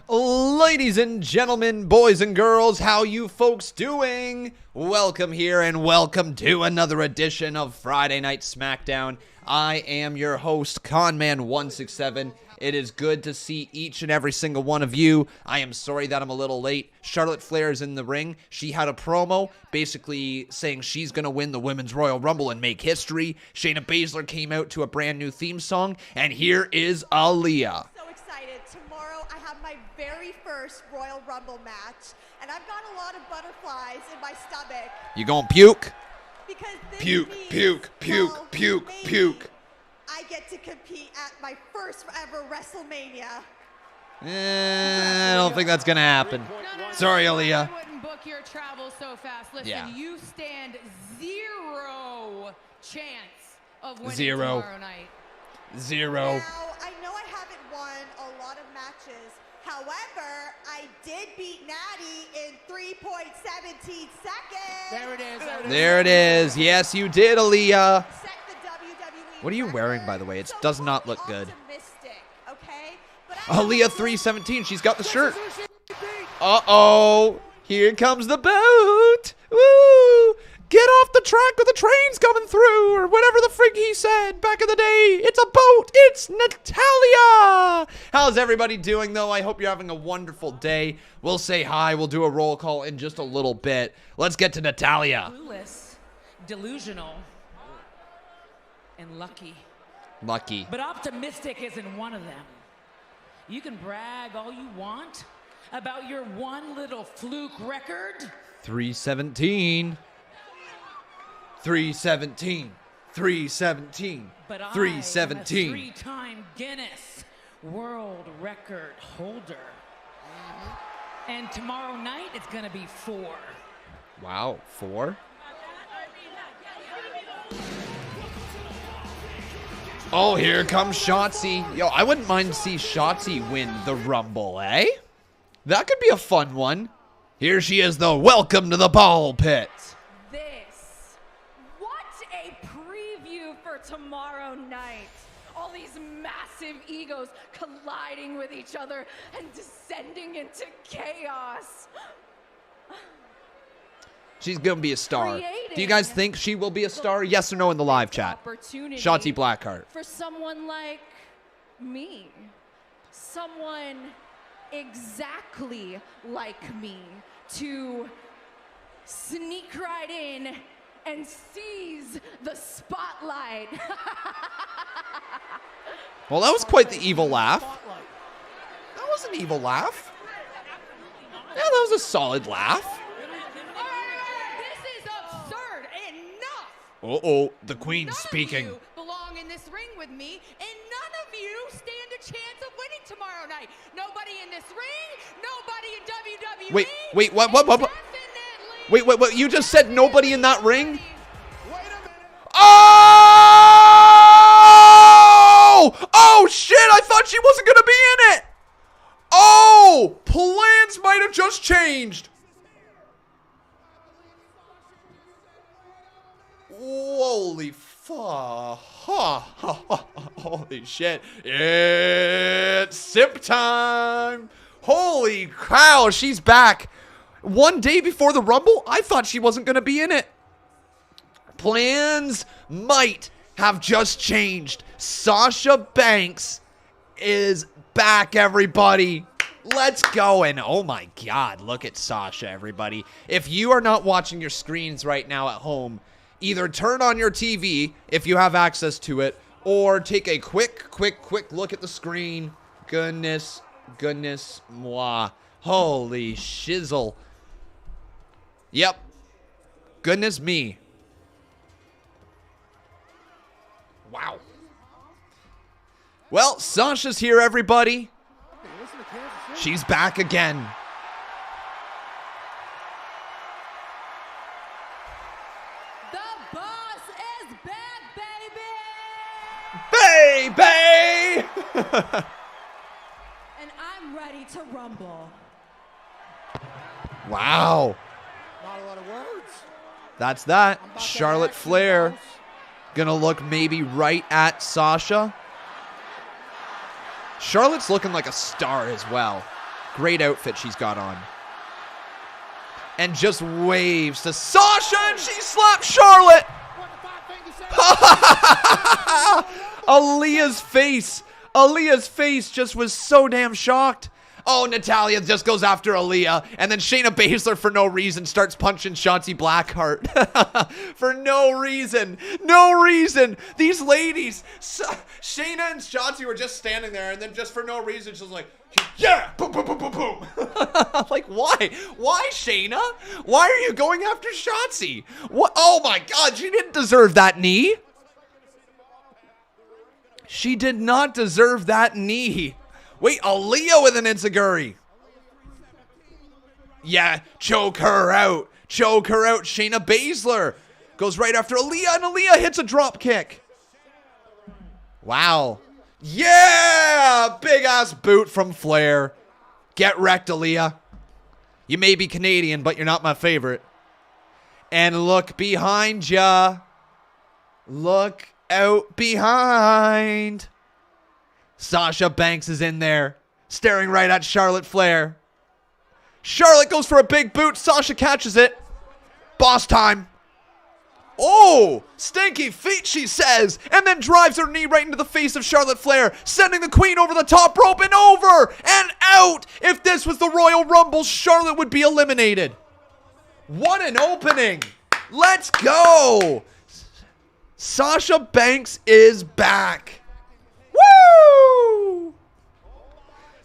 Ladies and gentlemen, boys and girls, how you folks doing? Welcome here and welcome to another edition of Friday Night Smackdown. I am your host, Conman167. It is good to see each and every single one of you. I am sorry that I'm a little late. Charlotte Flair is in the ring. She had a promo basically saying she's going to win the Women's Royal Rumble and make history. Shayna Baszler came out to a brand new theme song, and here is Aaliyah. Tomorrow I have my very first Royal Rumble match, and I've got a lot of butterflies in my stomach. You gonna puke? Because this puke, means, puke, puke, well, puke, puke. I get to compete at my first ever WrestleMania. I don't think that's gonna happen. Sorry, Aaliyah. I wouldn't book your travel so fast. Listen, you stand 0 chance of winning tomorrow night. 0. Now, I know I haven't won a lot of matches. However, I did beat Natty in 3.17 seconds. There it is. There it is. Yes, you did, Aaliyah. Set the WWE What are you wearing, by the way? It does not look good. Okay? But Aaliyah 317. She's got the shirt. Uh-oh. Here comes the boot. Woo. Get off the track or the train's coming through, or whatever the frig he said back in the day. It's a boat. It's Natalya. How's everybody doing, though? I hope you're having a wonderful day. We'll say hi. We'll do a roll call in just a little bit. Let's get to Natalya. Clueless, delusional, and lucky. Lucky. But optimistic isn't one of them. You can brag all you want about your one little fluke record. 317. 317. 317. But I 317. am a 3-time Guinness World Record holder. And tomorrow night it's gonna be 4. Wow, 4? Oh, here comes Shotzi. Yo, I wouldn't mind to see Shotzi win the Rumble, eh? That could be a fun one. Here she is, though. Welcome to the ball pit. Tomorrow night, all these massive egos colliding with each other and descending into chaos. She's gonna be a star. Do you guys think she will be a star? Yes or no in the live chat. Shotzi Blackheart. For someone like me, someone exactly like me, to sneak right in and seize the spotlight. Well, that was quite the evil laugh. That was an evil laugh. Yeah, that was a solid laugh. This is absurd. Enough. Uh-oh, the Queen's speaking. None of you belong in this ring with me, and none of you stand a chance of winning tomorrow night. Nobody in this ring, nobody in WWE. Wait, what? Wait, you just said nobody in that ring? Oh, shit, I thought she wasn't going to be in it. Oh, plans might have just changed. Holy fuck. Holy shit. It's sip time. Holy cow, she's back. One day before the Rumble, I thought she wasn't going to be in it. Plans might have just changed. Sasha Banks is back, everybody. Let's go. And oh my God, look at Sasha, everybody. If you are not watching your screens right now at home, either turn on your TV if you have access to it, or take a quick look at the screen. Goodness moi. Holy shizzle. Yep. Goodness me. Wow. Well, Sasha's here, everybody. She's back again. The boss is back, Baby! and I'm ready to rumble. Wow. Not a lot of words. That's that. Charlotte Flair gonna look maybe right at Sasha. Charlotte's looking like a star as well. Great outfit she's got on. And just waves to Sasha, and she slaps Charlotte. Aaliyah's face just was so damn shocked. Oh, Natalya just goes after Aaliyah, and then Shayna Baszler for no reason starts punching Shotzi Blackheart. For no reason. No reason. These ladies, Shayna and Shotzi were just standing there, and then just for no reason, she was like, yeah, boom, boom, boom, boom, boom. Like, why? Why, Shayna? Why are you going after Shotzi? What? Oh, my God, she didn't deserve that knee. She did not deserve that knee. Wait, Aaliyah with an enziguri. Yeah, choke her out. Choke her out. Shayna Baszler goes right after Aaliyah, and Aaliyah hits a drop kick. Wow. Yeah! Big ass boot from Flair. Get wrecked, Aaliyah. You may be Canadian, but you're not my favorite. And look behind ya. Look out behind. Sasha Banks is in there, staring right at Charlotte Flair. Charlotte goes for a big boot. Sasha catches it. Boss time. Oh, stinky feet, she says, and then drives her knee right into the face of Charlotte Flair, sending the Queen over the top rope and over and out. If this was the Royal Rumble, Charlotte would be eliminated. What an opening. Let's go. Sasha Banks is back. Woo!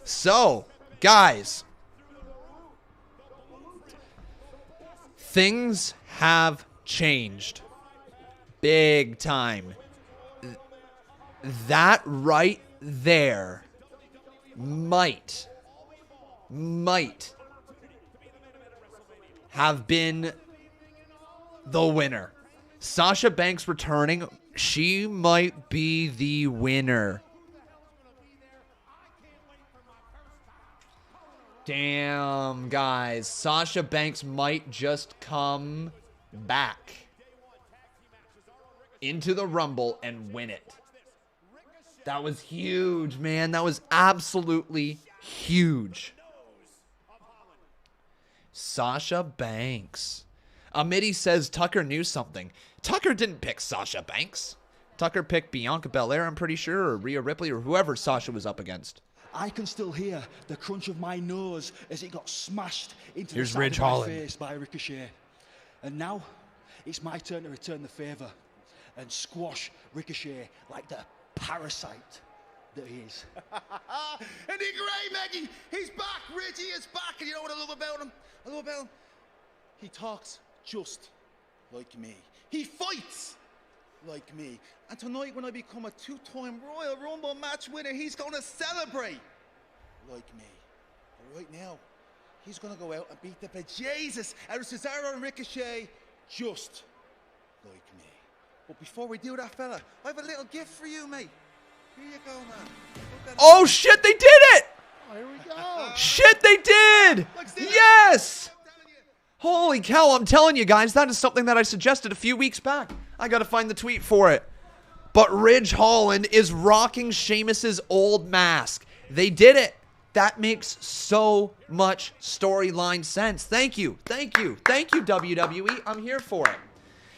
So, guys, things have changed big time. That right there might have been the winner. Sasha Banks returning, she might be the winner. Damn, guys. Sasha Banks might just come back into the Rumble and win it. That was huge, man. That was absolutely huge. Sasha Banks. Amitty says Tucker knew something. Tucker didn't pick Sasha Banks. Tucker picked Bianca Belair, I'm pretty sure, or Rhea Ripley, or whoever Sasha was up against. I can still hear the crunch of my nose as it got smashed into Here's the side Ridge of my Holland. face by Ricochet. And now, it's my turn to return the favour and squash Ricochet like the parasite that he is. Isn't he great, Maggie? He's back, Richie is back. And you know what I love about him? He talks just like me. He fights like me. And tonight, when I become a two-time Royal Rumble match winner, he's going to celebrate like me. But right now, he's going to go out and beat the bejesus out of Cesaro and Ricochet just like me. But before we do that, fella, I have a little gift for you, mate. Here you go, man. Oh, shit, they did it! Here we go. Shit, they did! Yes! Holy cow, I'm telling you guys, that is something that I suggested a few weeks back. I gotta find the tweet for it. But Ridge Holland is rocking Sheamus's old mask. They did it. That makes so much storyline sense. Thank you. Thank you. Thank you, WWE. I'm here for it.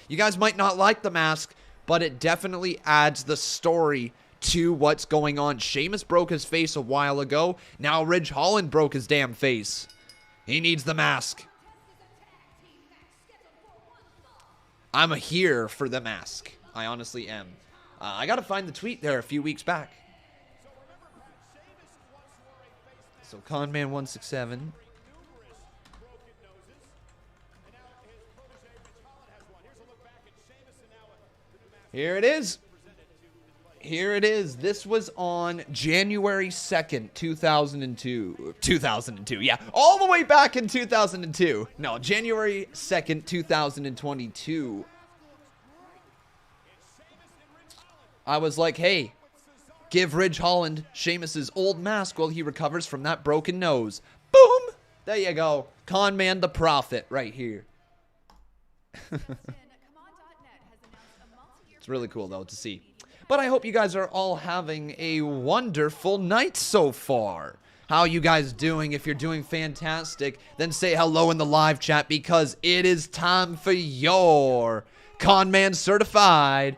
You guys might not like the mask, but it definitely adds the story to what's going on. Sheamus broke his face a while ago. Now Ridge Holland broke his damn face. He needs the mask. I'm here for the mask. I honestly am. I gotta find the tweet there a few weeks back. So Conman167. Here it is. Here it is. This was on January 2nd, 2002. 2002, yeah. All the way back in 2002. No, January 2nd, 2022. I was like, hey, give Ridge Holland Sheamus's old mask while he recovers from that broken nose. Boom! There you go. Conman the Prophet right here. It's really cool, though, to see. But I hope you guys are all having a wonderful night so far. How are you guys doing? If you're doing fantastic, then say hello in the live chat, because it is time for your Conman Certified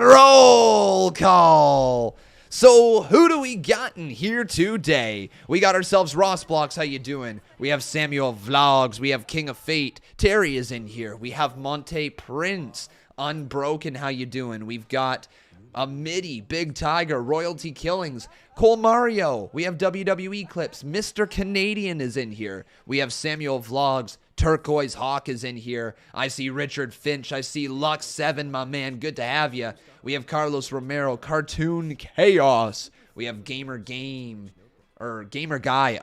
Roll Call. So who do we got in here today? We got ourselves Ross Blocks. How you doing? We have Samuel Vlogs. We have King of Fate. Terry is in here. We have Monte Prince. Unbroken. How you doing? We've got a Midi, Big Tiger, Royalty Killings, Cole Mario. We have WWE Clips. Mr. Canadian is in here. We have Samuel Vlogs. Turquoise Hawk is in here. I see Richard Finch. I see Lux7, my man. Good to have you. We have Carlos Romero, Cartoon Chaos. We have Gamer Guy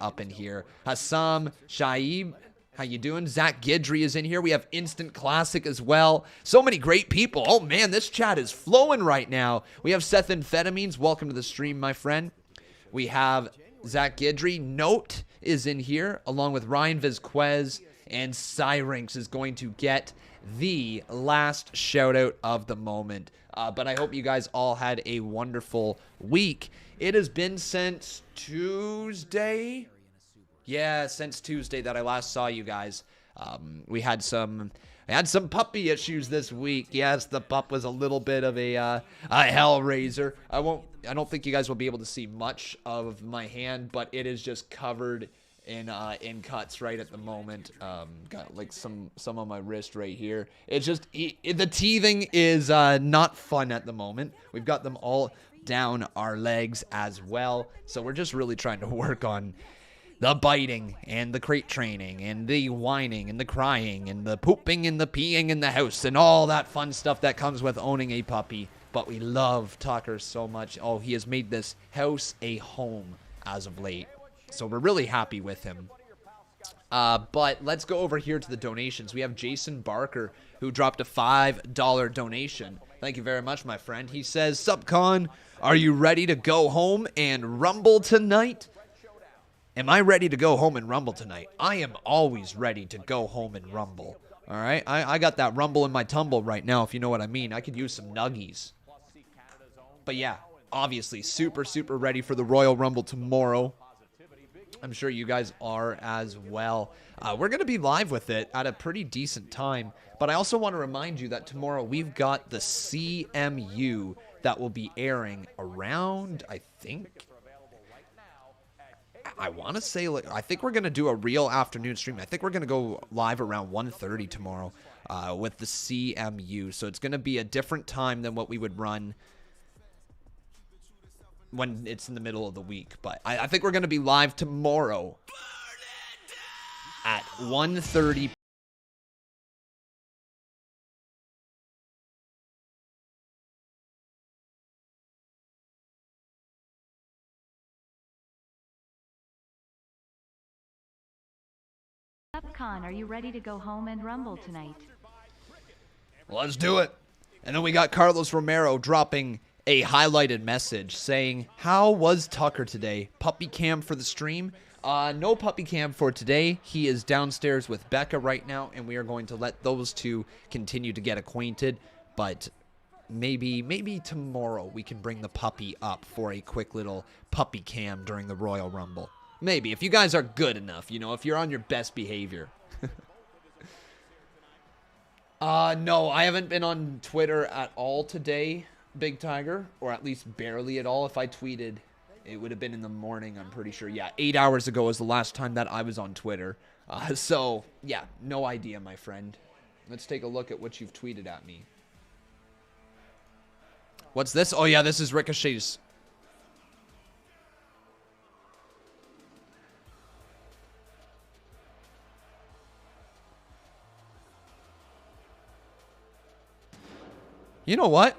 up in here. Hassam Shaib. How you doing? Zach Gidry is in here. We have Instant Classic as well. So many great people. Oh, man, this chat is flowing right now. We have Seth Amphetamines. Welcome to the stream, my friend. We have Zach Gidry. Note is in here, along with Ryan Vizquez. And Cyrinx is going to get the last shout-out of the moment. But I hope you guys all had a wonderful week. It has been since Tuesday. Yeah, since Tuesday that I last saw you guys. We had some puppy issues this week. Yes, the pup was a little bit of a hellraiser. I don't think you guys will be able to see much of my hand, but it is just covered in cuts right at the moment. Got like some on my wrist right here. It's just the teething is not fun at the moment. We've got them all down our legs as well, so we're just really trying to work on the biting and the crate training and the whining and the crying and the pooping and the peeing in the house and all that fun stuff that comes with owning a puppy. But we love Tucker so much. Oh, he has made this house a home as of late. So we're really happy with him. But let's go over here to the donations. We have Jason Barker, who dropped a $5 donation. Thank you very much, my friend. He says, Subcon, are you ready to go home and rumble tonight? Am I ready to go home and rumble tonight? I am always ready to go home and rumble. All right? I got that rumble in my tumble right now, if you know what I mean. I could use some nuggies. But yeah, obviously, super, super ready for the Royal Rumble tomorrow. I'm sure you guys are as well. We're going to be live with it at a pretty decent time. But I also want to remind you that tomorrow we've got the CMU that will be airing around, I want to say, like, I think we're going to do a real afternoon stream. I think we're going to go live around 1:30 tomorrow with the CMU. So it's going to be a different time than what we would run when it's in the middle of the week. But I think we're going to be live tomorrow at 1:30. Upcon, are you ready to go home and rumble tonight? Let's do it. And then we got Carlos Romero dropping a highlighted message saying, how was Tucker today? Puppy cam for the stream? No puppy cam for today. He is downstairs with Becca right now, and we are going to let those two continue to get acquainted. But maybe tomorrow we can bring the puppy up for a quick little puppy cam during the Royal Rumble. Maybe, if you guys are good enough, you know, if you're on your best behavior. No, I haven't been on Twitter at all today, Big Tiger, or at least barely at all. If I tweeted, it would have been in the morning, I'm pretty sure. Yeah, 8 hours ago was the last time that I was on Twitter. So, yeah, no idea, my friend. Let's take a look at what you've tweeted at me. What's this? Oh, yeah, this is Ricochet's. You know what?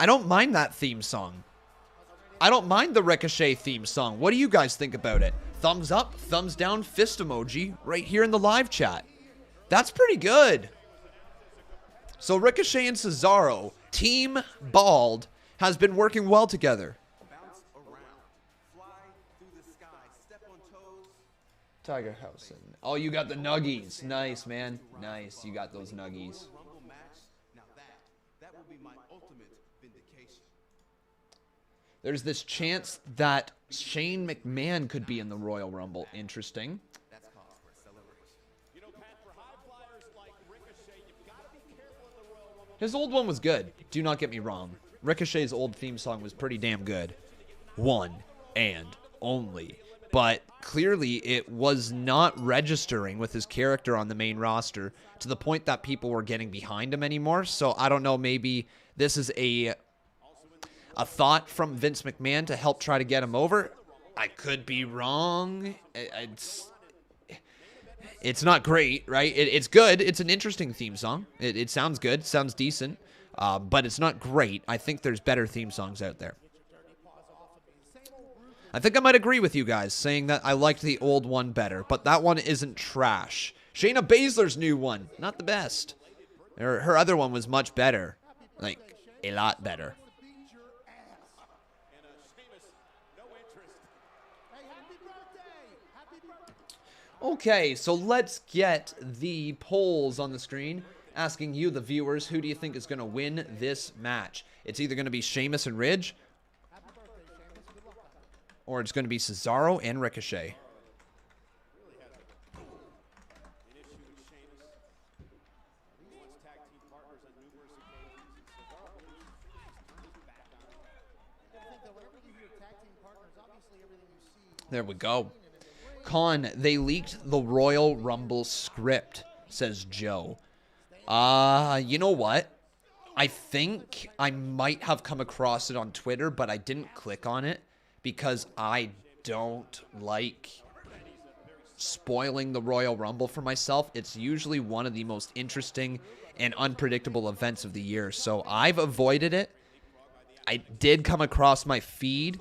I don't mind that theme song. I don't mind the Ricochet theme song. What do you guys think about it? Thumbs up, thumbs down, fist emoji right here in the live chat. That's pretty good. So Ricochet and Cesaro, Team Bald, has been working well together. Tiger House. Oh, you got the nuggies. Nice, man. Nice. You got those nuggies. Now that will be my ultimate vindication. There's this chance that Shane McMahon could be in the Royal Rumble. Interesting. That's cause for a celebration. You know, Pat, for high flyers like Ricochet, you've got to be careful in the Royal Rumble. His old one was good. Do not get me wrong. Ricochet's old theme song was pretty damn good. One and only. But clearly it was not registering with his character on the main roster to the point that people were getting behind him anymore. So I don't know, maybe this is a thought from Vince McMahon to help try to get him over. I could be wrong. It's not great, right? It's good. It's an interesting theme song. It sounds good. Sounds decent. But it's not great. I think there's better theme songs out there. I think I might agree with you guys saying that I liked the old one better, but that one isn't trash. Shayna Baszler's new one, not the best. Her other one was much better. Like, a lot better. Okay, so let's get the polls on the screen. Asking you, the viewers, who do you think is going to win this match? It's either going to be Sheamus and Ridge, or it's going to be Cesaro and Ricochet. There we go. Con, they leaked the Royal Rumble script, says Joe. You know what? I think I might have come across it on Twitter, but I didn't click on it because I don't like spoiling the Royal Rumble for myself. It's usually one of the most interesting and unpredictable events of the year, so I've avoided it. I did come across my feed,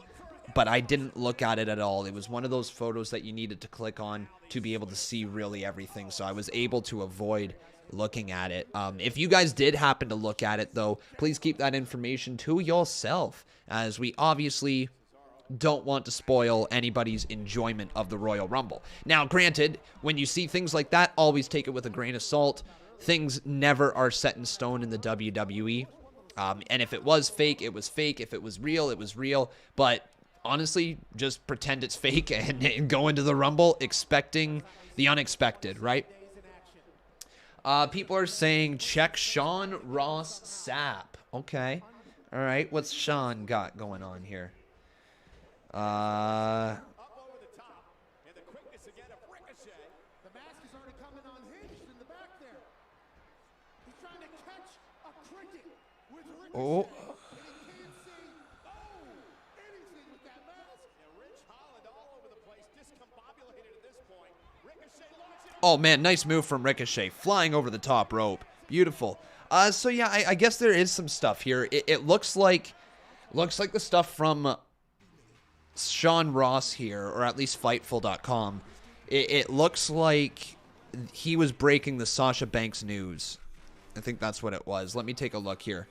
but I didn't look at it at all. It was one of those photos that you needed to click on to be able to see really everything, so I was able to avoid looking at it. If you guys did happen to look at it, though, please keep that information to yourself, as we obviously don't want to spoil anybody's enjoyment of the Royal Rumble. Now, granted, when you see things like that, always take it with a grain of salt. Things never are set in stone in the WWE. And if it was fake, it was fake. If it was real, it was real. But honestly, just pretend it's fake and go into the Rumble expecting the unexpected, right? People are saying, check Sean Ross Sapp. Okay. All right. What's Sean got going on here? Up over the top, and the quickness again of Ricochet. The mask is already coming unhinged in the back there. He's trying to catch a cricket with Ricochet. Oh. And he can't see anything with that mask. And Rich Holland all over the place, discombobulated at this point. Ricochet launches. Oh, man, nice move from Ricochet, flying over the top rope. Beautiful. So, yeah, I guess there is some stuff here. It looks like the stuff from Sean Ross here, or at least Fightful.com. It looks like he was breaking the Sasha Banks news. I think that's what it was. Let me take a look here.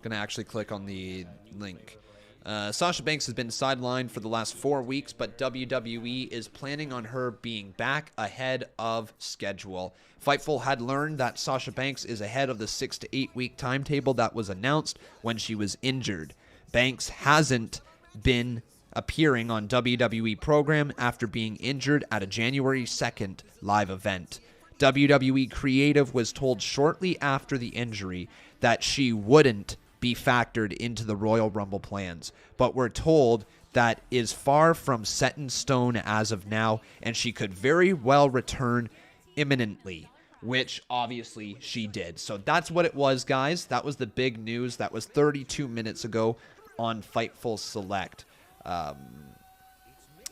Gonna actually click on the link. Sasha Banks has been sidelined for the last 4 weeks, but WWE is planning on her being back ahead of schedule. Fightful had learned that Sasha Banks is ahead of the 6 to 8 week timetable that was announced when she was injured. Banks hasn't been appearing on WWE program after being injured at a January 2nd live event. WWE Creative was told shortly after the injury that she wouldn't be factored into the Royal Rumble plans, but we're told that is far from set in stone as of now, and she could very well return imminently, which obviously she did. So that's what it was, guys. That was the big news. That was 32 minutes ago on Fightful Select. And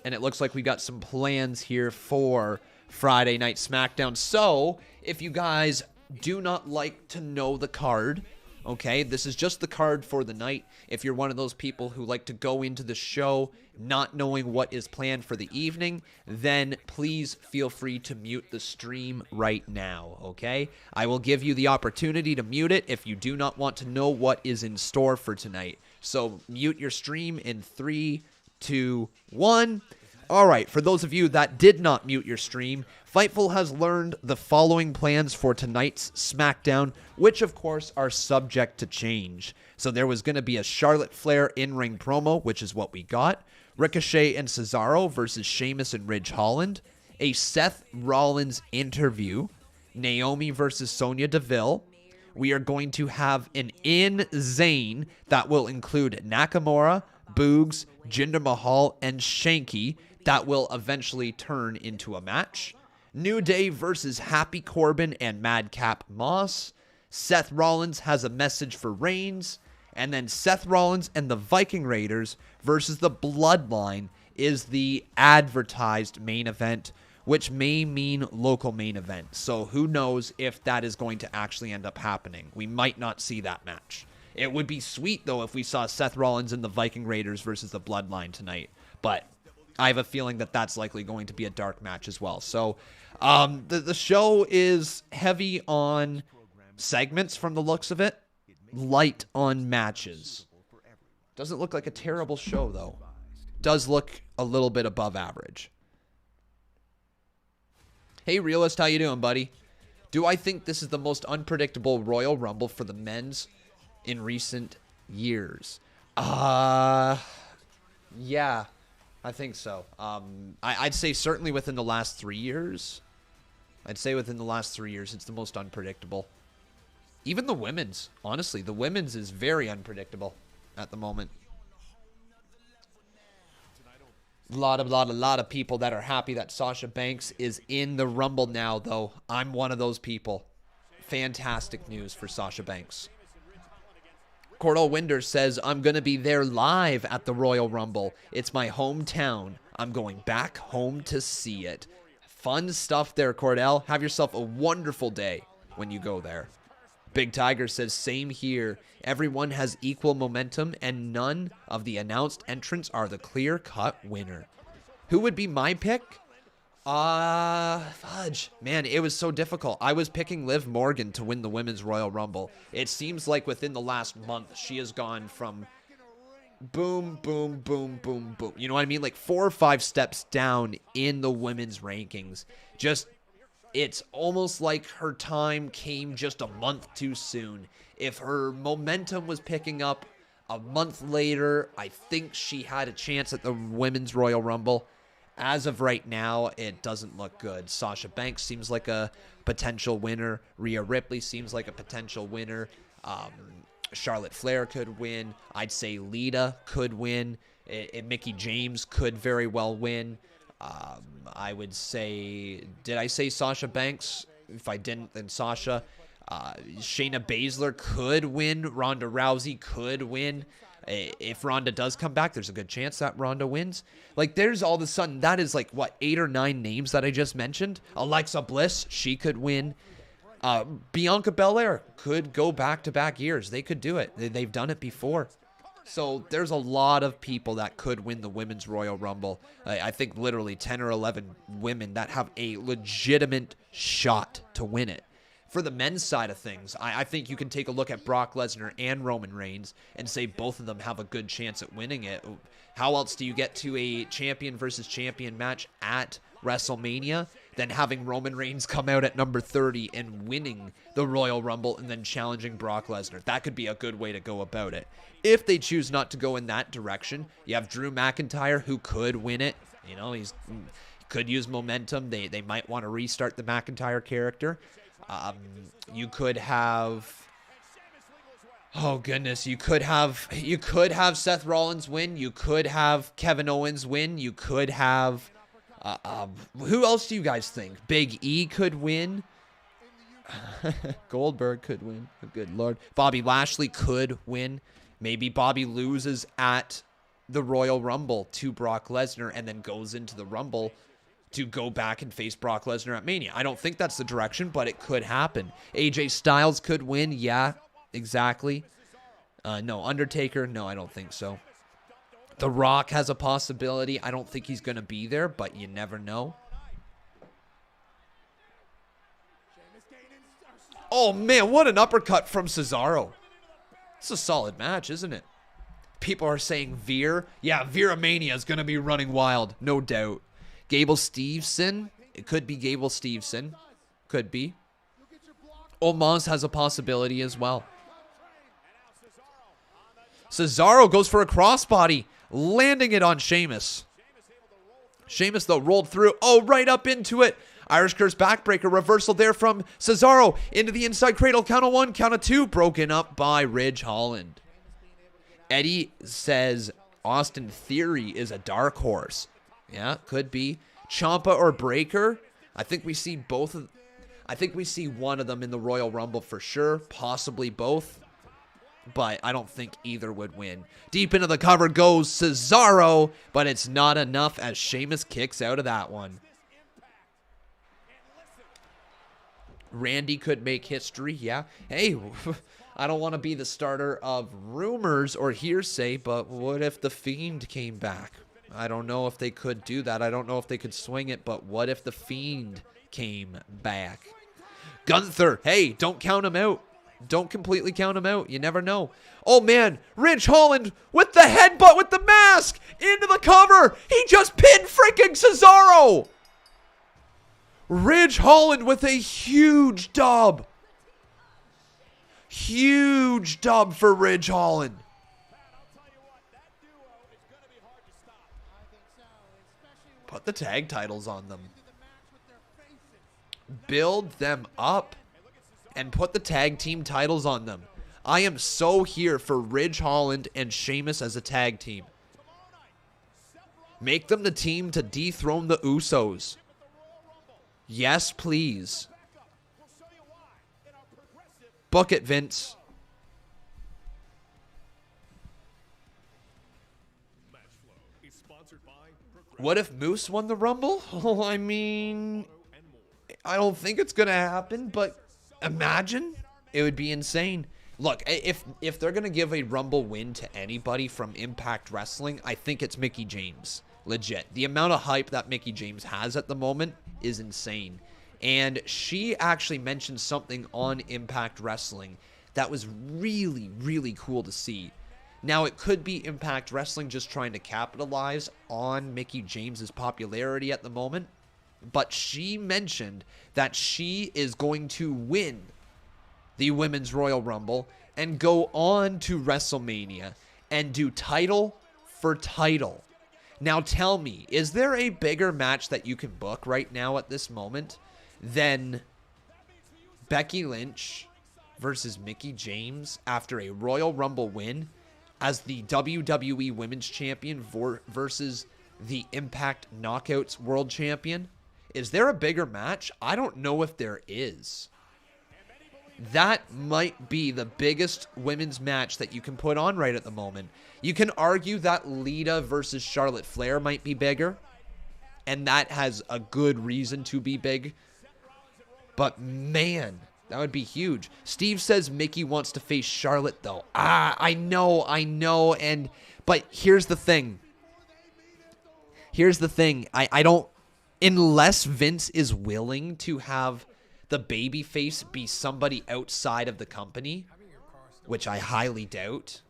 it looks like we got some plans here for Friday Night SmackDown. So if you guys do not like to know the card, okay, this is just the card for the night. If you're one of those people who like to go into the show not knowing what is planned for the evening, then please feel free to mute the stream right now, okay? I will give you the opportunity to mute it if you do not want to know what is in store for tonight. So mute your stream in 3, 2, 1. All right, for those of you that did not mute your stream, Fightful has learned the following plans for tonight's SmackDown, which of course are subject to change. So there was going to be a Charlotte Flair in-ring promo, which is what we got. Ricochet and Cesaro versus Sheamus and Ridge Holland. A Seth Rollins interview. Naomi versus Sonya Deville. We are going to have an in-Zane that will include Nakamura, Boogs, Jinder Mahal, and Shanky that will eventually turn into a match. New Day versus Happy Corbin and Madcap Moss. Seth Rollins has a message for Reigns. And then Seth Rollins and the Viking Raiders versus the Bloodline is the advertised main event, which may mean local main event. So who knows if that is going to actually end up happening. We might not see that match. It would be sweet, though, if we saw Seth Rollins and the Viking Raiders versus the Bloodline tonight. But I have a feeling that that's likely going to be a dark match as well. So the show is heavy on segments from the looks of it. Light on matches. Doesn't look like a terrible show, though. Does look a little bit above average. Hey, Realist, how you doing, buddy? Do I think this is the most unpredictable Royal Rumble for the men's in recent years? Yeah, I think so. I'd say certainly within the last 3 years. I'd say within the last 3 years, it's the most unpredictable. Even the women's, honestly, the women's is very unpredictable at the moment. A lot of people that are happy that Sasha Banks is in the Rumble now, though. I'm one of those people. Fantastic news for Sasha Banks. Cordell Winder says, I'm going to be there live at the Royal Rumble. It's my hometown. I'm going back home to see it. Fun stuff there, Cordell. Have yourself a wonderful day when you go there. Big Tiger says, same here. Everyone has equal momentum, and none of the announced entrants are the clear-cut winner. Who would be my pick? Fudge. Man, it was so difficult. I was picking Liv Morgan to win the Women's Royal Rumble. It seems like within the last month, she has gone from boom, boom, boom, boom, boom. You know what I mean? Like 4 or 5 steps down in the women's rankings. Just, it's almost like her time came just a month too soon. If her momentum was picking up a month later, I think she had a chance at the Women's Royal Rumble. As of right now, it doesn't look good. Sasha Banks seems like a potential winner. Rhea Ripley seems like a potential winner. Charlotte Flair could win. I'd say Lita could win. Mickie James could very well win. I would say, did I say Sasha Banks? If I didn't, then Sasha. Shayna Baszler could win. Ronda Rousey could win. If Ronda does come back, there's a good chance that Ronda wins. Like, there's all of a sudden, that is like, what, 8 or 9 names that I just mentioned? Alexa Bliss, she could win. Bianca Belair could go back-to-back years. They could do it. They've done it before. So there's a lot of people that could win the Women's Royal Rumble. I think literally 10 or 11 women that have a legitimate shot to win it. For the men's side of things, I think you can take a look at Brock Lesnar and Roman Reigns and say both of them have a good chance at winning it. How else do you get to a champion versus champion match at WrestleMania than having Roman Reigns come out at number 30 and winning the Royal Rumble and then challenging Brock Lesnar? That could be a good way to go about it. If they choose not to go in that direction, you have Drew McIntyre, who could win it. You know, he could use momentum. They might want to restart the McIntyre character. You could have, oh goodness, you could have Seth Rollins win. You could have Kevin Owens win. You could have, who else do you guys think? Big E could win. Goldberg could win. Good Lord. Bobby Lashley could win. Maybe Bobby loses at the Royal Rumble to Brock Lesnar and then goes into the Rumble to go back and face Brock Lesnar at Mania. I don't think that's the direction, but it could happen. AJ Styles could win. Yeah, exactly. No, Undertaker. No, I don't think so. The Rock has a possibility. I don't think he's going to be there, but you never know. Oh, man, what an uppercut from Cesaro. It's a solid match, isn't it? People are saying Veer. Yeah, Vera Mania is going to be running wild, no doubt. Gable Steveson. It could be Gable Steveson. Could be. Omos has a possibility as well. Cesaro goes for a crossbody, landing it on Sheamus. Sheamus, though, rolled through. Oh, right up into it. Irish Curse backbreaker. Reversal there from Cesaro. Into the inside cradle. Count of 1, count of 2. Broken up by Ridge Holland. Eddie says Austin Theory is a dark horse. Yeah, could be. Ciampa or Breaker. I think we see both of... I think we see one of them in the Royal Rumble for sure. Possibly both. But I don't think either would win. Deep into the cover goes Cesaro. But it's not enough as Sheamus kicks out of that one. Randy could make history. Yeah. Hey, I don't want to be the starter of rumors or hearsay, but what if The Fiend came back? I don't know if they could do that. I don't know if they could swing it, but what if The Fiend came back? Gunther, hey, don't count him out. Don't completely count him out. You never know. Oh, man, Ridge Holland with the headbutt with the mask into the cover. He just pinned freaking Cesaro. Ridge Holland with a huge dub. Huge dub for Ridge Holland. Put the tag titles on them. Build them up and put the tag team titles on them. I am so here for Ridge Holland and Sheamus as a tag team. Make them the team to dethrone the Usos. Yes, please. Book it, Vince. What if Moose won the Rumble? Oh, I mean, I don't think it's going to happen, but imagine. It would be insane. Look, if they're going to give a Rumble win to anybody from Impact Wrestling, I think it's Mickie James. Legit. The amount of hype that Mickie James has at the moment is insane. And she actually mentioned something on Impact Wrestling that was really, really cool to see. Now, it could be Impact Wrestling just trying to capitalize on Mickie James's popularity at the moment. But she mentioned that she is going to win the Women's Royal Rumble and go on to WrestleMania and do title for title. Now, tell me, is there a bigger match that you can book right now at this moment than Becky Lynch versus Mickie James after a Royal Rumble win as the WWE Women's Champion versus the Impact Knockouts World Champion? Is there a bigger match? I don't know if there is. That might be the biggest women's match that you can put on right at the moment. You can argue that Lita versus Charlotte Flair might be bigger, and that has a good reason to be big. But man, that would be huge. Steve says Mickie wants to face Charlotte, though. I know, but here's the thing. I don't, unless Vince is willing to have the babyface be somebody outside of the company, which I highly doubt,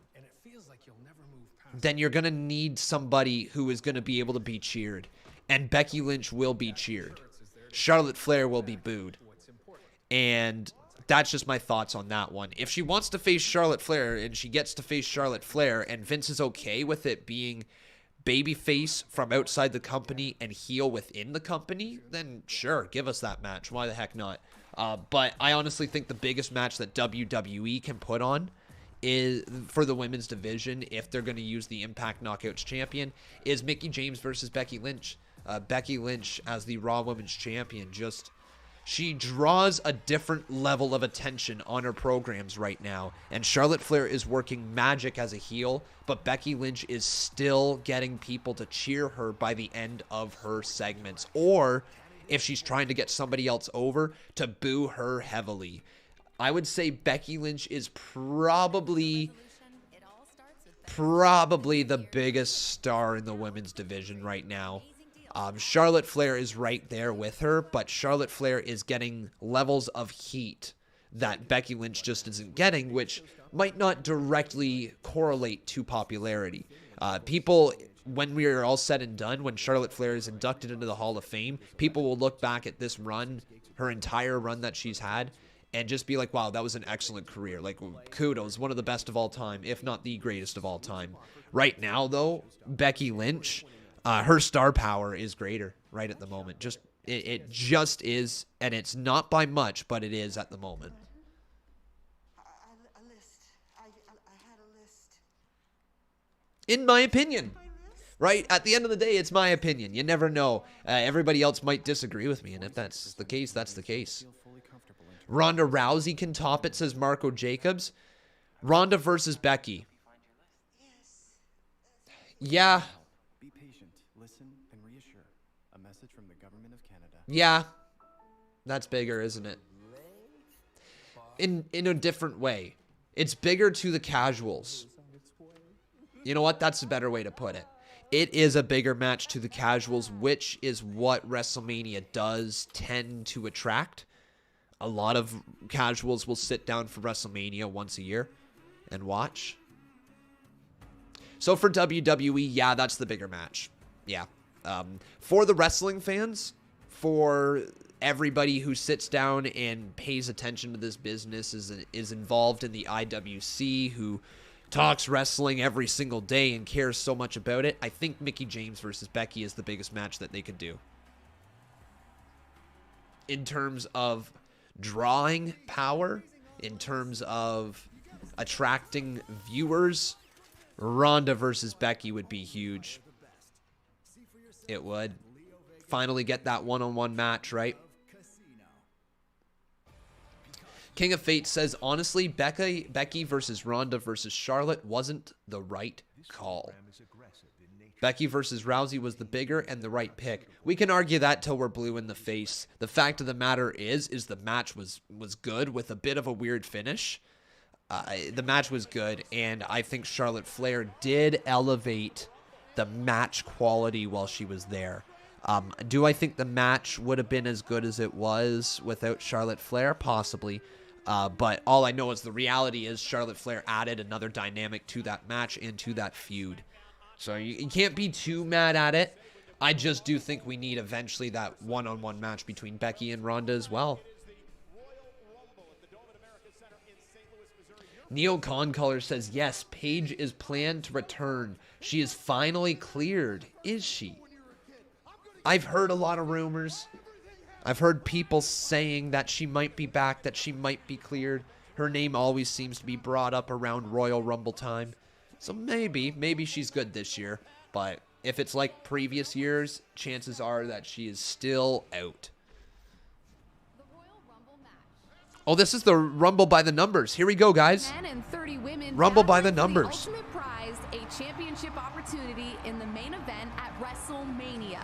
then you're going to need somebody who is going to be able to be cheered. And Becky Lynch will be cheered. Charlotte Flair will be booed. And that's just my thoughts on that one. If she wants to face Charlotte Flair and she gets to face Charlotte Flair and Vince is okay with it being babyface from outside the company and heel within the company, then sure, give us that match. Why the heck not? But I honestly think the biggest match that WWE can put on is for the women's division, if they're going to use the Impact Knockouts champion, is Mickie James versus Becky Lynch. Becky Lynch as the Raw Women's Champion, she draws a different level of attention on her programs right now. And Charlotte Flair is working magic as a heel, but Becky Lynch is still getting people to cheer her by the end of her segments. Or if she's trying to get somebody else over, to boo her heavily. I would say Becky Lynch is probably the biggest star in the women's division right now. Charlotte Flair is right there with her, but Charlotte Flair is getting levels of heat that Becky Lynch just isn't getting, which might not directly correlate to popularity. People, when we are all said and done, when Charlotte Flair is inducted into the Hall of Fame, people will look back at this run, her entire run that she's had, and just be like, wow, that was an excellent career. Like, kudos, one of the best of all time, if not the greatest of all time. Right now, though, Becky Lynch, her star power is greater right at the moment. It just is, and it's not by much, but it is at the moment. I had a list. In my opinion, right? At the end of the day, it's my opinion. You never know. Everybody else might disagree with me, and if that's the case, that's the case. Ronda Rousey can top it, says Marco Jacobs. Ronda versus Becky. Yeah. Be patient, listen, and reassure. A message from the government of Canada. Yeah. That's bigger, isn't it? In a different way. It's bigger to the casuals. You know what? That's a better way to put it. It is a bigger match to the casuals, which is what WrestleMania does tend to attract. A lot of casuals will sit down for WrestleMania once a year and watch. So for WWE, yeah, that's the bigger match. Yeah. For the wrestling fans, for everybody who sits down and pays attention to this business, is involved in the IWC, who talks wrestling every single day and cares so much about it, I think Mickie James versus Becky is the biggest match that they could do. In terms of drawing power, in terms of attracting viewers, Ronda versus Becky would be huge. It would. Finally get that one-on-one match, right? King of Fate says, honestly, Becky versus Ronda versus Charlotte wasn't the right call. Becky versus Rousey was the bigger and the right pick. We can argue that till we're blue in the face. The fact of the matter is the match was good with a bit of a weird finish. The match was good, and I think Charlotte Flair did elevate the match quality while she was there. Do I think the match would have been as good as it was without Charlotte Flair? Possibly. But all I know is the reality is Charlotte Flair added another dynamic to that match and to that feud. So you can't be too mad at it. I just do think we need eventually that one-on-one match between Becky and Ronda as well. Neo Concolor says, yes, Paige is planned to return. She is finally cleared. Is she? I've heard a lot of rumors. I've heard people saying that she might be back, that she might be cleared. Her name always seems to be brought up around Royal Rumble time. So maybe she's good this year. But if it's like previous years, chances are that she is still out. Oh, this is the Rumble by the numbers. Here we go, guys. Men and 30 women Rumble by the numbers. The ultimate prize, a championship opportunity in the main event at WrestleMania.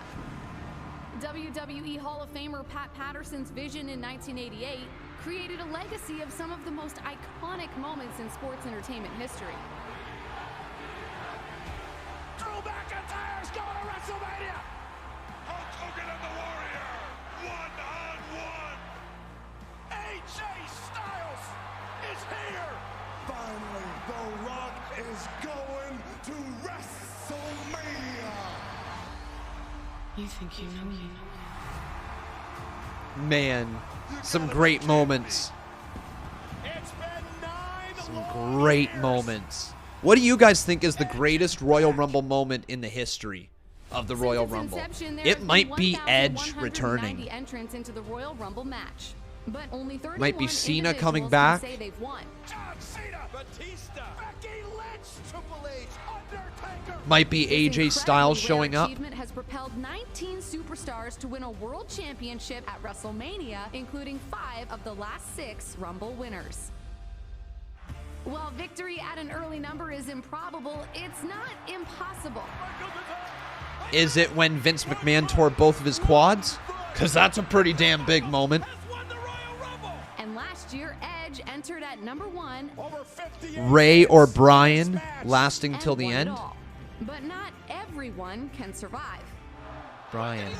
WWE Hall of Famer Pat Patterson's vision in 1988 created a legacy of some of the most iconic moments in sports entertainment history. Drew McIntyre's going to WrestleMania. Hulk Hogan and the Warrior, one-on-one. AJ Styles is here. Finally, The Rock is going to WrestleMania. You think you know me? Man, some great moments. It's been 9 Some great moments. What do you guys think is the greatest Royal Rumble moment in the history of the Royal Rumble? It might be Edge returning. Entrants into the Royal Rumble match, but only 31 Might be Cena individuals coming can back. say they've won. John Cena, Batista, Becky Lynch, Triple H, Undertaker. Might be AJ Styles showing up. Achievement has propelled 19 superstars to win a world championship at WrestleMania, including 5 of the last 6 Rumble winners. While victory at an early number is improbable, it's not impossible. Is it when Vince McMahon tore both of his quads? Because that's a pretty damn big moment. And last year, Edge entered at number 1. Ray or Bryan lasting till the end. But not everyone can survive. Bryan.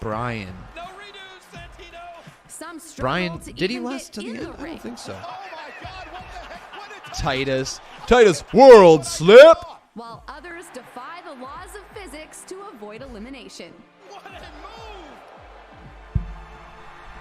No redo, Santino. Some Brian, struggle to did he even last to get the in end? I ring. don't think so. Oh my God, what the heck? What did Titus World Slip. While others defy the laws of physics to avoid elimination. what a move!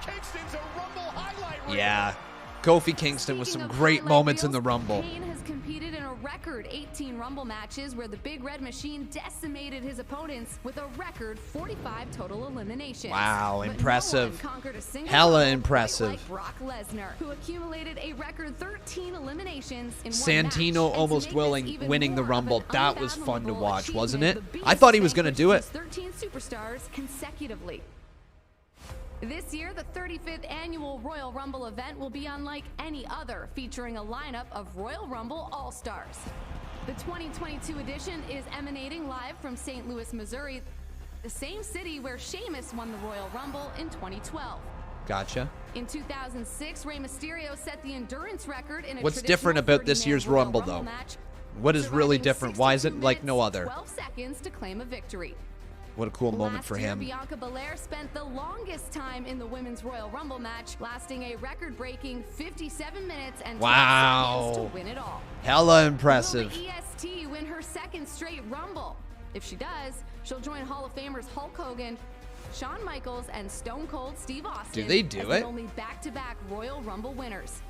Kingston's a Rumble highlight reel. Yeah. Kofi Kingston with some Speaking of great highlight moments in reels, the Rumble. Kane has competed in a record 18 Rumble matches where the Big Red Machine decimated his opponents with a record 45 total eliminations. Wow, But impressive. No one conquered a single Hella Rumble impressive. Like Brock Lesnar, who accumulated a record 13 eliminations in one Santino match. And to almost make winning this even winning the more of Rumble. an That was fun to unfathomable watch, wasn't it? achievement, the I thought he was Beast going to do it. vanquishes 13 superstars consecutively. This year, the 35th annual Royal Rumble event will be unlike any other, featuring a lineup of Royal Rumble All-Stars. The 2022 edition is emanating live from St. Louis, Missouri, the same city where Sheamus won the Royal Rumble in 2012. Gotcha. In 2006, Rey Mysterio set the endurance record in a What's different about this 30-man year's Royal Rumble, though? match, What is really surviving different? Why is it 62 like no minutes, other? 12 seconds to claim a victory. What a cool moment Last for year, him. Bianca Belair spent the longest time in the Women's Royal Rumble match, lasting a record-breaking 57 minutes and 12 Wow. seconds to win it all. Hella impressive. Will the EST win her second straight Rumble? If she does, she'll join Hall of Famers Hulk Hogan, Shawn Michaels, and Stone Cold Steve Austin. Do they do as it? the only back-to-back Royal Rumble winners.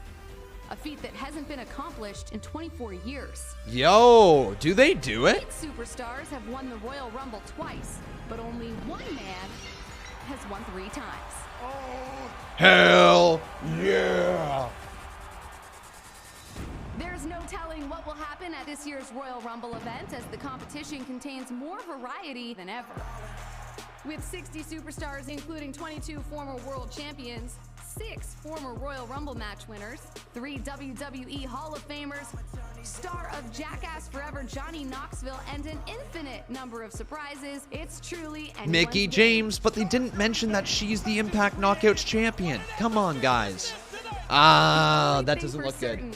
A feat that hasn't been accomplished in 24 years. Yo, do they do it? 8 superstars have won the Royal Rumble twice, but only one man has won 3 times. Hell yeah. There's no telling what will happen at this year's Royal Rumble event, as the competition contains more variety than ever. With 60 superstars, including 22 former world champions, 6 former Royal Rumble match winners, 3 WWE Hall of Famers, star of Jackass Forever Johnny Knoxville, and an infinite number of surprises, it's truly anyone's Mickey game. James, but they didn't mention that she's the Impact Knockouts champion. Come on, guys. Ah, that doesn't look good.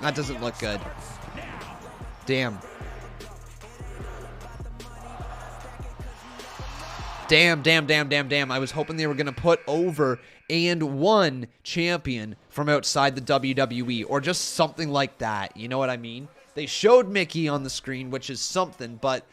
That doesn't look good. Damn. Damn. I was hoping they were going to put over and one champion from outside the WWE or just something like that. You know what I mean? They showed Mickey on the screen, which is something, but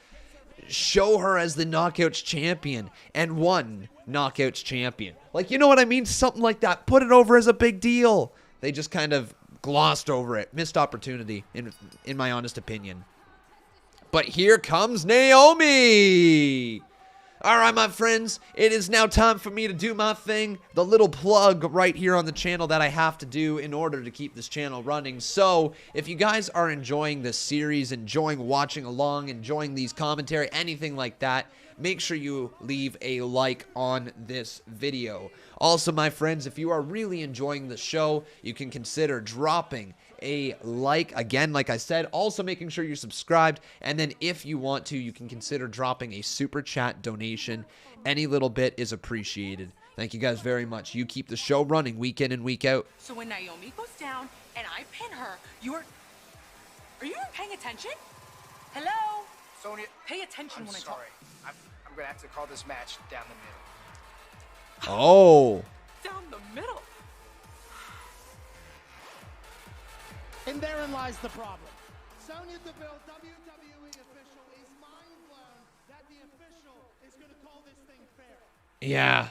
show her as the Knockouts champion and one Knockouts champion. Like, you know what I mean? Something like that. Put it over as a big deal. They just kind of glossed over it. Missed opportunity, in my honest opinion. But here comes Naomi. All right, my friends, it is now time for me to do my thing, the little plug right here on the channel that I have to do in order to keep this channel running. So, if you guys are enjoying this series, enjoying watching along, enjoying these commentary, anything like that, make sure you leave a like on this video. Also, my friends, if you are really enjoying the show, you can consider dropping a like, again, like I said, also making sure you're subscribed, and then if you want to, you can consider dropping a super chat donation. Any little bit is appreciated. Thank you guys very much. You keep the show running week in and week out. So when Naomi goes down and I pin her, are you even paying attention? Hello? Sonya, Pay attention I'm when sorry. I talk. I'm gonna have to call this match down the middle. Oh. Down the middle. And therein lies the problem. Sonya Deville, WWE official, is mind blown that the official is going to call this thing fair.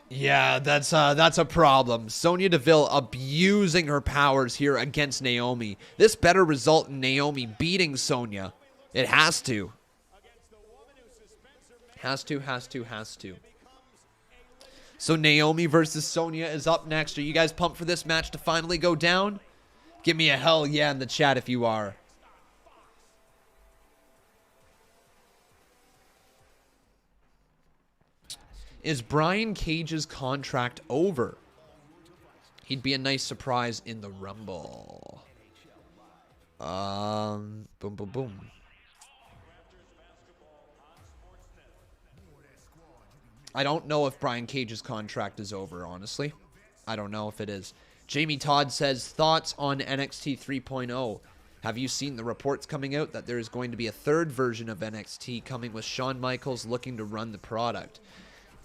Yeah, that's a problem. Sonya Deville abusing her powers here against Naomi. This better result in Naomi beating Sonya. It has to. Has to. So Naomi versus Sonya is up next. Are you guys pumped for this match to finally go down? Give me a hell yeah in the chat if you are. Is Brian Cage's contract over? He'd be a nice surprise in the Rumble. Boom, boom, boom. I don't know if Brian Cage's contract is over, honestly. I don't know if it is. Jamie Todd says, thoughts on NXT 3.0? Have you seen the reports coming out that there is going to be a third version of NXT coming with Shawn Michaels looking to run the product?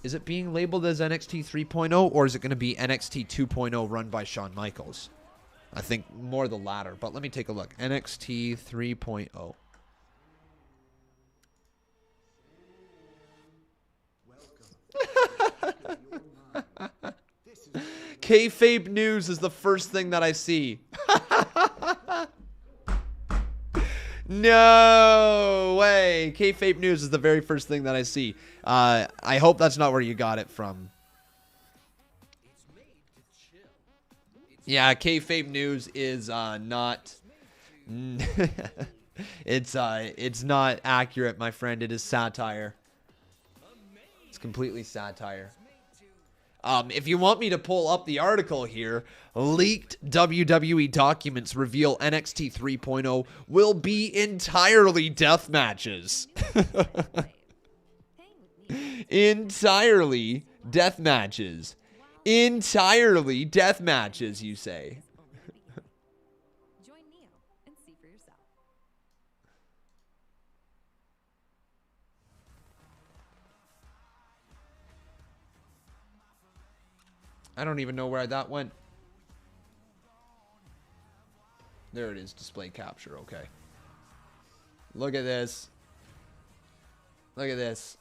Is it being labeled as NXT 3.0 or is it going to be NXT 2.0 run by Shawn Michaels? I think more the latter, but let me take a look. NXT 3.0. Kayfabe news is the first thing that I see. No way. Kayfabe news is the very first thing that I see. I hope that's not where you got it from. Yeah, kayfabe news is not. It's not accurate, my friend. It is satire. It's completely satire. If you want me to pull up the article here, leaked WWE documents reveal NXT 3.0 will be entirely death matches. Entirely death matches. Entirely death matches, you say. Join Neo and see for yourself. I don't even know where that went. There it is, display capture, okay. Look at this. Look at this.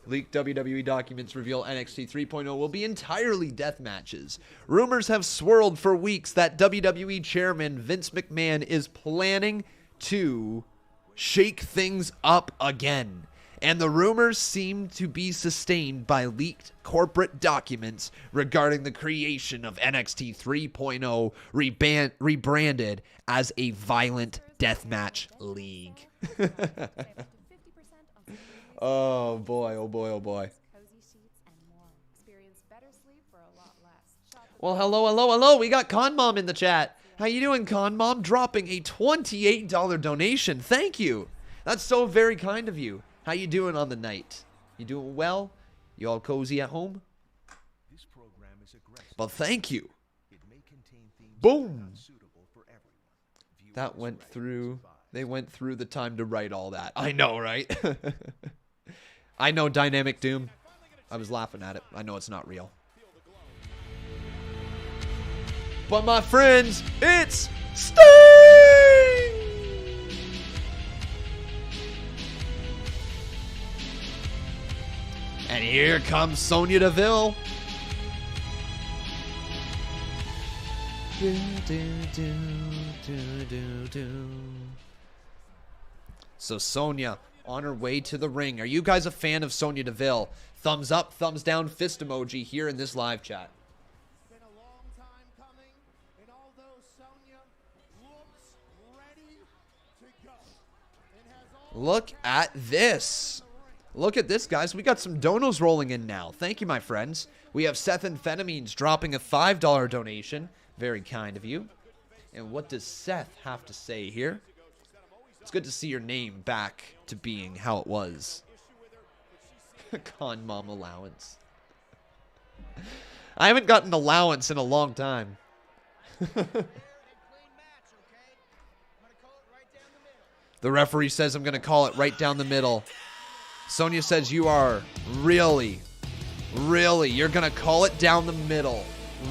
Leaked WWE documents reveal NXT 3.0 will be entirely death matches. Rumors have swirled for weeks that WWE chairman Vince McMahon is planning to shake things up again. And the rumors seem to be sustained by leaked corporate documents regarding the creation of NXT 3.0 rebranded as a violent deathmatch league. Oh boy, oh boy, oh boy. Well, hello, hello, hello. We got Con Mom in the chat. How you doing, Con Mom? Dropping a $28 donation. Thank you. That's so very kind of you. How you doing on the night? You doing well? You all cozy at home? This program is aggressive. Well, thank you. It may contain themes boom. That went through. They went through the time to write all that. I know, right? I know, Dynamic Doom. I was laughing at it. I know it's not real. But my friends, it's Sting! And here comes Sonya Deville. So Sonya on her way to the ring. Are you guys a fan of Sonya Deville? Thumbs up, thumbs down, fist emoji here in this live chat. It's been a long time coming, and although Sonya looks ready to go, and has all Look at this. Look at this, guys. We got some donos rolling in now. Thank you, my friends. We have Seth Amphetamines dropping a $5 donation. Very kind of you. And what does Seth have to say here? It's good to see your name back to being how it was. Con Mom allowance. I haven't gotten allowance in a long time. The referee says I'm going to call it right down the middle. Sonya says you are really, you're going to call it down the middle.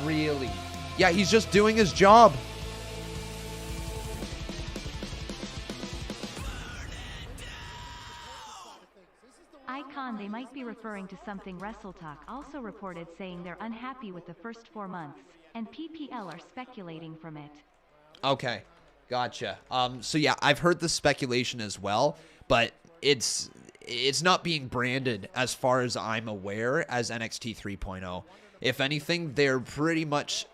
Really. Yeah, he's just doing his job. Icon, they might be referring to something WrestleTalk also reported, saying they're unhappy with the first 4 months, and PPL are speculating from it. Okay, gotcha. So yeah, I've heard the speculation as well, but it's not being branded, as far as I'm aware, as NXT 3.0. If anything, they're pretty much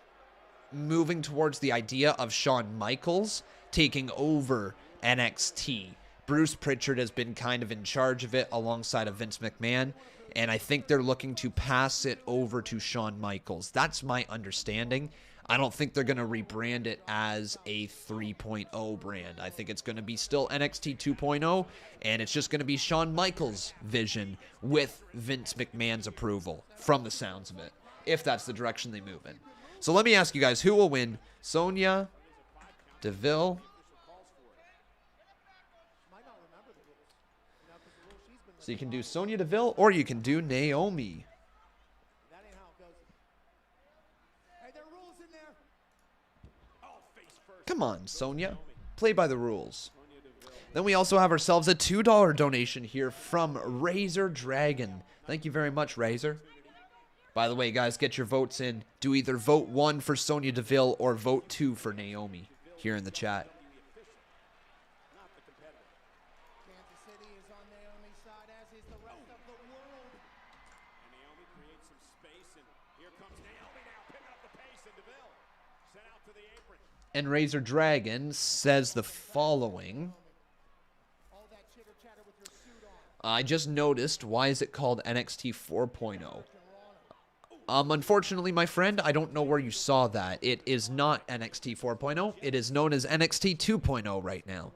moving towards the idea of Shawn Michaels taking over NXT. Bruce Pritchard has been kind of in charge of it alongside of Vince McMahon, and I think they're looking to pass it over to Shawn Michaels. That's my understanding. I don't think they're going to rebrand it as a 3.0 brand. I think it's going to be still NXT 2.0, and it's just going to be Shawn Michaels' vision with Vince McMahon's approval, from the sounds of it, if that's the direction they move in. So let me ask you guys, who will win? Sonya Deville So you can do Sonya Deville or you can do Naomi. That ain't how it goes. Hey, there are rules in there. Come on, Sonya. Play by the rules. Then we also have ourselves a $2 donation here from Razor Dragon. Thank you very much, Razor. By the way, guys, get your votes in. Do either vote 1 for Sonya Deville or vote 2 for Naomi here in the chat. Kansas City is on Naomi's side, as is the rest of the world. And Naomi creates some space, and here comes Naomi now, picking up the pace, and Deville sent out to the apron. And Razor Dragon says the following. I just noticed, why is it called NXT 4.0? Unfortunately, my friend, I don't know where you saw that. It is not NXT 4.0. It is known as NXT 2.0 right now.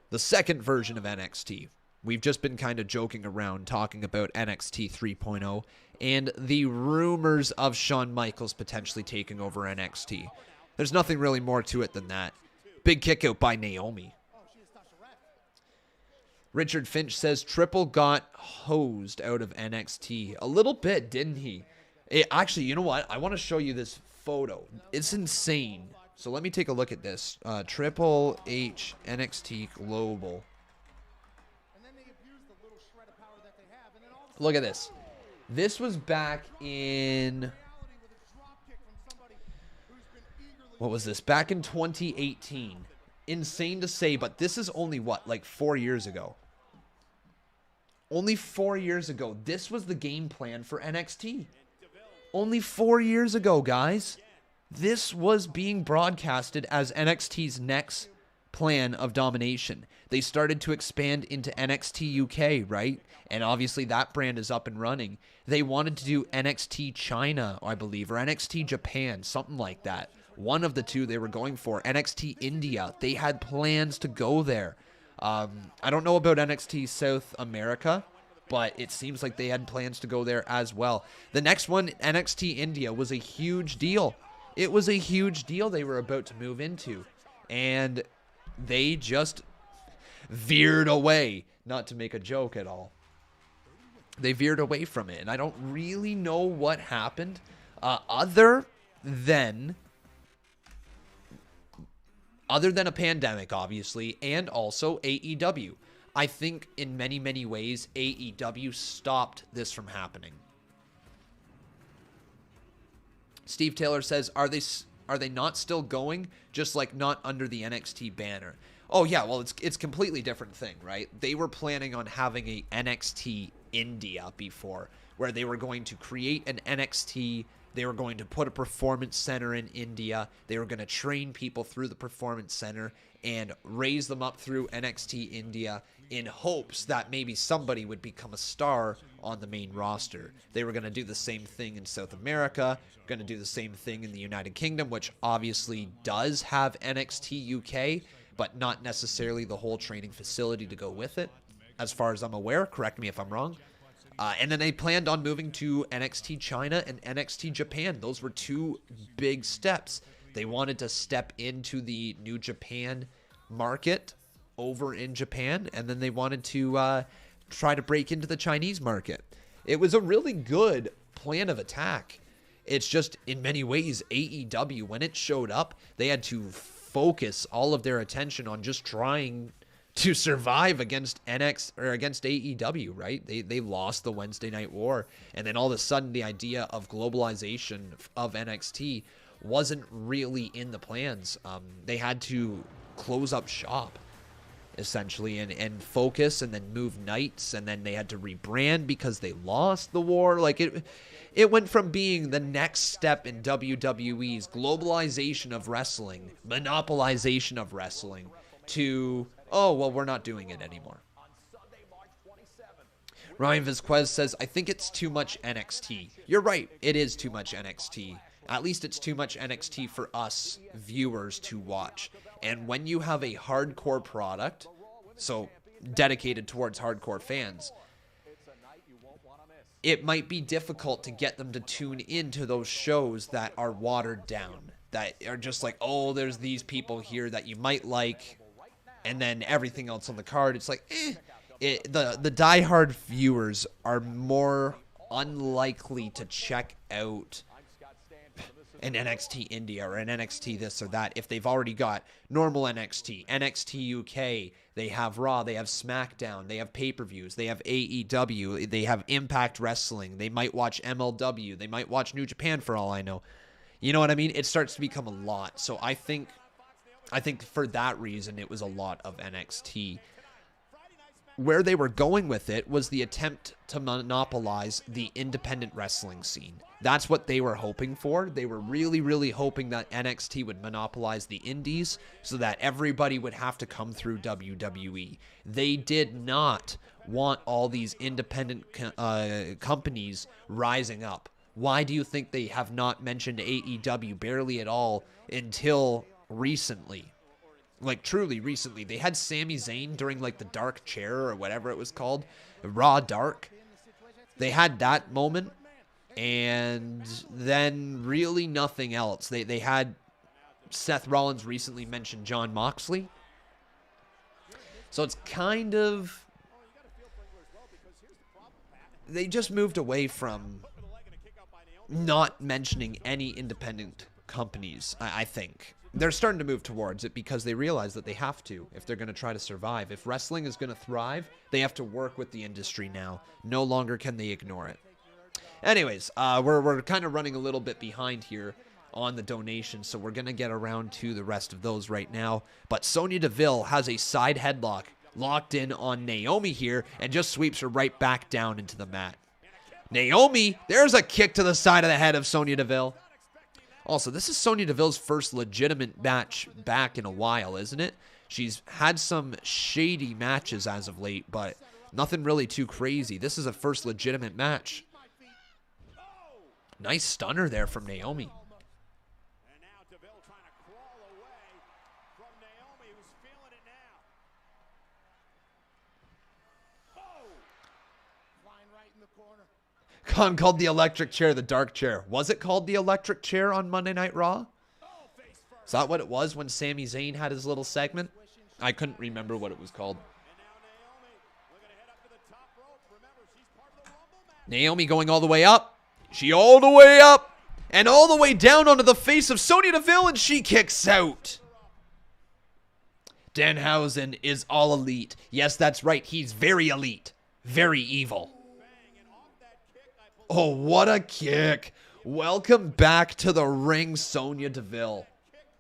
The second version of NXT. We've just been kind of joking around talking about NXT 3.0 and the rumors of Shawn Michaels potentially taking over NXT. There's nothing really more to it than that. Big kick out by Naomi. Richard Finch says Triple got hosed out of NXT. A little bit, didn't he? Actually, you know what? I want to show you this photo. It's insane. So let me take a look at this. Triple H NXT Global. Look at this. This was back in... What was this? Back in 2018. Insane to say, but this is only what, like 4 years ago. Only 4 years ago. This was the game plan for NXT. Only 4 years ago, guys. This was being broadcasted as NXT's next plan of domination. They started to expand into NXT UK, right? And obviously that brand is up and running. They wanted to do NXT China, I believe, or NXT Japan, something like that. One of the two they were going for. NXT India. They had plans to go there. I don't know about NXT South America, but it seems like they had plans to go there as well. The next one, NXT India, was a huge deal. It was a huge deal they were about to move into. And they just veered away. Not to make a joke at all. They veered away from it. And I don't really know what happened other than a pandemic, obviously, and also AEW. I think in many, many ways, AEW stopped this from happening. Steve Taylor says, are they not still going? Just like not under the NXT banner. Oh yeah, well it's completely different thing, right? They were planning on having a NXT India before, where they were going to create an NXT. They were going to put a performance center in India. They were going to train people through the performance center and raise them up through NXT India in hopes that maybe somebody would become a star on the main roster. They were going to do the same thing in South America, going to do the same thing in the United Kingdom, which obviously does have NXT UK, but not necessarily the whole training facility to go with it, as far as I'm aware. Correct me if I'm wrong. And then they planned on moving to NXT China and NXT Japan. Those were two big steps. They wanted to step into the New Japan market over in Japan, and then they wanted to try to break into the Chinese market. It was a really good plan of attack. It's just, in many ways, AEW, when it showed up, they had to focus all of their attention on just trying to survive against AEW, right? They lost the Wednesday Night War, and then all of a sudden the idea of globalization of NXT wasn't really in the plans. They had to close up shop, essentially, and focus, and then move nights, and then they had to rebrand because they lost the war. Like it went from being the next step in WWE's globalization of wrestling, monopolization of wrestling, to, oh, well, we're not doing it anymore. Ryan Vizquez says, I think it's too much NXT. You're right. It is too much NXT. At least it's too much NXT for us viewers to watch. And when you have a hardcore product, so dedicated towards hardcore fans, it might be difficult to get them to tune into those shows that are watered down, that are just like, oh, there's these people here that you might like, and then everything else on the card, it's like, the diehard viewers are more unlikely to check out an NXT India or an NXT this or that if they've already got normal NXT, NXT UK, they have Raw, they have SmackDown, they have pay-per-views, they have AEW, they have Impact Wrestling, they might watch MLW, they might watch New Japan for all I know. You know what I mean? It starts to become a lot. So I think for that reason it was a lot of NXT. Where they were going with it was the attempt to monopolize the independent wrestling scene. That's what they were hoping for. They were really, really hoping that NXT would monopolize the indies so that everybody would have to come through WWE. They did not want all these independent companies rising up. Why do you think they have not mentioned AEW barely at all until recently? Like, truly recently. They had Sami Zayn during, like, the Dark Chair or whatever it was called. Raw Dark. They had that moment. And then really nothing else. They had Seth Rollins recently mentioned Jon Moxley. So it's kind of... They just moved away from not mentioning any independent companies, I think. They're starting to move towards it because they realize that they have to if they're going to try to survive. If wrestling is going to thrive, they have to work with the industry now. No longer can they ignore it. Anyways, we're kind of running a little bit behind here on the donations, so we're going to get around to the rest of those right now. But Sonya Deville has a side headlock locked in on Naomi here and just sweeps her right back down into the mat. Naomi, there's a kick to the side of the head of Sonya Deville. Also, this is Sonya Deville's first legitimate match back in a while, isn't it? She's had some shady matches as of late, but nothing really too crazy. This is a first legitimate match. Nice stunner there from Naomi. And now Deville trying to crawl away from Naomi, who's feeling it now. Oh! Flying right in the corner. Khan called the electric chair the dark chair. Was it called the electric chair on Monday Night Raw? Is that what it was when Sami Zayn had his little segment? I couldn't remember what it was called. Naomi going all the way up. She all the way up and all the way down onto the face of Sonya Deville, and she kicks out. Danhausen is all elite. Yes, that's right. He's very elite. Very evil. Oh, what a kick. Welcome back to the ring, Sonya Deville.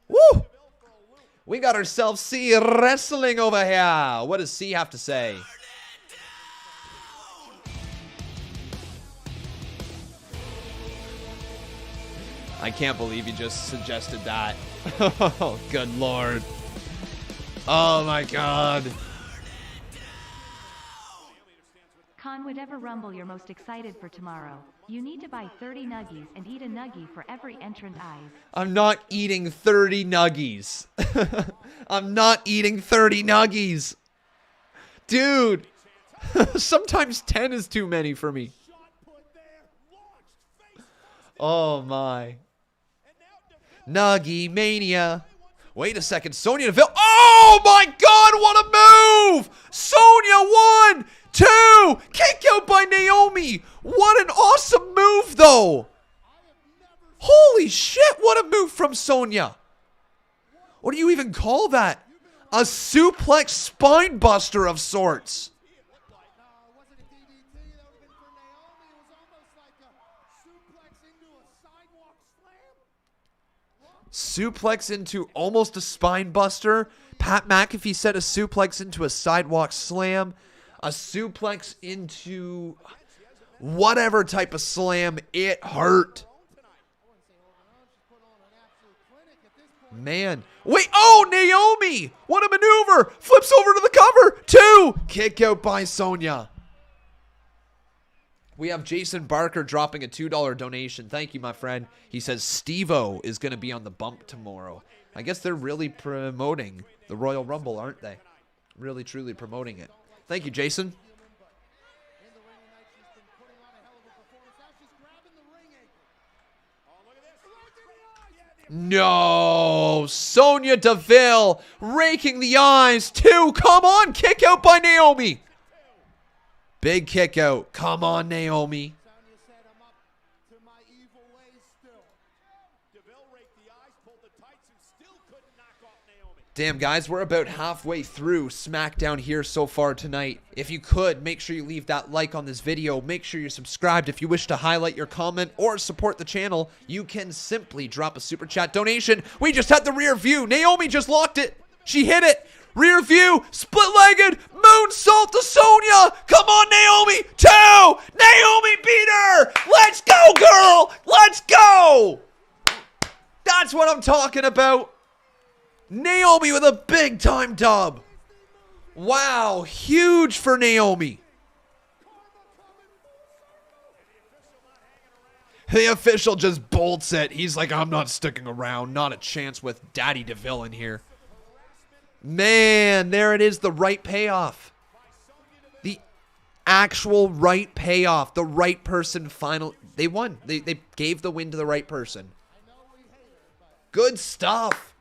Woo! We got ourselves C wrestling over here. What does C have to say? I can't believe he just suggested that. Oh, good lord. Oh my god. Con, whatever rumble you're most excited for tomorrow, you need to buy 30 nuggies and eat a nuggie for every entrant eyes. I'm not eating 30 nuggies. I'm not eating 30 nuggies. Dude. Sometimes 10 is too many for me. Oh my. Nuggie Mania. Wait a second. Sonya Deville. Oh my god, what a move! Sonya 1, 2. Kick out by Naomi. What an awesome move though. Holy shit, what a move from Sonya. What do you even call that? A suplex spine buster of sorts. Suplex into almost a spine buster. Pat McAfee said a suplex into a sidewalk slam. A suplex into whatever type of slam. It hurt. Man. Wait. Oh, Naomi. What a maneuver. Flips over to the cover. 2. Kick out by Sonya. We have Jason Barker dropping a $2 donation. Thank you, my friend. He says Steve-O is going to be on the bump tomorrow. I guess they're really promoting the Royal Rumble, aren't they? Really, truly promoting it. Thank you, Jason. No! Sonya Deville raking the eyes. 2. Come on! Kick out by Naomi. Big kick out. Come on, Naomi. Sonya said, I'm up to my evil ways still. Deville raked the eyes, pulled the tights, and still couldn't knock off Naomi. Damn, guys, we're about halfway through SmackDown here so far tonight. If you could, make sure you leave that like on this video. Make sure you're subscribed. If you wish to highlight your comment or support the channel, you can simply drop a super chat donation. We just had the rear view. Naomi just locked it. She hit it. Rear view, split-legged, moonsault to Sonya. Come on, Naomi. 2. Naomi beat her. Let's go, girl. Let's go. That's what I'm talking about. Naomi with a big-time dub. Wow, huge for Naomi. The official just bolts it. He's like, I'm not sticking around. Not a chance with Daddy Deville in here. Man, there it is, the right payoff. The actual right payoff. The right person final. They won. They gave the win to the right person. Good stuff.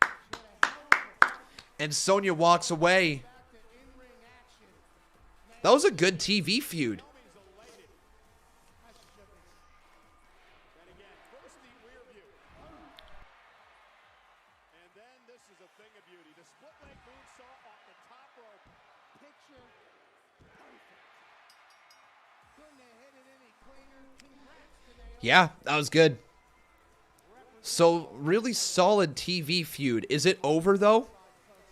And Sonya walks away. That was a good TV feud. Yeah, that was good. So, really solid TV feud. Is it over, though?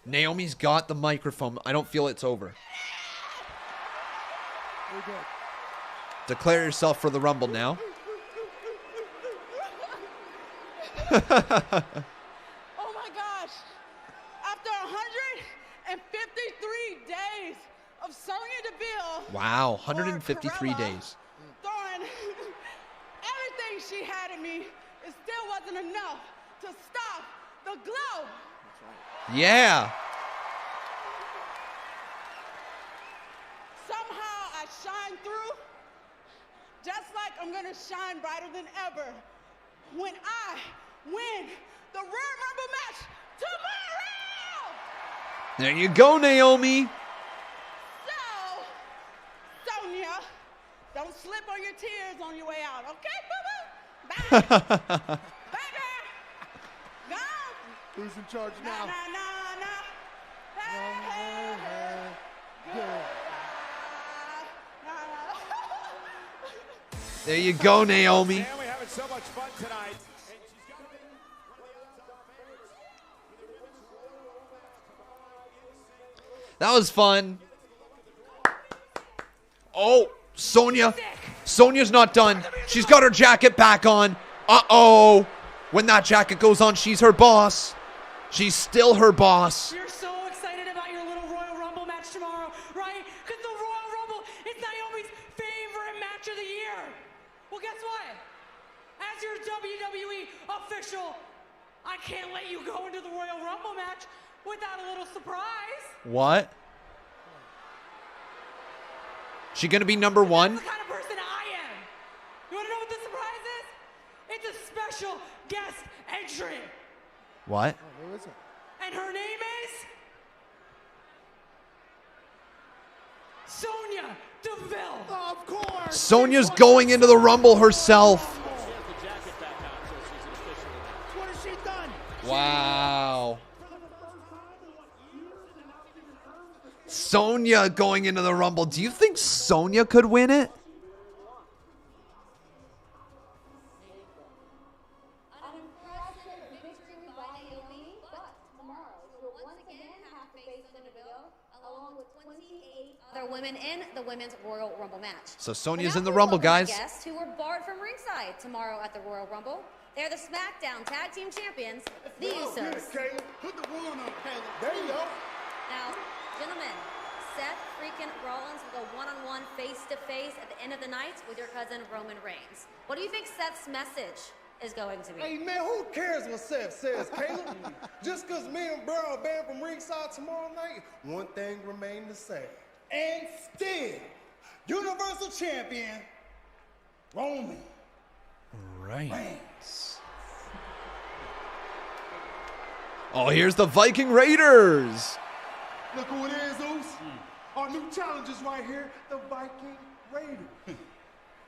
Naomi's got the microphone. I don't feel it's over. Declare yourself for the Rumble now. Oh my gosh. After 153 days of Sonya Deville. Wow, 153 days. Throwing everything she had in me, it still wasn't enough to stop the glow. Yeah. Somehow I shine through, just like I'm gonna shine brighter than ever when I win the Royal Rumble match tomorrow! There you go, Naomi. So, Sonya, don't slip on your tears on your way out, okay, boo-boo? Bye. Bye, girl. Go. Who's in charge now? Nah. Hey, hey, hey. There you go, Naomi. Naomi having so much fun tonight. That was fun. Oh, Sonya. Sonya's not done. She's got her jacket back on. Uh-oh. When that jacket goes on, she's her boss. She's still her boss. You're so excited about your little Royal Rumble match tomorrow, right? Because the Royal Rumble is Naomi's favorite match of the year. Well, guess what? As your WWE official, I can't let you go into the Royal Rumble match without a little surprise. What? She gonna be number one? That's the kind of person I am. You want to know what the surprise is? It's a special guest entry. What? Who is it? And her name is Sonya Deville. Of course. Sonya's going into the Rumble herself. What has she done? Wow. Sonya going into the Rumble. Do you think Sonya could win it? An impressive victory by Naomi, but tomorrow she will once again have to face Deville along with 28 other women in the Women's Royal Rumble match. So Sonya's But in the now Rumble, we welcome guys. Guests who were barred from ringside tomorrow at the Royal Rumble. They're the SmackDown Tag Team Champions, the Usos. Caleb. Put the one on, Caleb. There you go. Now, gentlemen, Seth Freakin Rollins will go one-on-one, face-to-face at the end of the night with your cousin Roman Reigns. What do you think Seth's message is going to be? Hey, man, who cares what Seth says, Caleb? Just because me and Bro are banned from ringside tomorrow night, one thing remains the same. And still, Universal Champion, Roman Reigns. Oh, here's the Viking Raiders. Look who it is, Oos. Our new challengers right here, the Viking Raiders.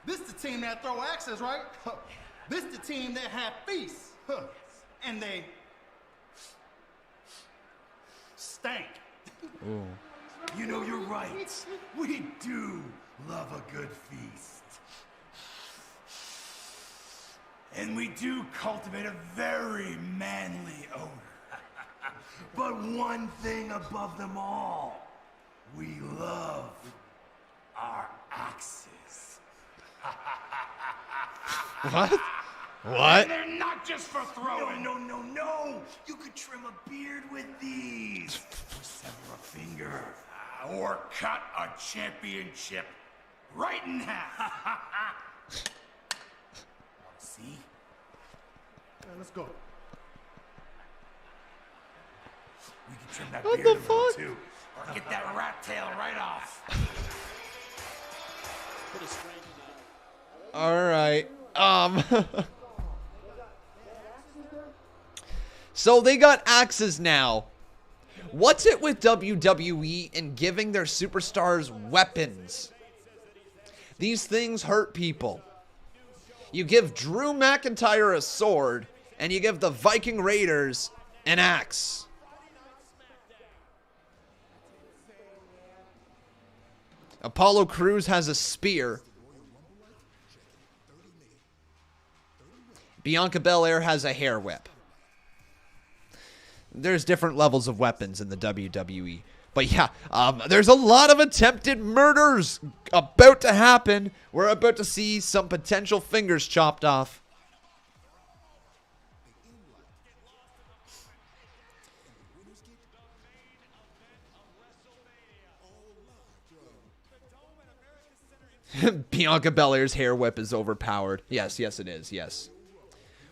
This the team that throw axes, right? This the team that have feasts. And they stank. Ooh. You know, you're right. We do love a good feast. And we do cultivate a very manly odor. But one thing above them all, we love our axes. What? What? And they're not just for throwing. No. You could trim a beard with these. Or sever a finger. Or cut a championship right in half. See? Let's go. We can trim that What beard the a little fuck? too. Or get that rat tail right off. All right. So they got axes now. What's it with WWE and giving their superstars weapons? These things hurt people. You give Drew McIntyre a sword, and you give the Viking Raiders an axe. Apollo Crews has a spear. Bianca Belair has a hair whip. There's different levels of weapons in the WWE. But yeah, there's a lot of attempted murders about to happen. We're about to see some potential fingers chopped off. Bianca Belair's hair whip is overpowered. Yes, it is. Yes.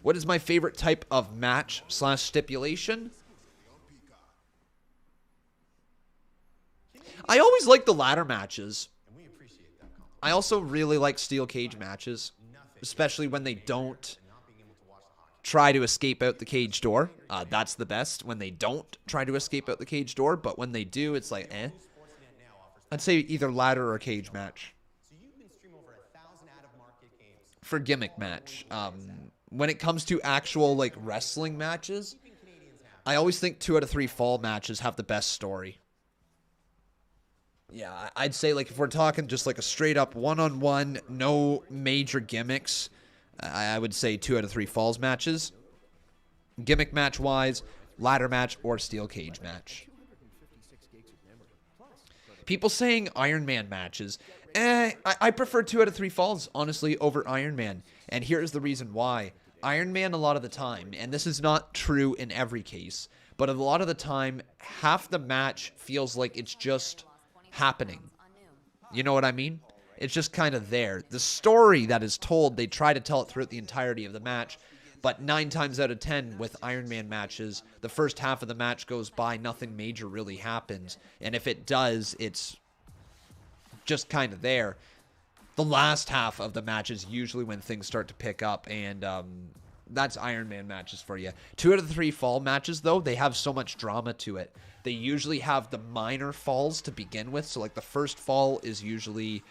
What is my favorite type of match / stipulation? I always like the ladder matches. I also really like steel cage matches, especially when they don't try to escape out the cage door. That's the best, when they don't try to escape out the cage door, but when they do, it's like, eh. I'd say either ladder or cage match. For gimmick match. When it comes to actual, like, wrestling matches, I always think 2 out of 3 fall matches have the best story. Yeah, I'd say, like, if we're talking just like a straight up one-on-one, no major gimmicks, I would say 2 out of 3 falls matches. Gimmick match-wise, ladder match or steel cage match. People saying Iron Man matches. I prefer 2 out of 3 falls, honestly, over Iron Man. And here's the reason why. Iron Man, a lot of the time, and this is not true in every case, but a lot of the time, half the match feels like it's just happening. You know what I mean? It's just kind of there. The story that is told, they try to tell it throughout the entirety of the match, but 9 times out of 10 with Iron Man matches, the first half of the match goes by, nothing major really happens, and if it does, it's just kind of there. The last half of the match is usually when things start to pick up, and that's Iron Man matches for you. 2 out of 3 fall matches, though, they have so much drama to it. They usually have the minor falls to begin with, so like the first fall is usually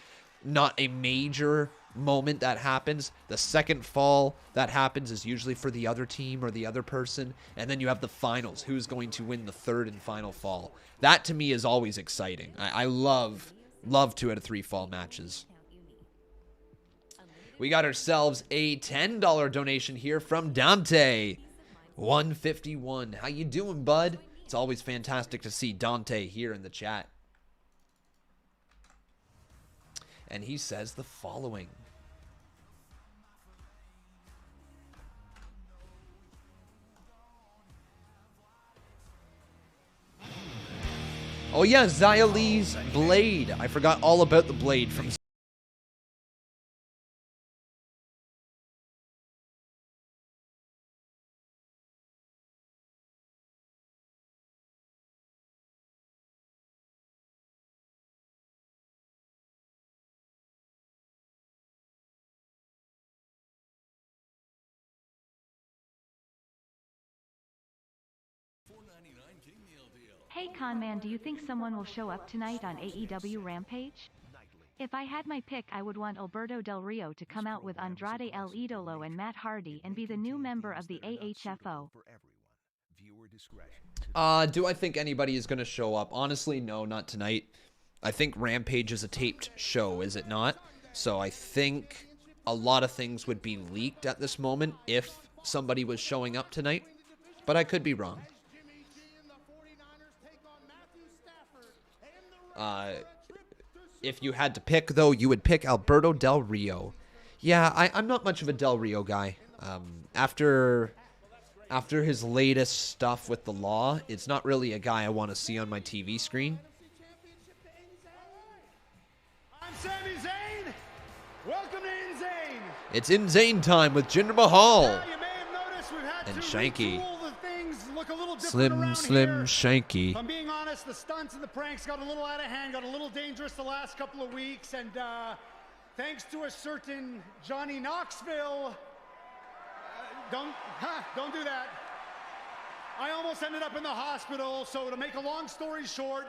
not a major moment that happens. The second fall that happens is usually for the other team or the other person, and then you have the finals. Who's going to win the third and final fall? That to me is always exciting. I love 2 out of 3 fall matches. We got ourselves a $10 donation here from Dante. 151. How you doing, bud? It's always fantastic to see Dante here in the chat. And he says the following. Oh yeah, Xia Li's blade. I forgot all about the blade from... Hey Conman, do you think someone will show up tonight on AEW Rampage? If I had my pick, I would want Alberto Del Rio to come out with Andrade El Idolo and Matt Hardy and be the new member of the AHFO. Do I think anybody is going to show up? Honestly, no, not tonight. I think Rampage is a taped show, is it not? So I think a lot of things would be leaked at this moment if somebody was showing up tonight. But I could be wrong. If you had to pick, though, you would pick Alberto Del Rio. Yeah, I'm not much of a Del Rio guy. After his latest stuff with the law, it's not really a guy I want to see on my TV screen. I'm Sami Zayn. Welcome to Insane. It's Insane time with Jinder Mahal. Now, you may have noticed we've had and to Shanky. retool the things look a little different Slim here. Shanky. If I'm being honest, the stunts and the pranks got a little out of hand, got a little dangerous the last couple of weeks, and thanks to a certain Johnny Knoxville, don't do that. I almost ended up in the hospital, so to make a long story short,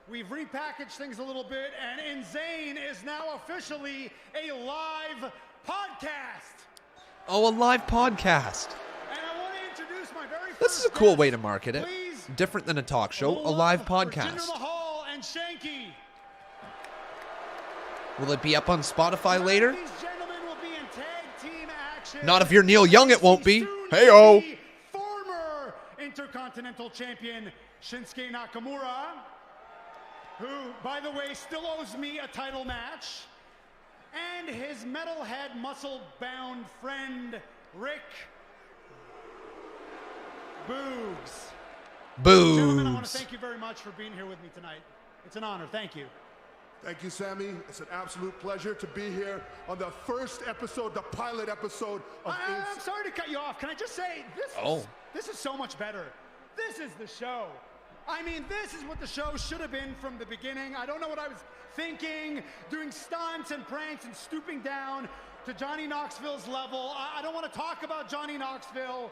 we've repackaged things a little bit, and Insane is now officially a live podcast. Oh, a live podcast. And I want to introduce my very first This is a cool guest. way to market it. Please, Different than a talk show, a love live for Jinder podcast. Mahal and Shanky. Will it be up on Spotify later? These gentlemen will be in tag team action. Not if you're Neil Young, it won't be. Soon Hey-oh. to be former Intercontinental Champion Shinsuke Nakamura, who, by the way, still owes me a title match, and his metalhead, muscle-bound friend, Rick Boogs. Gentlemen, I want to Boogs. thank you very much for being here with me tonight. It's an honor. Thank you. Thank you, Sammy. It's an absolute pleasure to be here on the first episode, the pilot episode of I'm sorry to cut you off. Can I just say, this is so much better. This is the show. I mean, this is what the show should have been from the beginning. I don't know what I was thinking, doing stunts and pranks and stooping down to Johnny Knoxville's level. I don't want to talk about Johnny Knoxville.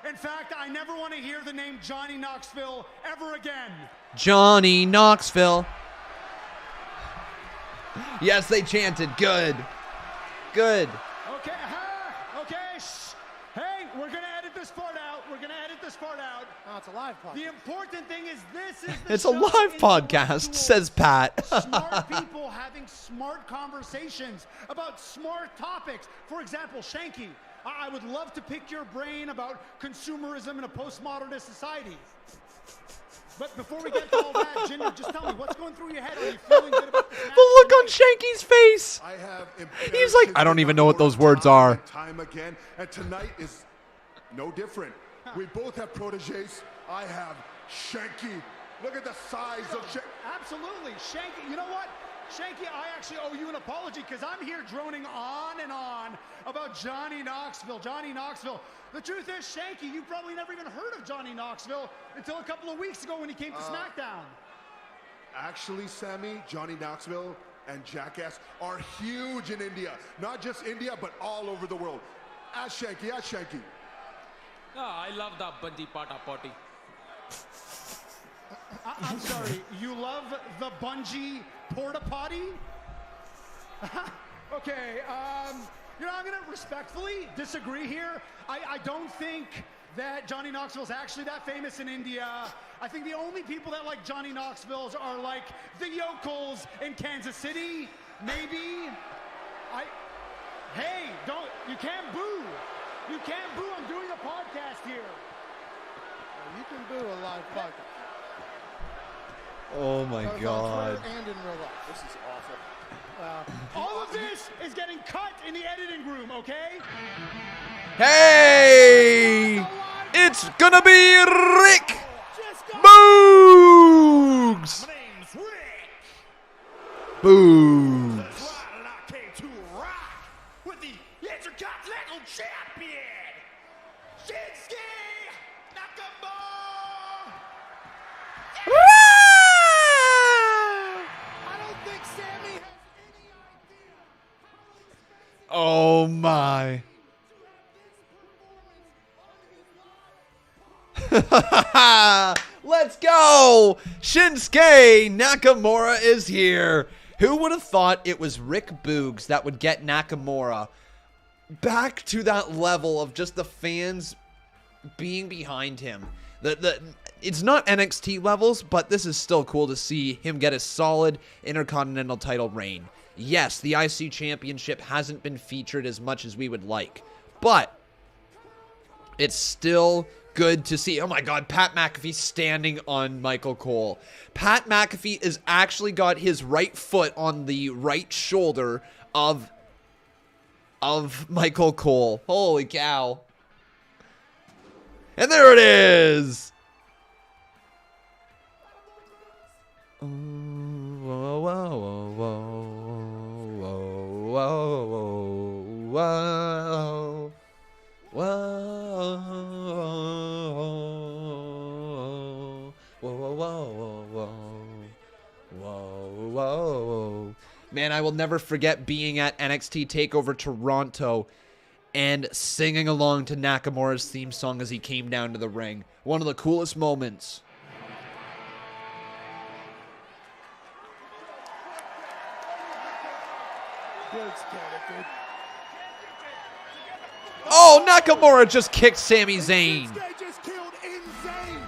In fact, I never want to hear the name Johnny Knoxville ever again. Johnny Knoxville. Yes, they chanted. Good. Good. Okay, okay. Shh. Hey, we're going to edit this part out. We're going to edit this part out. Oh, it's a live podcast. The important thing is this is the It's a show live podcast, intellectual, says Pat. smart people having smart conversations about smart topics. For example, Shanky, I would love to pick your brain about consumerism in a postmodernist society. But before we get to all that, Jinder, just tell me, what's going through your head? Are you feeling good about this match? The look on Shanky's face. I have He's like, I don't even know what those words are. Time again, and tonight is no different. We both have proteges. I have Shanky. Look at the size of Shanky. Absolutely. Shanky, you know what? Shanky, I actually owe you an apology because I'm here droning on and on about Johnny Knoxville. Johnny Knoxville. The truth is, Shanky, you probably never even heard of Johnny Knoxville until a couple of weeks ago when he came to SmackDown. Actually, Sammy, Johnny Knoxville and Jackass are huge in India. Not just India, but all over the world. Ask Shanky, ask Shanky. I love the Bandi Pata Potty. I'm sorry, you love the bungee porta potty? Okay, you know, I'm going to respectfully disagree here. I don't think that Johnny Knoxville's actually that famous in India. I think the only people that like Johnny Knoxville's are like the yokels in Kansas City, maybe. Hey, you can't boo. You can't boo. I'm doing a podcast here. You can boo a live podcast. Oh my Both on God. Twitter and in real life. This is awful. All of this is getting cut in the editing room, okay? Hey! It's gonna be Rick Boogs! Boogs. I came to rock with the Intercontinental Champion, Shinsuke Nakamura. I don't think Sammy has any idea. Oh my. Let's go! Shinsuke Nakamura is here. Who would have thought it was Rick Boogs that would get Nakamura back to that level of just the fans being behind him? It's not NXT levels, but this is still cool to see him get a solid Intercontinental title reign. Yes, the IC Championship hasn't been featured as much as we would like, but it's still good to see. Oh my God, Pat McAfee standing on Michael Cole. Pat McAfee has actually got his right foot on the right shoulder of Michael Cole. Holy cow. And there it is. Whoa, whoa, whoa, whoa, whoa, whoa, whoa, whoa, whoa, whoa. Man, I will never forget being at NXT TakeOver Toronto and singing along to Nakamura's theme song as he came down to the ring. One of the coolest moments. Oh, Nakamura just kicked Sami Zayn. Just killed Insane.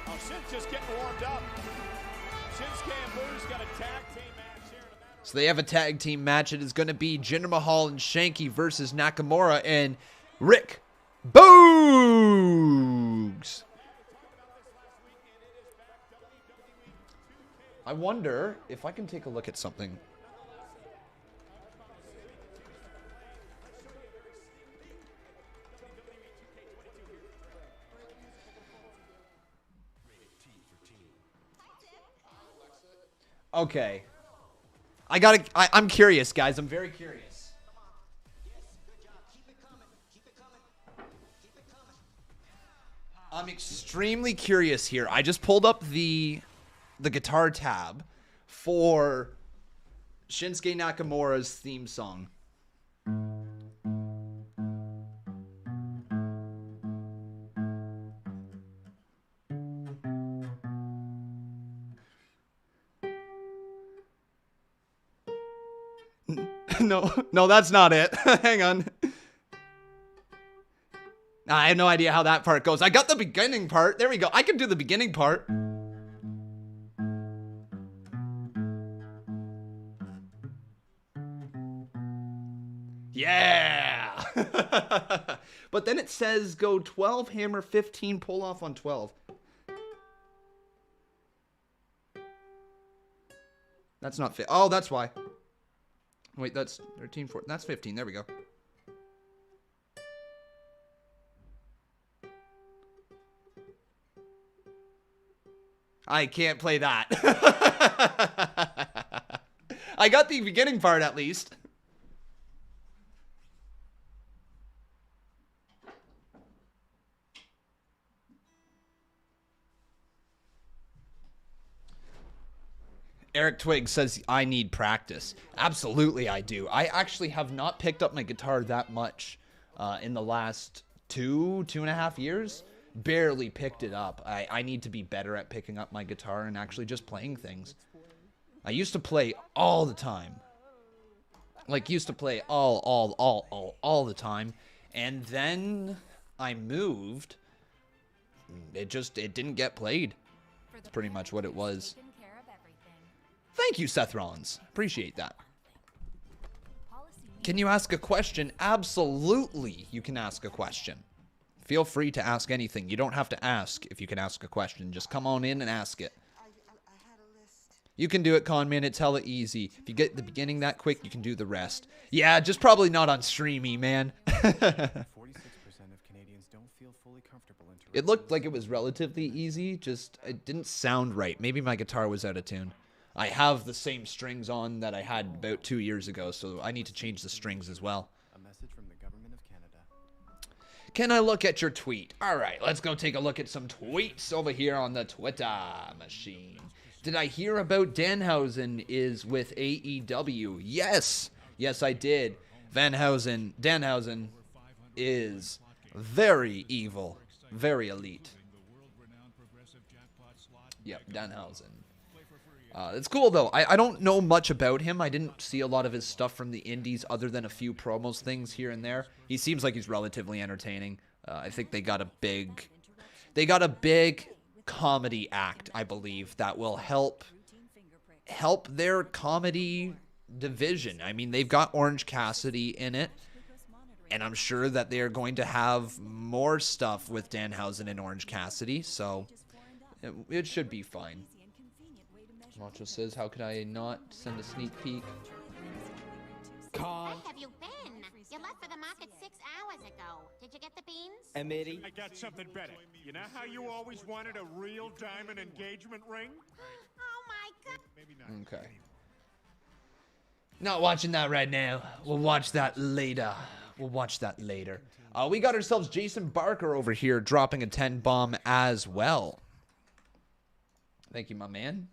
Oh, Shin's just getting warmed up. Shinsuke and Boo's got a tag team match here. So they have a tag team match. It is going to be Jinder Mahal and Shanky versus Nakamura and Rick Boogs. I wonder if I can take a look at something. Okay. I'm curious, guys. I'm very curious. I'm extremely curious here. I just pulled up the guitar tab for Shinsuke Nakamura's theme song. No, that's not it. Hang on. I have no idea how that part goes. I got the beginning part. There we go. I can do the beginning part. Yeah. But then it says go 12, hammer 15, pull off on 12. That's not fit. Oh, that's why. Wait, that's 13, 14. That's 15. There we go. I can't play that. I got the beginning part at least. Eric Twigg says, I need practice. Absolutely, I do. I actually have not picked up my guitar that much in the last 2.5 years. Barely picked it up. I need to be better at picking up my guitar and actually just playing things. I used to play all the time. Like, used to play all the time. And then I moved. It didn't get played. That's pretty much what it was. Thank you, Seth Rollins. Appreciate that. Can you ask a question? Absolutely, you can ask a question. Feel free to ask anything. You don't have to ask if you can ask a question. Just come on in and ask it. You can do it, Conman. It's hella easy. If you get the beginning that quick, you can do the rest. Yeah, just probably not on streamy, man. 46% of Canadians don't feel fully comfortable interacting. It looked like it was relatively easy, just it didn't sound right. Maybe my guitar was out of tune. I have the same strings on that I had about 2 years ago, so I need to change the strings as well. A message from the government of Canada. Can I look at your tweet? All right, let's go take a look at some tweets over here on the Twitter machine. Did I hear about Danhausen is with AEW? Yes. Yes, I did. Danhausen is very evil, very elite. Yep, Danhausen. It's cool, though. I don't know much about him. I didn't see a lot of his stuff from the indies other than a few promos things here and there. He seems like he's relatively entertaining. I think they got a big comedy act, I believe, that will help their comedy division. I mean, they've got Orange Cassidy in it, and I'm sure that they're going to have more stuff with Danhausen and Orange Cassidy, so it should be fine. Macho says, how could I not send a sneak peek? Where have you been? You left for the market 6 hours ago. Did you get the beans? Emitty. I got something better. You know how you always wanted a real diamond engagement ring? Oh my god. Maybe not. Okay. Not watching that right now. We'll watch that later. We got ourselves Jason Barker over here dropping a 10 bomb as well. Thank you, my man.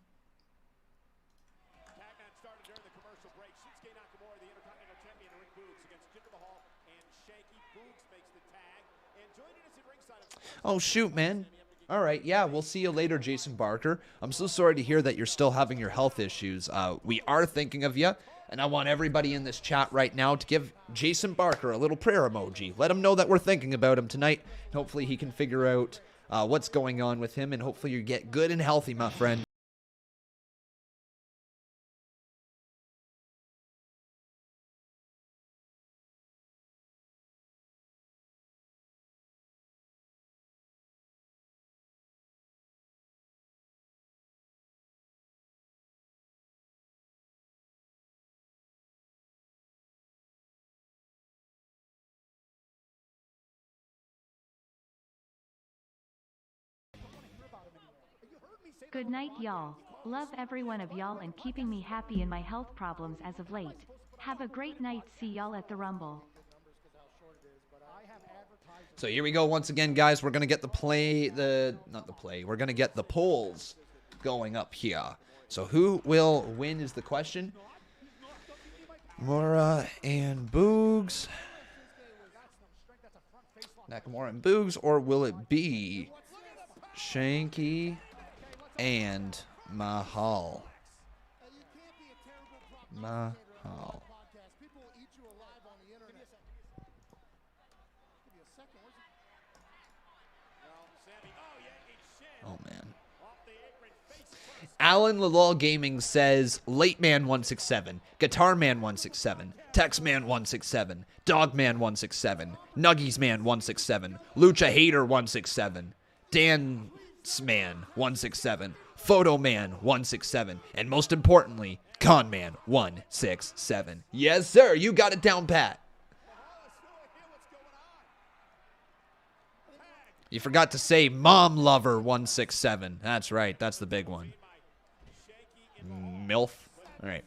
Oh, shoot, man. All right, yeah, we'll see you later, Jason Barker. I'm so sorry to hear that you're still having your health issues. We are thinking of you, and I want everybody in this chat right now to give Jason Barker a little prayer emoji. Let him know that we're thinking about him tonight. Hopefully he can figure out what's going on with him, and hopefully you get good and healthy, my friend. Good night, y'all. Love every one of y'all and keeping me happy in my health problems as of late. Have a great night. See y'all at the Rumble. So here we go once again, guys. We're going to get we're going to get the polls going up here. So who will win is the question. Nakamura and Boogs. Nakamura and Boogs, or will it be Shanky and Mahal? Mahal. Oh, man. Alan Lalal Gaming says, Late Man 167, Guitar Man 167, Tex Man 167, Dog Man 167, Nuggies Man 167, Lucha Hater 167, Dan Man 167, Photo Man 167, and most importantly, Con Man 167. Yes, sir, you got it down pat. You forgot to say Mom Lover 167. That's right, that's the big one. MILF. All right.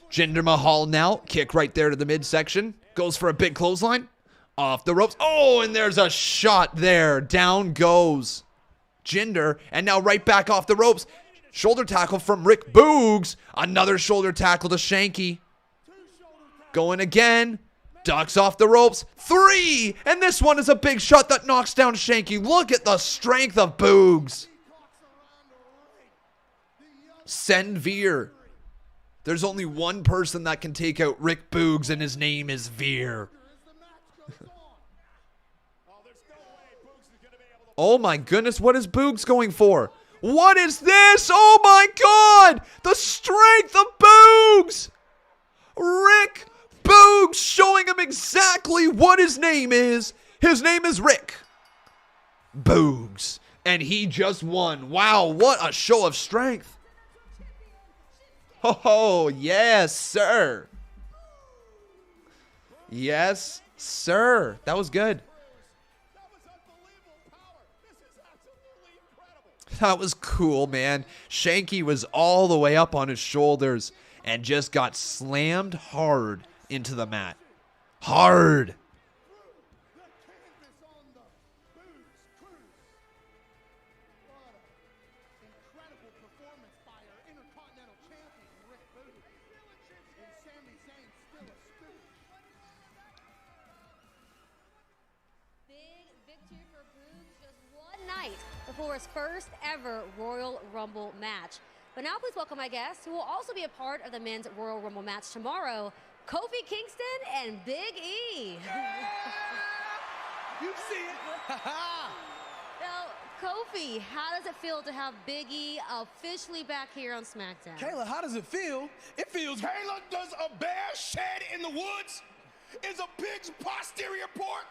Jinder Mahal now. Kick right there to the midsection. Goes for a big clothesline. Off the ropes. Oh, and there's a shot there. Down goes Jinder. And now right back off the ropes. Shoulder tackle from Rick Boogs. Another shoulder tackle to Shanky. Going again. Ducks off the ropes. 3. And this one is a big shot that knocks down Shanky. Look at the strength of Boogs. Send Veer. There's only one person that can take out Rick Boogs, and his name is Veer. Oh my goodness, what is Boogs going for? What is this? Oh my god! The strength of Boogs! Rick Boogs showing him exactly what his name is. His name is Rick Boogs. And he just won. Wow, what a show of strength. Oh, yes, sir. Yes, sir. That was good. That was cool, man. Shanky was all the way up on his shoulders and just got slammed hard into the mat. Hard. Before his first ever Royal Rumble match. But now please welcome my guest, who will also be a part of the men's Royal Rumble match tomorrow, Kofi Kingston and Big E. You see it. Now, Kofi, how does it feel to have Big E officially back here on SmackDown? Kayla, how does it feel? It feels... Kayla, does a bear shed in the woods? Is a pig's posterior pork?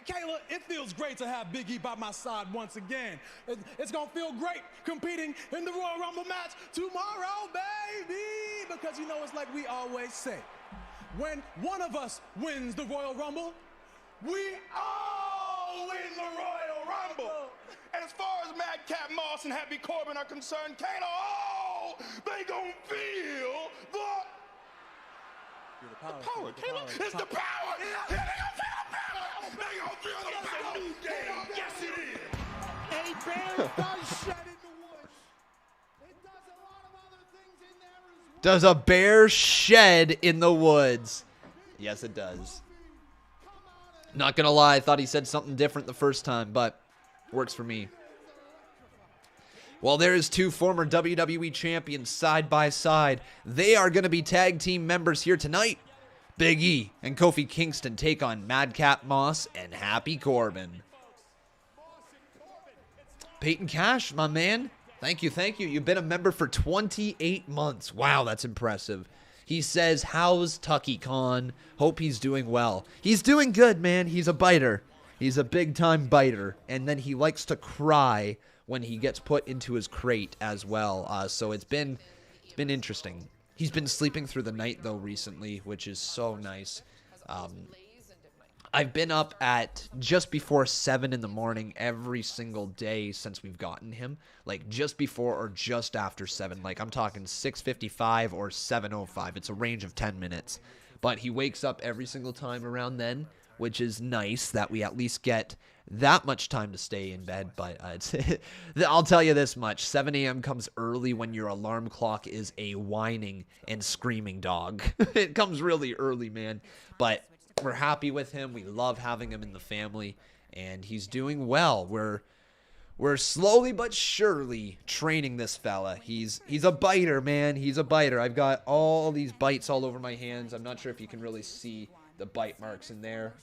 Kayla, it feels great to have Big E by my side once again. It's going to feel great competing in the Royal Rumble match tomorrow, baby! Because you know, it's like we always say, when one of us wins the Royal Rumble, we all win the Royal Rumble! And as far as Madcap Moss and Happy Corbin are concerned, Kayla, oh, they gonna feel the power, Kayla. It's the power! Yeah, they gonna feel the power! They gonna feel the power! Yes, it is! A bear does shed in the woods. It does a lot of other things in there as well. Does a bear shed in the woods? Yes, it does. Not gonna lie, I thought he said something different the first time, but works for me. Well, there is two former WWE champions side by side. They are going to be tag team members here tonight. Big E and Kofi Kingston take on Madcap Moss and Happy Corbin. Peyton Cash, my man. Thank you, thank you. You've been a member for 28 months. Wow, that's impressive. He says, how's Tucky Khan? Hope he's doing well. He's doing good, man. He's a biter. He's a big-time biter. And then he likes to cry when he gets put into his crate as well. So it's been interesting. He's been sleeping through the night, though, recently, which is so nice. I've been up at just before 7 in the morning every single day since we've gotten him. Like, just before or just after 7. Like, I'm talking 6:55 or 7:05. It's a range of 10 minutes. But he wakes up every single time around then, which is nice that we at least get that much time to stay in bed. But I'll tell you this much. 7 a.m. comes early when your alarm clock is a whining and screaming dog. It comes really early, man. But we're happy with him. We love having him in the family. And he's doing well. We're slowly but surely training this fella. He's a biter, man. He's a biter. I've got all these bites all over my hands. I'm not sure if you can really see the bite marks in there.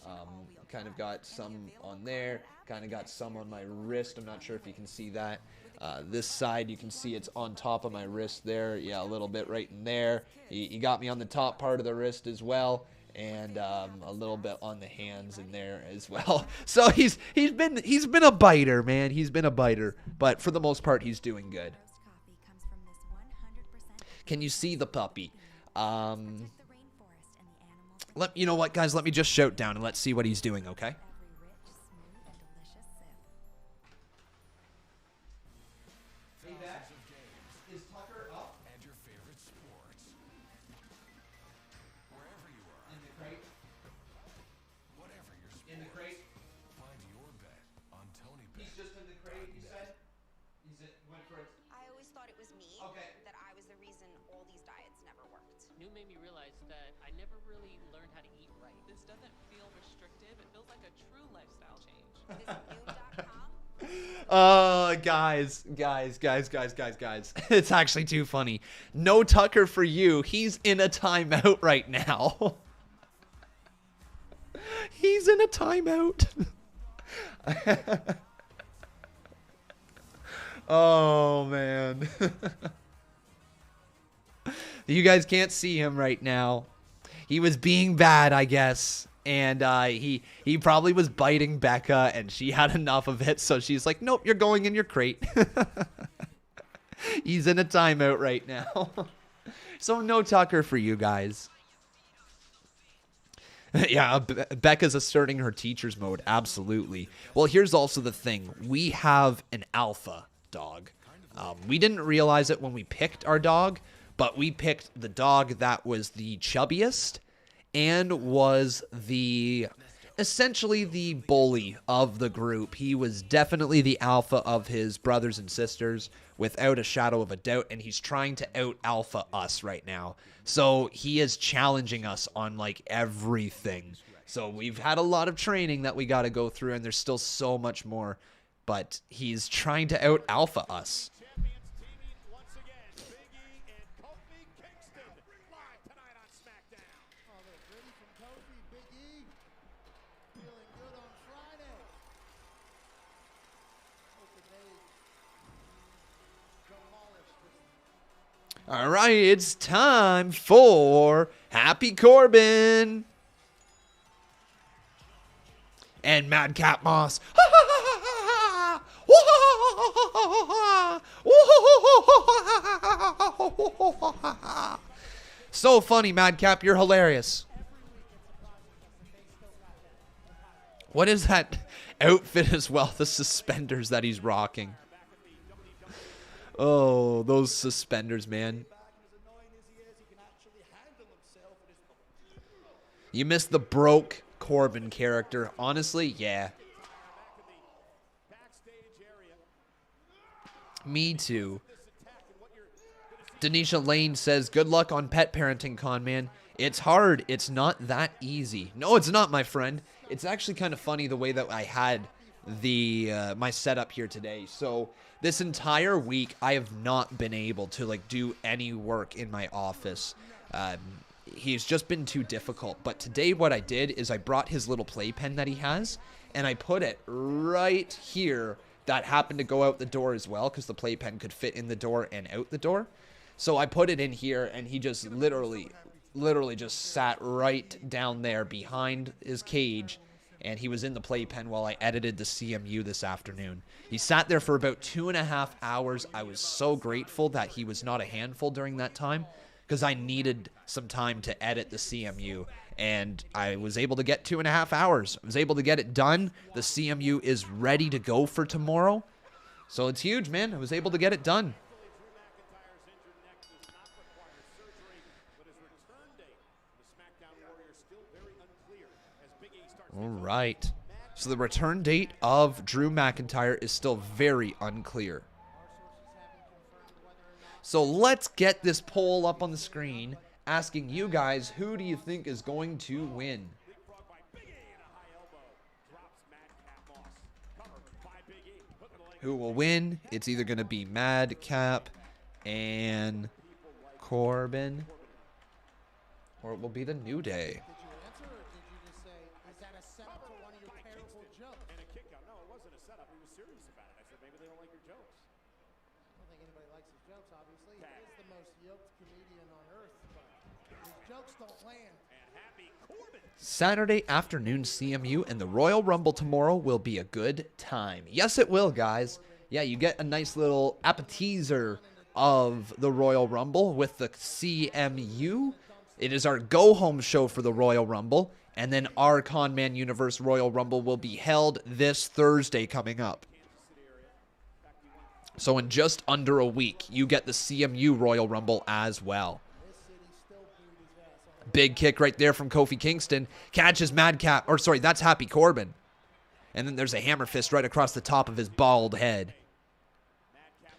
Kind of got some on there. Kind of got some on my wrist. I'm not sure if you can see that. This side, you can see it's on top of my wrist there. Yeah, a little bit right in there. He got me on the top part of the wrist as well. And a little bit on the hands in there as well. So he's been a biter, man. He's been a biter, but for the most part, he's doing good. Can you see the puppy? You know what, guys? Let me just shout down and let's see what he's doing. Okay. Is Tucker up? And your favorite sports. Wherever you are. In the crate. Whatever your sport. In the crate. Find your bet on Tony Bet. He's just in the crate, you said? Went for it. I always thought it was me. Okay. That I was the reason all these diets never worked. New made me realize that I never really learned how to eat right. This doesn't feel restrictive. It feels like a true lifestyle change. Visit Noom.com. Guys. It's actually too funny. No Tucker for you. He's in a timeout right now. He's in a timeout. Oh, man. You guys can't see him right now. He was being bad, I guess. And he probably was biting Becca, and she had enough of it. So she's like, nope, you're going in your crate. He's in a timeout right now. So no Tucker for you guys. Yeah, Becca's asserting her teacher's mode. Absolutely. Well, here's also the thing. We have an alpha dog. We didn't realize it when we picked our dog, but we picked the dog that was the chubbiest and was essentially the bully of the group. He was definitely the alpha of his brothers and sisters, without a shadow of a doubt, and he's trying to out-alpha us right now. So he is challenging us on, like, everything. So we've had a lot of training that we got to go through, and there's still so much more. But he's trying to out-alpha us. All right, it's time for Happy Corbin and Madcap Moss. So funny, Madcap. You're hilarious. What is that outfit as well? The suspenders that he's rocking. Oh, those suspenders, man. You missed the broke Corbin character. Honestly, yeah. Me too. Denisha Lane says, good luck on pet parenting, Con Man. It's hard. It's not that easy. No, it's not, my friend. It's actually kind of funny the way that I had the my setup here today. So this entire week, I have not been able to like do any work in my office. He's just been too difficult. But today what I did is I brought his little playpen that he has, and I put it right here. That happened to go out the door as well, because the playpen could fit in the door and out the door. So I put it in here, and he just literally just sat right down there behind his cage, and he was in the playpen while I edited the CMU this afternoon. He sat there for about 2.5 hours. I was so grateful that he was not a handful during that time, because I needed some time to edit the CMU, and I was able to get 2.5 hours. I was able to get it done. The CMU is ready to go for tomorrow, so it's huge, man. I was able to get it done. All right. So the return date of Drew McIntyre is still very unclear. So let's get this poll up on the screen asking you guys, who do you think is going to win? Who will win? It's either going to be Madcap and Corbin, or it will be the New Day. Saturday afternoon CMU and the Royal Rumble tomorrow will be a good time. Yes, it will, guys. Yeah, you get a nice little appetizer of the Royal Rumble with the CMU. It is our go-home show for the Royal Rumble, and then our Con Man Universe Royal Rumble will be held this Thursday coming up. So in just under a week, you get the CMU Royal Rumble as well. Big kick right there from Kofi Kingston. Catches Madcap. Or sorry, that's Happy Corbin. And then there's a hammer fist right across the top of his bald head.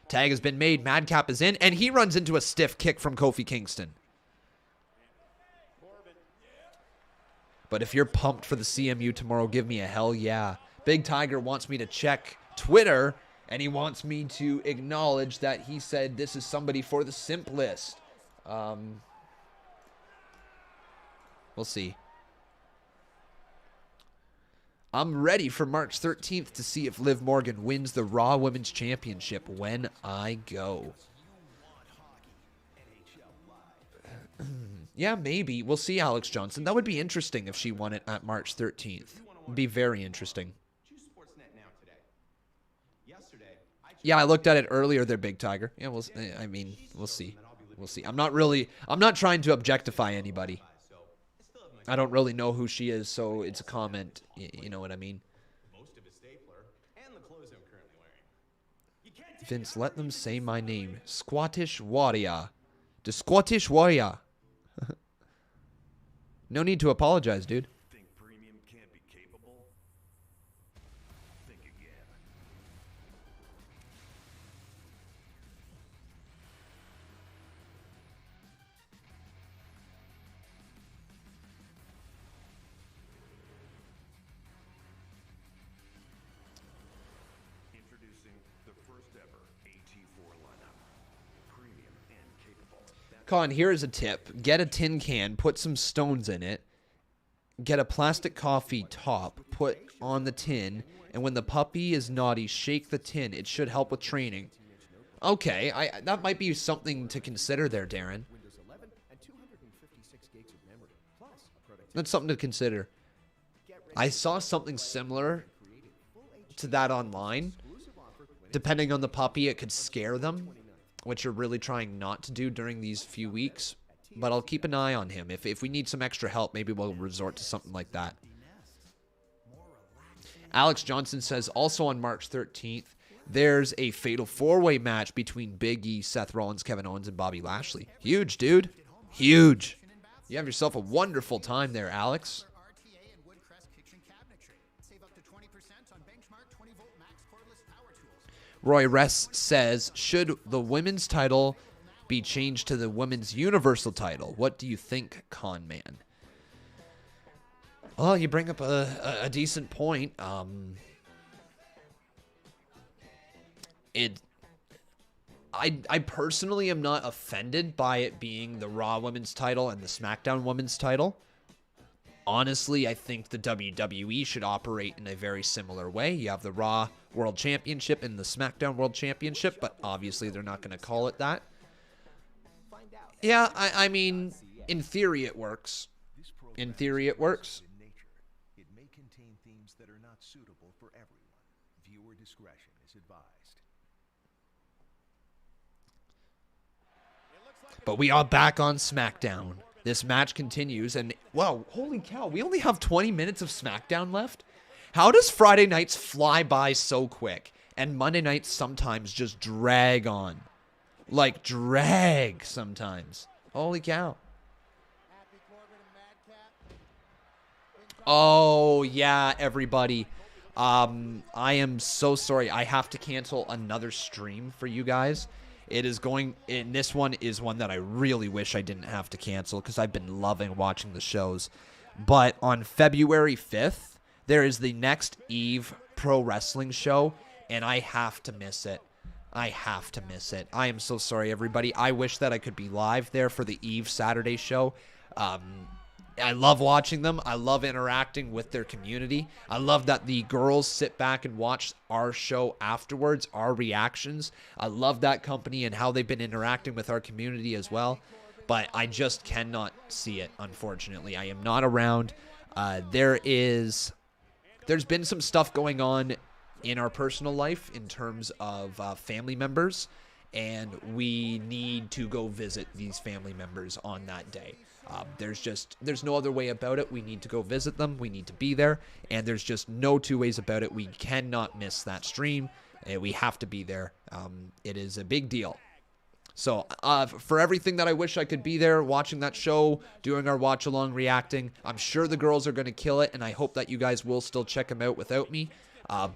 Tag has been made. Madcap is in. And he runs into a stiff kick from Kofi Kingston. But if you're pumped for the CMU tomorrow, give me a hell yeah. Big Tiger wants me to check Twitter. And he wants me to acknowledge that he said this is somebody for the simplest. We'll see. I'm ready for March 13th to see if Liv Morgan wins the Raw Women's Championship when I go. Yeah, maybe. We'll see, Alex Johnson. That would be interesting if she won it at March 13th. It'd be very interesting. Yeah, I looked at it earlier there, Big Tiger. Yeah, we'll see. We'll see. I'm not trying to objectify anybody. I don't really know who she is, so it's a comment. You know what I mean? Vince, let them say my name. Squattish Warrior. The Squattish Warrior. No need to apologize, dude. Con, here is a tip. Get a tin can, put some stones in it, Get a plastic coffee top put on the tin, and when the puppy is naughty, shake the tin. It should help with training. Okay, that might be something to consider there, Darren. That's something to consider. I saw something similar to that online. Depending on the puppy, it could scare them, which you're really trying not to do during these few weeks. But I'll keep an eye on him. If we need some extra help, maybe we'll resort to something like that. Alex Johnson says, also on March 13th, there's a fatal four-way match between Big E, Seth Rollins, Kevin Owens, and Bobby Lashley. Huge, dude. Huge. You have yourself a wonderful time there, Alex. Roy Ress says, should the women's title be changed to the women's universal title? What do you think, Con Man? Well, you bring up a decent point. I personally am not offended by it being the Raw Women's title and the SmackDown Women's title. Honestly, I think the WWE should operate in a very similar way. You have the Raw World Championship and the SmackDown World Championship, but obviously they're not going to call it that. Yeah, I mean, in theory it works. In theory it works. It may contain themes that are not suitable for everyone. Viewer discretion is advised. But we are back on SmackDown. This match continues, and wow, holy cow, we only have 20 minutes of SmackDown left? How does Friday nights fly by so quick, and Monday nights sometimes just drag on? Like, drag sometimes. Holy cow. Oh, yeah, everybody. I am so sorry. I have to cancel another stream for you guys. This one is one that I really wish I didn't have to cancel because I've been loving watching the shows. But on February 5th, there is the next Eve Pro Wrestling show, and I have to miss it. I have to miss it. I am so sorry, everybody. I wish that I could be live there for the Eve Saturday show. I love watching them. I love interacting with their community. I love that the girls sit back and watch our show afterwards, our reactions. I love that company and how they've been interacting with our community as well. But I just cannot see it, unfortunately. I am not around. There's been some stuff going on in our personal life in terms of family members, and we need to go visit these family members on that day. There's no other way about it. We need to go visit them. We need to be there, and there's just no two ways about it. We cannot miss that stream. We have to be there. It is a big deal. So for everything that I wish I could be there, watching that show, doing our watch along, reacting, I'm sure the girls are going to kill it, and I hope that you guys will still check them out without me.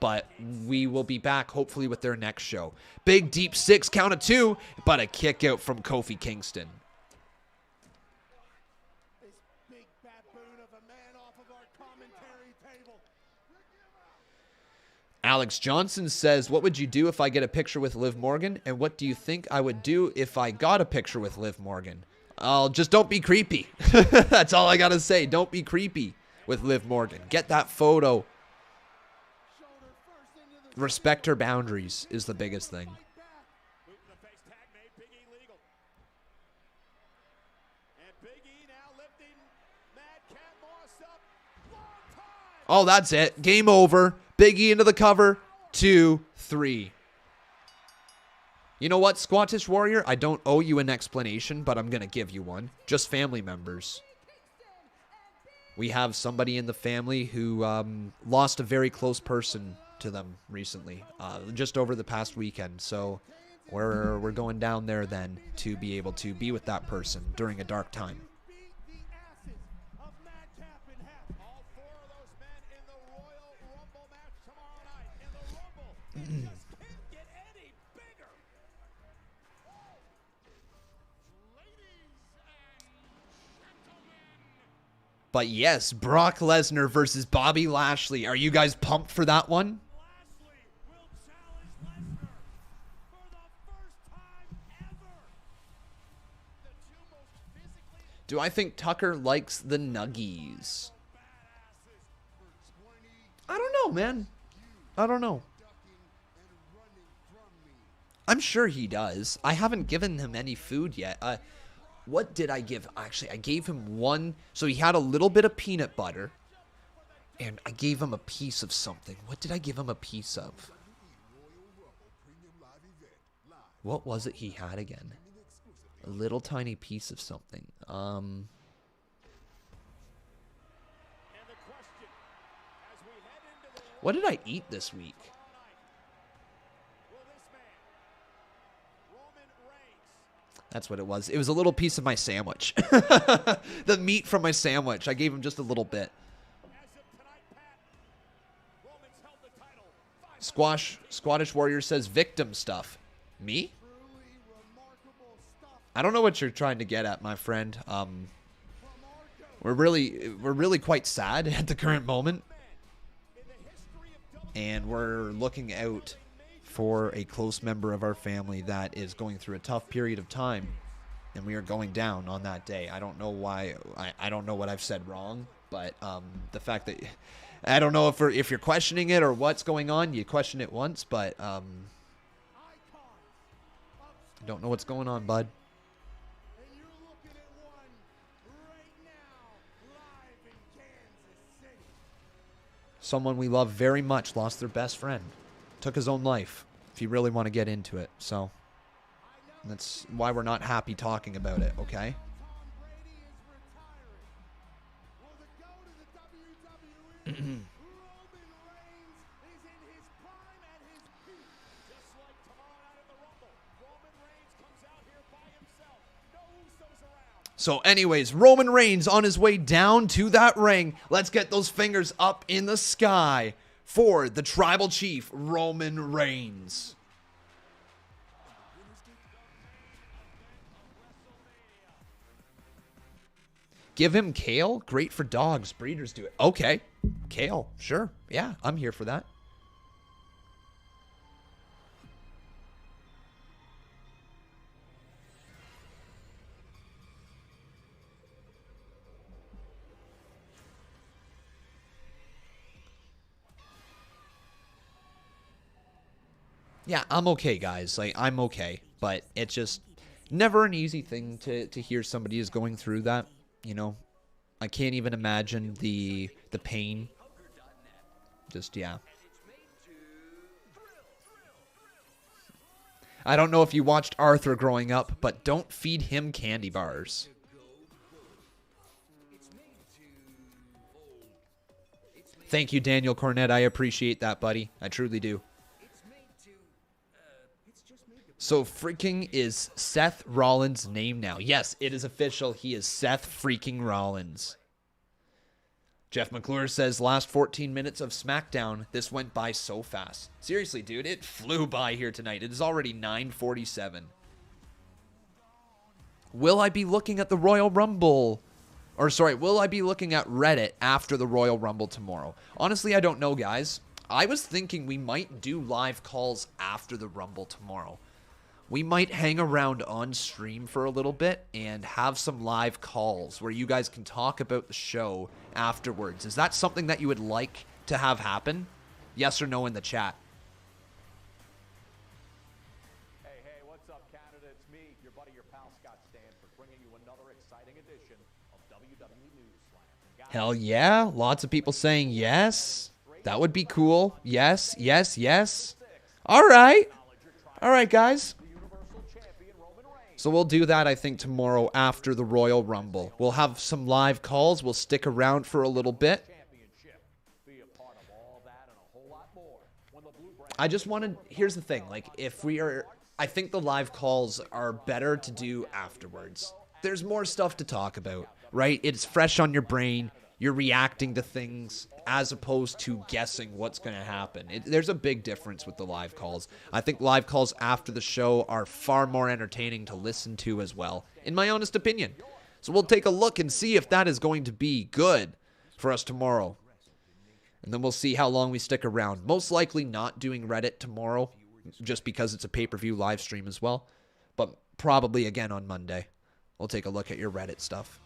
But we will be back hopefully with their next show. Big deep 6 count of 2, but a kick out from Kofi Kingston. Alex Johnson says, what would you do if I get a picture with Liv Morgan? And what do you think I would do if I got a picture with Liv Morgan? Just don't be creepy. That's all I got to say. Don't be creepy with Liv Morgan. Get that photo. Respect her boundaries is the biggest thing. Oh, that's it. Game over. Big E into the cover. 2, 3. You know what, Squattish Warrior? I don't owe you an explanation, but I'm going to give you one. Just family members. We have somebody in the family who lost a very close person to them recently, just over the past weekend. So we're going down there then to be able to be with that person during a dark time. But yes, Brock Lesnar versus Bobby Lashley. Are you guys pumped for that one? Do I think Tucker likes the nuggies? I don't know, man. I don't know. I'm sure he does. I haven't given him any food yet. What did I give? Actually, I gave him one. So he had a little bit of peanut butter. And I gave him a piece of something. What did I give him a piece of? What was it he had again? A little tiny piece of something. What did I eat this week? That's what it was. It was a little piece of my sandwich. The meat from my sandwich. I gave him just a little bit. Scottish Warrior says victim stuff. Me? I don't know what you're trying to get at, my friend. We're really quite sad at the current moment. And we're looking out for a close member of our family that is going through a tough period of time. And we are going down on that day. I don't know why. I don't know what I've said wrong. But the fact that... I don't know if you're questioning it or what's going on. You question it once, but I don't know what's going on, bud. Someone we love very much lost their best friend. Took his own life, if you really want to get into it. So that's why we're not happy talking about it, okay? So anyways, Roman Reigns on his way down to that ring. Let's get those fingers up in the sky for the Tribal Chief, Roman Reigns. Give him kale? Great for dogs. Breeders do it. Okay. Kale. Sure. Yeah, I'm here for that. Yeah, I'm okay, guys. Like, I'm okay. But it's just never an easy thing to hear somebody is going through that. You know, I can't even imagine the pain. Just, yeah. I don't know if you watched Arthur growing up, but don't feed him candy bars. Thank you, Daniel Cornett. I appreciate that, buddy. I truly do. So, Freakin is Seth Rollins' name now. Yes, it is official. He is Seth freaking Rollins. Jeff McClure says, last 14 minutes of SmackDown, this went by so fast. Seriously, dude, it flew by here tonight. It is already 9:47. Will I be looking at the Royal Rumble? Or, sorry, will I be looking at Reddit after the Royal Rumble tomorrow? Honestly, I don't know, guys. I was thinking we might do live calls after the Rumble tomorrow. We might hang around on stream for a little bit and have some live calls where you guys can talk about the show afterwards. Is that something that you would like to have happen? Yes or no in the chat. Hey, what's up, Canada? It's me, your buddy, your pal, Scott Stanford, bringing you another exciting edition of WWE Newsflash. Hell yeah. Lots of people saying yes. That would be cool. Yes, yes, yes. All right. All right, guys. So we'll do that, I think, tomorrow after the Royal Rumble. We'll have some live calls. We'll stick around for a little bit. I just wanted... Here's the thing. Like, if we are... I think the live calls are better to do afterwards. There's more stuff to talk about, right? It's fresh on your brain. You're reacting to things as opposed to guessing what's going to happen. There's a big difference with the live calls. I think live calls after the show are far more entertaining to listen to as well, in my honest opinion. So we'll take a look and see if that is going to be good for us tomorrow. And then we'll see how long we stick around. Most likely not doing Reddit tomorrow, just because it's a pay-per-view live stream as well. But probably again on Monday. We'll take a look at your Reddit stuff.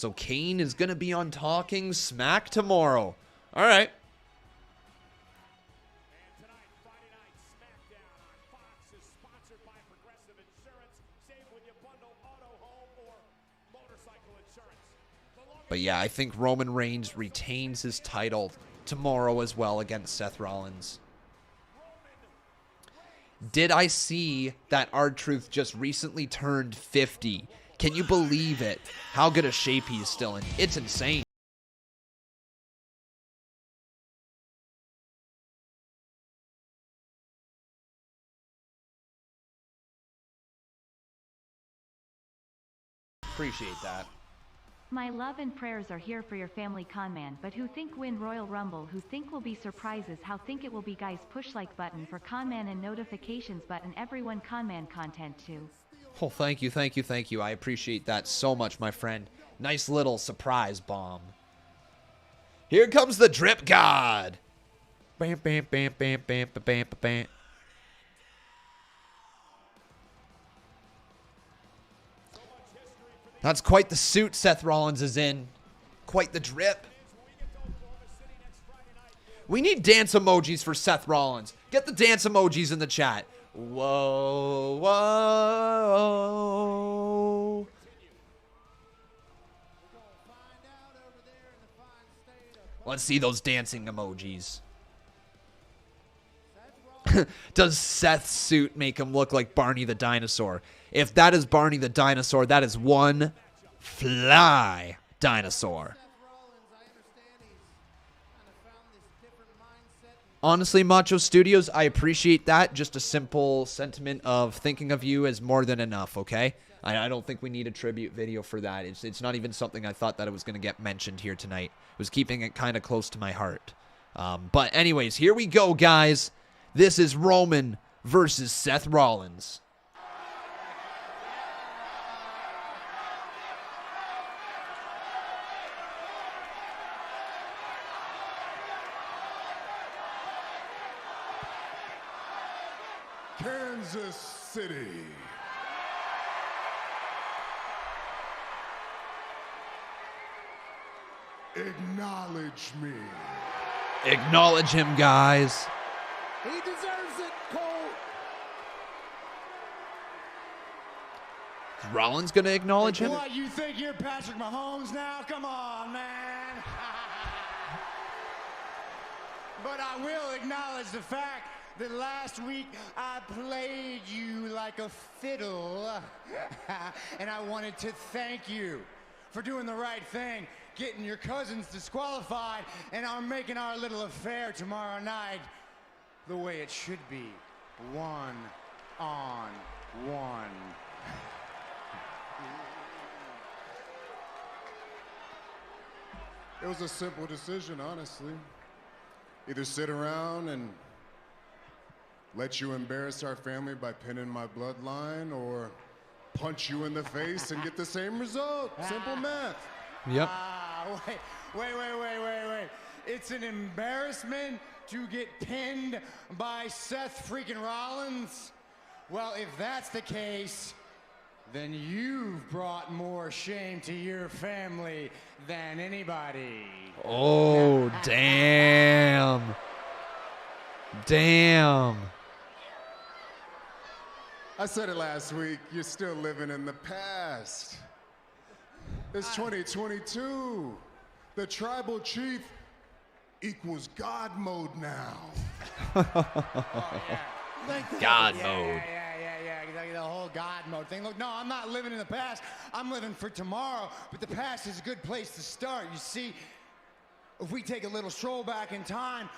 So Kane is going to be on Talking Smack tomorrow. All right. But yeah, I think Roman Reigns retains his title tomorrow as well against Seth Rollins. Did I see that R-Truth just recently turned 50? Can you believe it? How good a shape he is still in. It's insane. Appreciate that. My love and prayers are here for your family, Conman, but who think win Royal Rumble, who think will be surprises, how think it will be, guys. Push like button for Conman and notifications button, everyone. Conman content too. Oh, thank you, thank you, thank you. I appreciate that so much, my friend. Nice little surprise bomb. Here comes the Drip God. Bam, bam, bam, bam, bam, bam, bam, bam. That's quite the suit Seth Rollins is in. Quite the drip. We need dance emojis for Seth Rollins. Get the dance emojis in the chat. Whoa, whoa. Let's see those dancing emojis. Does Seth's suit make him look like Barney the dinosaur? If that is Barney the dinosaur, that is one fly dinosaur. Honestly, Macho Studios, I appreciate that. Just a simple sentiment of thinking of you as more than enough, okay? I don't think we need a tribute video for that. It's not even something I thought that it was going to get mentioned here tonight. I was keeping it kind of close to my heart. But anyways, here we go, guys. This is Roman versus Seth Rollins. Kansas City. Acknowledge me. Acknowledge him, guys. He deserves it, Cole. Is Rollins going to acknowledge him? What, you think you're Patrick Mahomes now? Come on, man. But I will acknowledge the fact that last week I played you like a fiddle. And I wanted to thank you for doing the right thing, getting your cousins disqualified, and I'm making our little affair tomorrow night the way it should be. 1-on-1. It was a simple decision, honestly. Either sit around and let you embarrass our family by pinning my bloodline, or punch you in the face and get the same result. Simple math. Yep. Wait. It's an embarrassment to get pinned by Seth freaking Rollins? Well, if that's the case, then you've brought more shame to your family than anybody. Oh, damn. Damn. I said it last week, you're still living in the past. It's 2022. The tribal chief equals God mode now. God mode. Yeah, the whole God mode thing. Look, no, I'm not living in the past. I'm living for tomorrow, but the past is a good place to start. You see, if we take a little stroll back in time,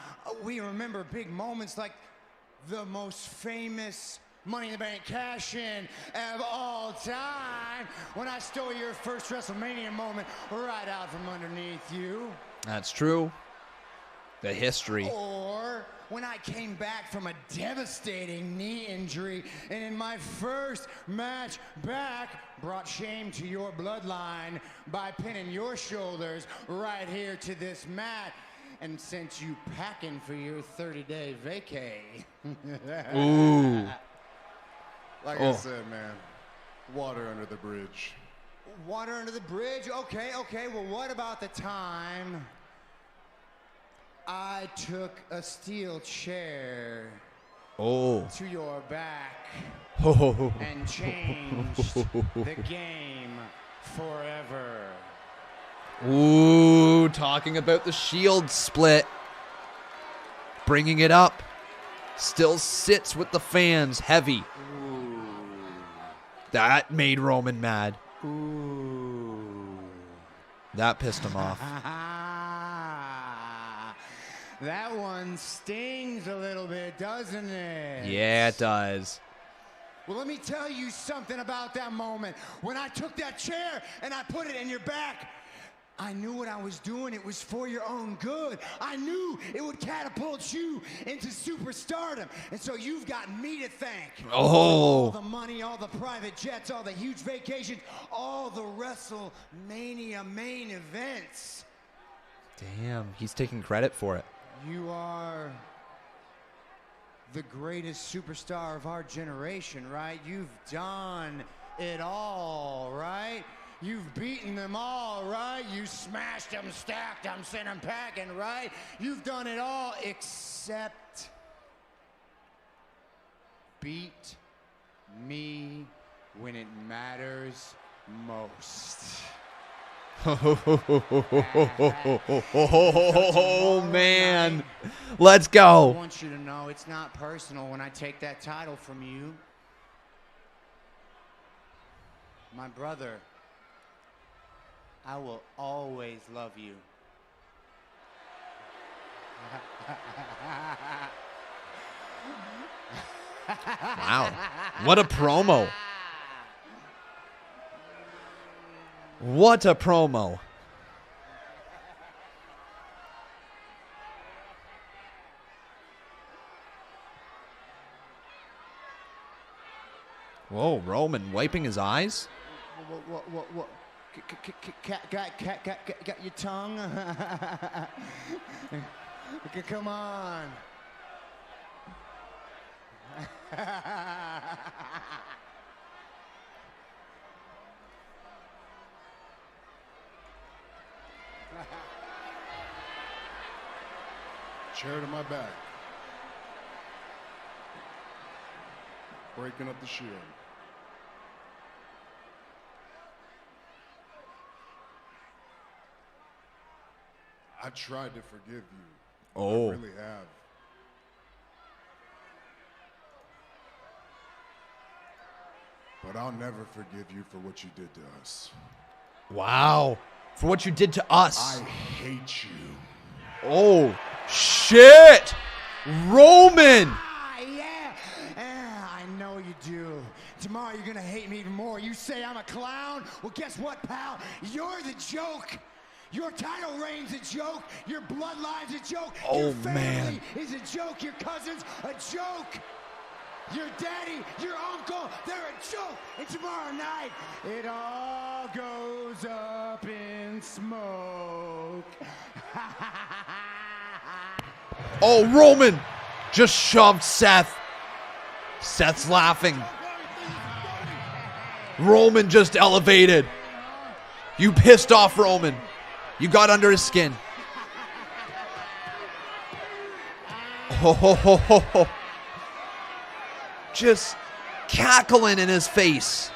we remember big moments like the most famous Money in the Bank cash-in of all time, when I stole your first WrestleMania moment right out from underneath you. That's true. The history. Or when I came back from a devastating knee injury and in my first match back brought shame to your bloodline by pinning your shoulders right here to this mat and sent you packing for your 30-day vacay. Ooh. Like I said, man, water under the bridge. water under the bridge. Okay. Well, what about the time I took a steel chair to your back and changed the game forever? Ooh, talking about the Shield split. Bringing it up. Still sits with the fans heavy. Ooh. That made Roman mad. Ooh. That pissed him off. That one stings a little bit, doesn't it? Yeah, it does. Well, let me tell you something about that moment. When I took that chair and I put it in your back, I knew what I was doing. It was for your own good. I knew it would catapult you into superstardom. And so you've got me to thank. Oh. All the money, all the private jets, all the huge vacations, all the WrestleMania main events. Damn, he's taking credit for it. You are the greatest superstar of our generation, right? You've done it all, right? You've beaten them all, right? You smashed them, stacked them, sent them packing, right? You've done it all except beat me when it matters most. Oh, man. Let's go. I want you to know it's not personal when I take that title from you. My brother, I will always love you. Wow. What a promo. What a promo. Whoa, Roman wiping his eyes? What? Got your tongue? Come on. Chair to my back. Breaking up the Shield. I tried to forgive you. Oh. I really have. But I'll never forgive you for what you did to us. Wow. For what you did to us. I hate you. Oh, shit. Roman. I know you do. Tomorrow you're gonna hate me even more. You say I'm a clown? Well, guess what, pal? You're the joke. Your title reign's a joke. Your bloodline's a joke. Oh, your family man. is a joke. Your cousin's a joke. Your daddy, your uncle, they're a joke. And tomorrow night, it all goes up in smoke. Oh, Roman just shoved Seth. Seth's laughing. Roman just elevated. You pissed off Roman. You got under his skin. Oh, just cackling in his face.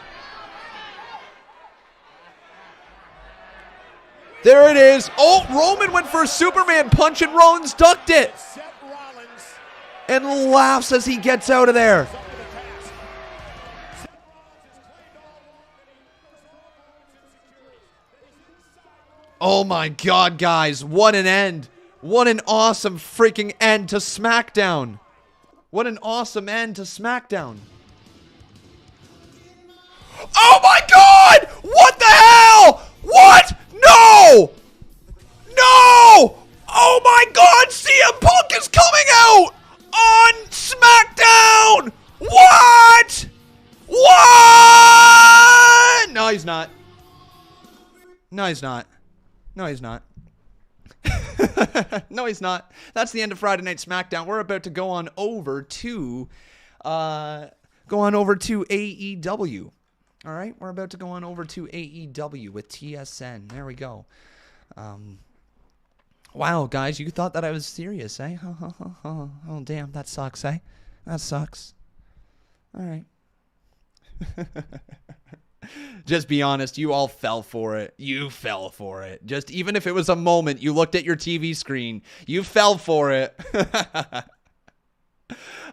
There it is. Oh, Roman went for a Superman punch and Rollins ducked it. And laughs as he gets out of there. Oh my God, guys. What an end. What an awesome freaking end to SmackDown. What an awesome end to SmackDown. Oh my God! What the hell? What? No! No! Oh my God! CM Punk is coming out on SmackDown! What? What? No, he's not. No, he's not. No, he's not. No, he's not. That's the end of Friday Night SmackDown. We're about to go on over to AEW. All right, we're about to go on over to AEW with TSN. There we go. Wow, guys, you thought that I was serious, eh? Oh, damn, that sucks, eh? That sucks. All right. Just be honest, you all fell for it. You fell for it. Just even if it was a moment, you looked at your TV screen, you fell for it.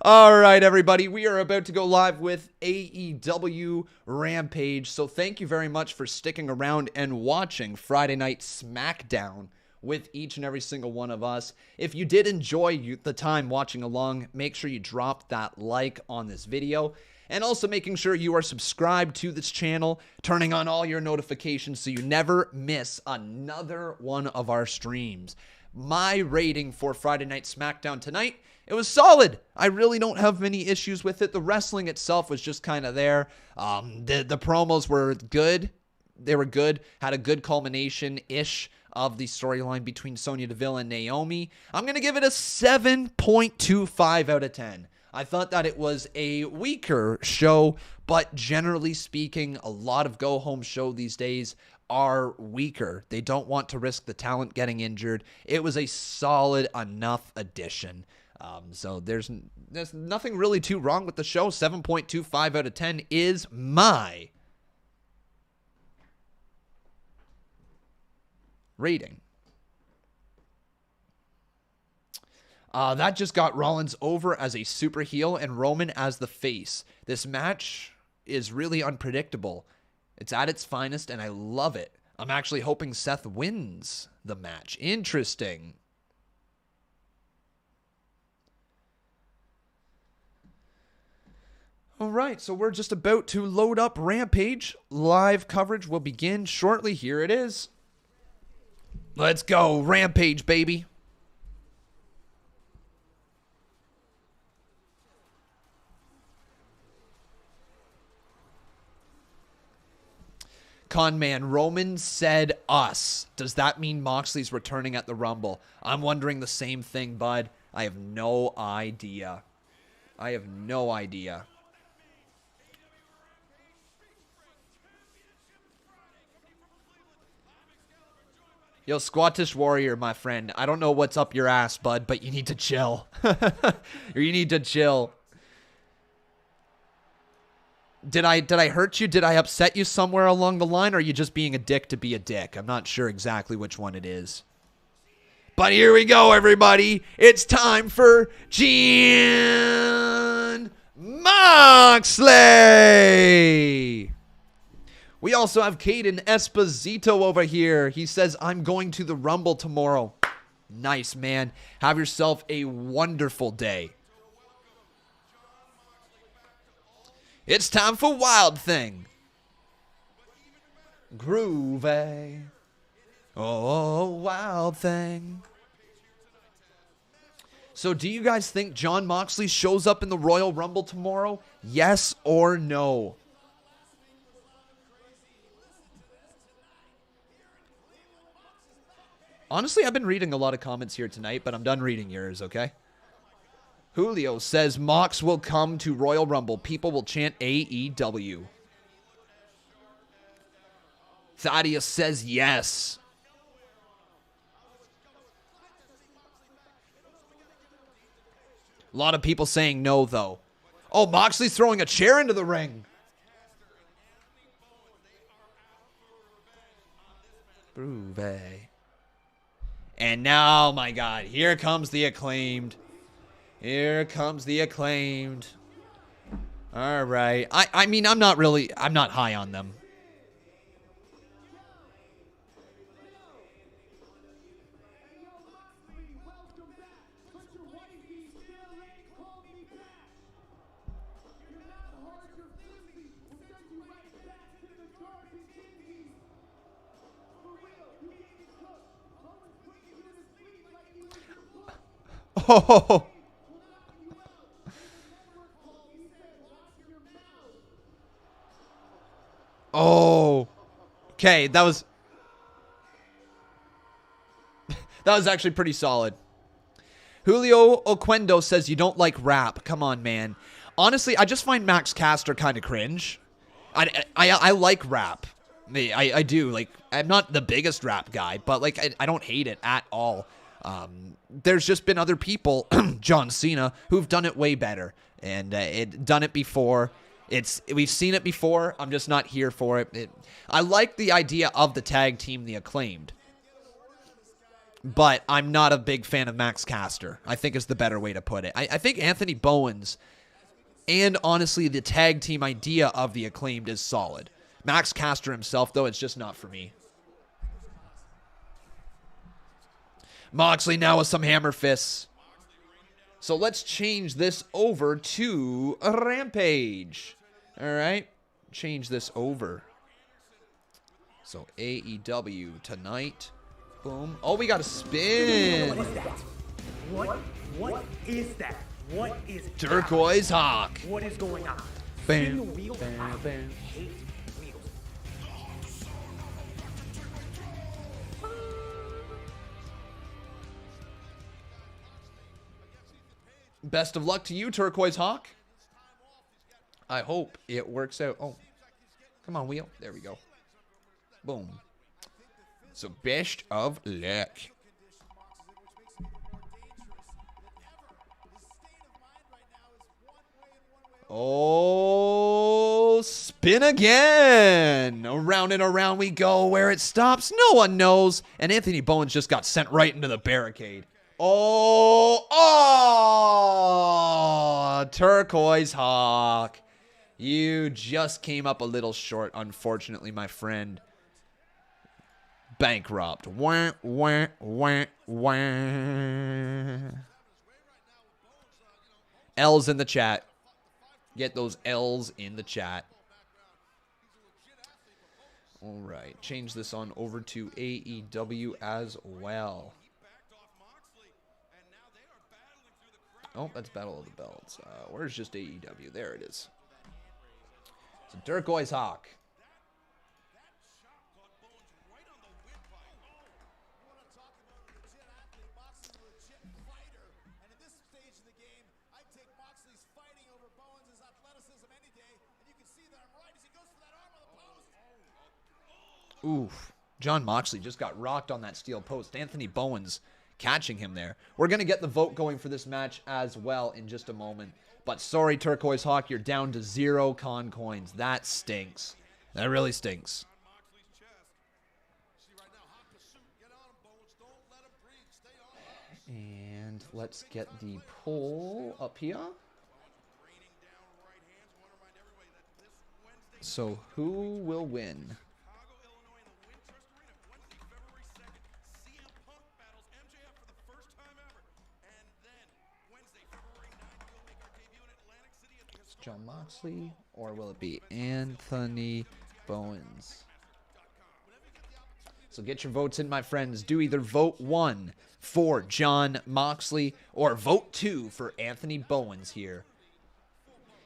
All right, everybody, we are about to go live with AEW Rampage. So thank you very much for sticking around and watching Friday Night Smackdown with each and every single one of us. If you did enjoy the time watching along, make sure you drop that like on this video. And also making sure you are subscribed to this channel, turning on all your notifications so you never miss another one of our streams. My rating for Friday Night Smackdown tonight, it was solid. I really don't have many issues with it. The wrestling itself was just kind of there. The promos were good. They were good. Had a good culmination-ish of the storyline between Sonya Deville and Naomi. I'm going to give it a 7.25 out of 10. I thought that it was a weaker show, but generally speaking, a lot of go-home show these days are weaker. They don't want to risk the talent getting injured. It was a solid enough addition. So there's nothing really too wrong with the show. 7.25 out of 10 is my rating. That just got Rollins over as a super heel and Roman as the face. This match is really unpredictable. It's at its finest, and I love it. I'm actually hoping Seth wins the match. Interesting. All right, so we're just about to load up Rampage. Live coverage will begin shortly. Here it is. Let's go, Rampage, baby. Conman, Roman said us. Does that mean Moxley's returning at the Rumble? I'm wondering the same thing, bud. I have no idea. I have no idea. Yo, Squattish Warrior, my friend. I don't know what's up your ass, bud, but you need to chill. You need to chill. Did I hurt you? Did I upset you somewhere along the line? Or are you just being a dick to be a dick? I'm not sure exactly which one it is. But here we go, everybody. It's time for Jon Moxley. We also have Caden Esposito over here. He says, I'm going to the Rumble tomorrow. Nice, man. Have yourself a wonderful day. It's time for Wild Thing. Groovy. Oh, Wild Thing. So do you guys think Jon Moxley shows up in the Royal Rumble tomorrow? Yes or no? Honestly, I've been reading a lot of comments here tonight, but I'm done reading yours, okay? Julio says Mox will come to Royal Rumble. People will chant AEW. Thaddeus says yes. A lot of people saying no, though. Oh, Moxley's throwing a chair into the ring. Groovy. And now, my God, here comes the Acclaimed. Here comes the Acclaimed. All right. I mean, I'm not high on them. Oh. Oh. Okay, that was actually pretty solid. Julio Oquendo says you don't like rap. Come on, man. Honestly, I just find Max Caster kind of cringe. I like rap. I do. Like, I'm not the biggest rap guy, but like I don't hate it at all. There's just been other people, John Cena, who've done it way better, and done it before. We've seen it before. I'm just not here for it. I like the idea of the tag team, the Acclaimed, but I'm not a big fan of Max Caster, I think is the better way to put it. I think Anthony Bowens, and honestly, the tag team idea of the Acclaimed is solid. Max Caster himself, though, it's just not for me. Moxley now with some hammer fists. So let's change this over to a Rampage. All right. Change this over. So AEW tonight. Boom. Oh, we got a spin. What is that? What is that? What is that? Turquoise Hawk. What is going on? Bam, Spin the wheel. bam, I bam. hate wheels. Best of luck to you, Turquoise Hawk. I hope it works out. Oh, come on, wheel. There we go. Boom. So, best of luck. Oh, spin again. Around and around we go. Where it stops, no one knows. And Anthony Bowens just got sent right into the barricade. Oh, Turquoise Hawk. You just came up a little short, unfortunately, my friend. Bankrupt. Wah, wah, wah, wah. L's in the chat. Get those L's in the chat. All right. Change this on over to AEW as well. Oh, that's Battle of the Belts. Where's just AEW? There it is. So Turquoise Hawk. Oof. John Moxley just got rocked on that steel post. Anthony Bowens catching him there. We're going to get the vote going for this match as well in just a moment. But sorry, Turquoise Hawk, you're down to 0 con coins. That stinks. That really stinks. And let's get the poll up here. So who will win? John Moxley, or will it be Anthony Bowens? So get your votes in, my friends. Do either vote 1 for John Moxley or vote 2 for Anthony Bowens here.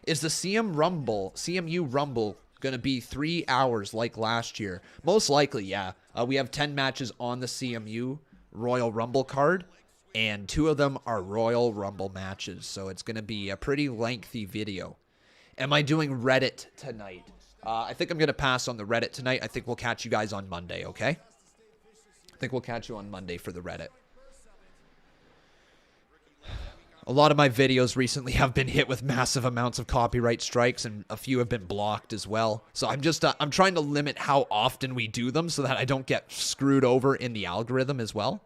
Is the CMU Rumble going to be 3 hours like last year? Most likely, yeah. We have 10 matches on the CMU Royal Rumble card, and 2 of them are Royal Rumble matches, so it's going to be a pretty lengthy video. Am I doing Reddit tonight? I think I'm going to pass on the Reddit tonight. I think we'll catch you guys on Monday, okay? I think we'll catch you on Monday for the Reddit. A lot of my videos recently have been hit with massive amounts of copyright strikes, and a few have been blocked as well. So I'm trying to limit how often we do them so that I don't get screwed over in the algorithm as well.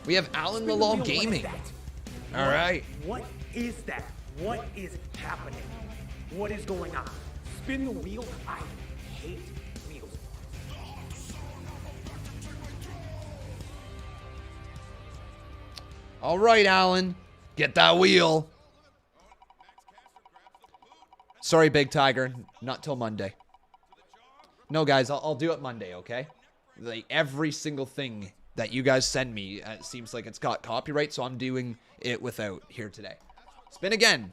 We have Alan Lalal Gaming. All right. What is that? What is happening? What is going on? Spin the wheel. I hate wheels. All right, Alan. Get that wheel. Sorry, Big Tiger. Not till Monday. No, guys, I'll do it Monday, okay? Like, every single thing that you guys send me, it seems like it's got copyright, so I'm doing it without here today. Spin again.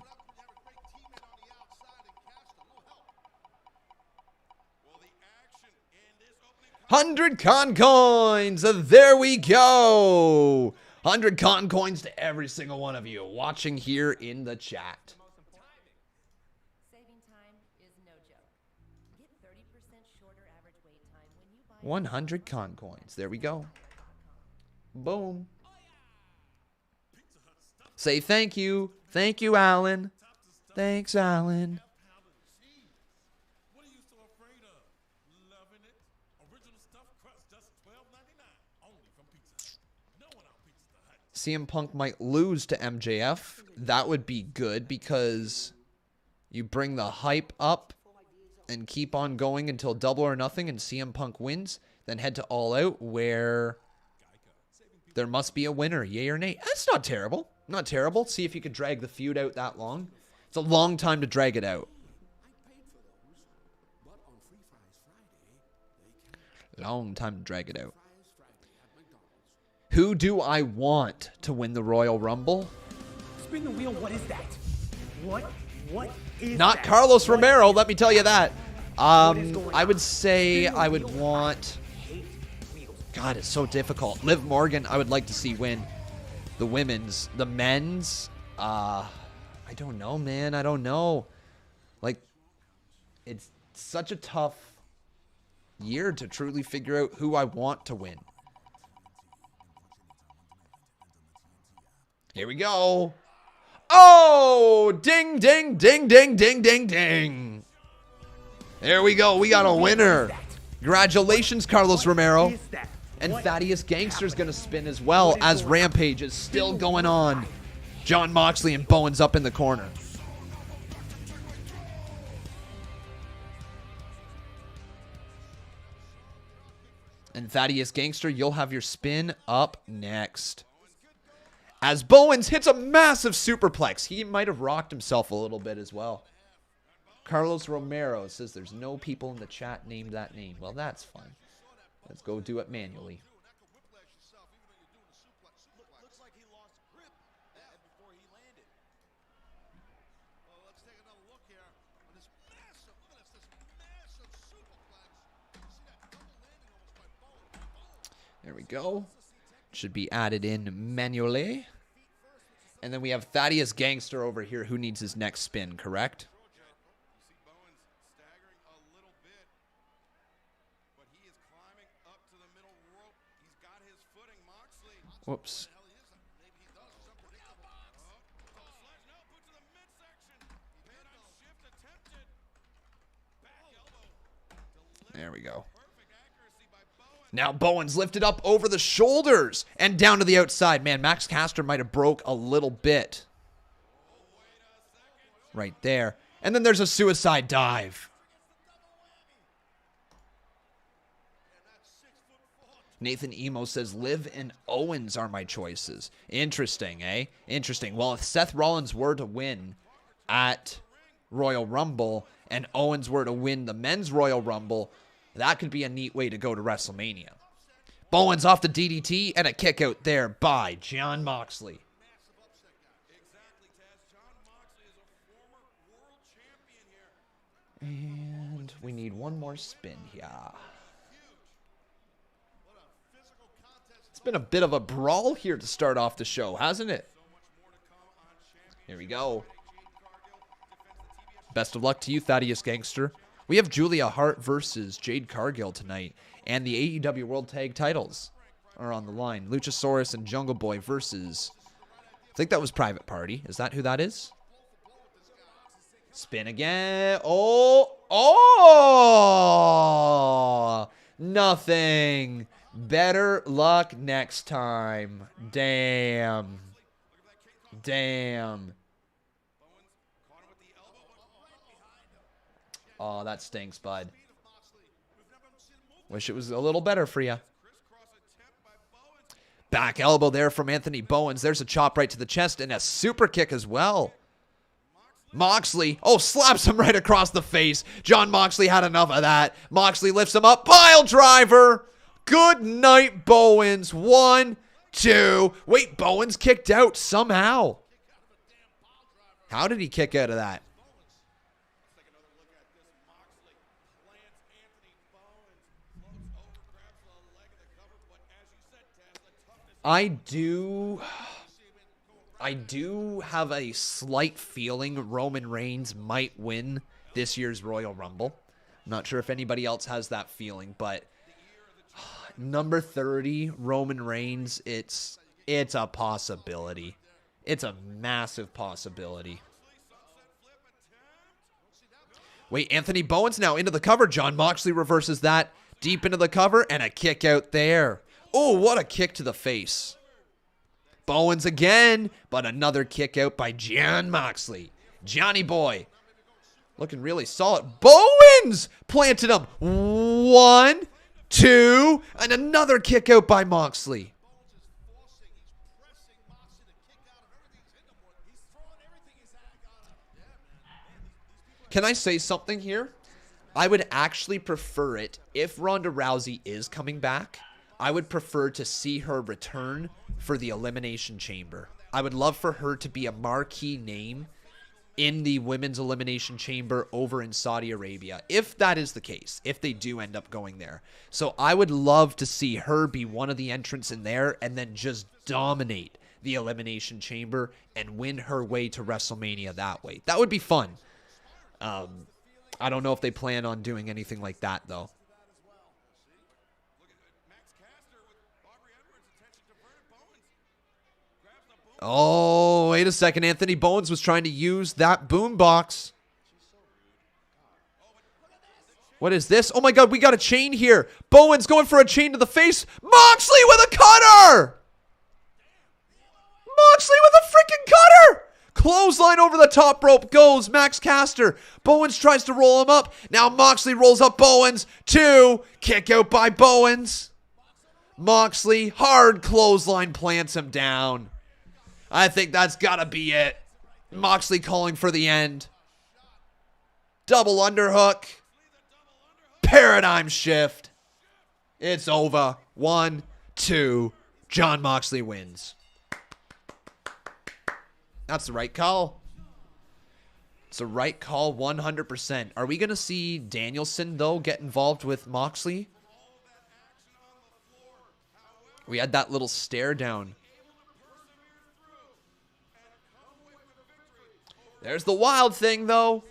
$100 con coins. There we go. 100 con coins to every single one of you watching here in the chat. Saving time 100 con coins. There we go. Boom. Say thank you. Thank you, Alan. Thanks, Alan. CM Punk might lose to MJF. That would be good because you bring the hype up and keep on going until Double or Nothing and CM Punk wins. Then head to All Out where there must be a winner. Yay or nay. That's not terrible. Not terrible. See if you can drag the feud out that long. It's a long time to drag it out. Long time to drag it out. Who do I want to win the Royal Rumble? Spin the wheel, what is that? What is Not that? Carlos Romero, let me tell you that. I would say I would want... God, it's so difficult. Liv Morgan, I would like to see win. The women's. The men's, I don't know, man. I don't know. Like, it's such a tough year to truly figure out who I want to win. Here we go. Oh, ding, ding, ding, ding, ding, ding, ding. There we go. We got a winner. Congratulations, Carlos Romero. And Thaddeus Gangster's going to spin as well as Rampage is still going on. Jon Moxley and Bowens up in the corner. And Thaddeus Gangster, you'll have your spin up next. As Bowens hits a massive superplex. He might have rocked himself a little bit as well. Carlos Romero says there's no people in the chat named that name. Well, that's fine. Let's go do it manually. There we go. Should be added in manually. And then we have Thaddeus Gangster over here who needs his next spin, correct? Whoops. There we go. Now Bowens lifted up over the shoulders and down to the outside. Man, Max Caster might have broke a little bit. Right there. And then there's a suicide dive. Nathan Emo says, Liv and Owens are my choices. Interesting, eh? Interesting. Well, if Seth Rollins were to win at Royal Rumble and Owens were to win the men's Royal Rumble, that could be a neat way to go to WrestleMania. Bowens off the DDT and a kick out there by Jon Moxley. And we need one more spin here. It's been a bit of a brawl here to start off the show, hasn't it? Here we go. Best of luck to you, Thaddeus Gangster. We have Julia Hart versus Jade Cargill tonight, and the AEW World Tag titles are on the line. Luchasaurus and Jungle Boy versus, I think that was Private Party. Is that who that is? Spin again. Oh, nothing. Better luck next time. Damn. Oh, that stinks, bud. Wish it was a little better for you. Back elbow there from Anthony Bowens. There's a chop right to the chest and a super kick as well. Moxley, slaps him right across the face. Jon Moxley had enough of that. Moxley lifts him up. Pile driver. Good night, Bowens. 1, 2. Wait, Bowens kicked out somehow. How did he kick out of that? I do have a slight feeling Roman Reigns might win this year's Royal Rumble. I'm not sure if anybody else has that feeling, but Number 30, Roman Reigns. It's a possibility. It's a massive possibility. Wait, Anthony Bowen's now into the cover. Jon Moxley reverses that deep into the cover and a kick out there. Oh, what a kick to the face. Bowens again, but another kick out by Jon Moxley. Johnny boy looking really solid. Bowens planted him. 1, 2, and another kick out by Moxley. Can I say something here? I would actually prefer it if Ronda Rousey is coming back. I would prefer to see her return for the Elimination Chamber. I would love for her to be a marquee name in the Women's Elimination Chamber over in Saudi Arabia, if that is the case, if they do end up going there. So I would love to see her be one of the entrants in there and then just dominate the Elimination Chamber and win her way to WrestleMania that way. That would be fun. I don't know if they plan on doing anything like that, though. Oh, wait a second. Anthony Bowens was trying to use that boombox. What is this? Oh my God, we got a chain here. Bowens going for a chain to the face. Moxley with a cutter! Moxley with a freaking cutter! Clothesline over the top rope goes Max Caster. Bowens tries to roll him up. Now Moxley rolls up Bowens. 2. Kick out by Bowens. Moxley, hard clothesline, plants him down. I think that's got to be it. Moxley calling for the end. Double underhook. Paradigm shift. It's over. 1, 2. Jon Moxley wins. That's the right call. It's the right call 100%. Are we going to see Danielson, though, get involved with Moxley? We had that little stare down. There's the Wild Thing, though.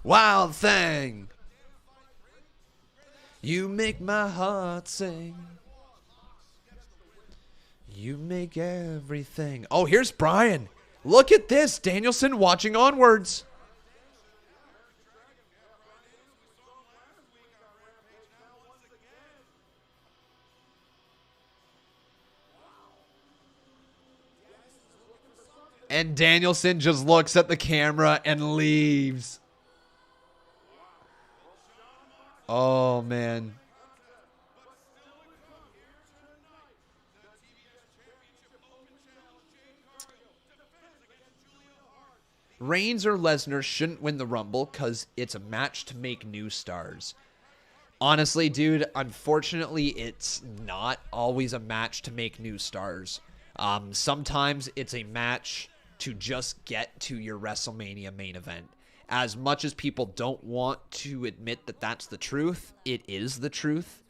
Wild Thing. You make my heart sing. You make everything. Oh, here's Brian. Look at this. Danielson watching onwards. And Danielson just looks at the camera and leaves. Oh, man. Reigns or Lesnar shouldn't win the Rumble because it's a match to make new stars. Honestly, dude, unfortunately, it's not always a match to make new stars. Sometimes it's a match to just get to your WrestleMania main event. As much as people don't want to admit that that's the truth, it is the truth.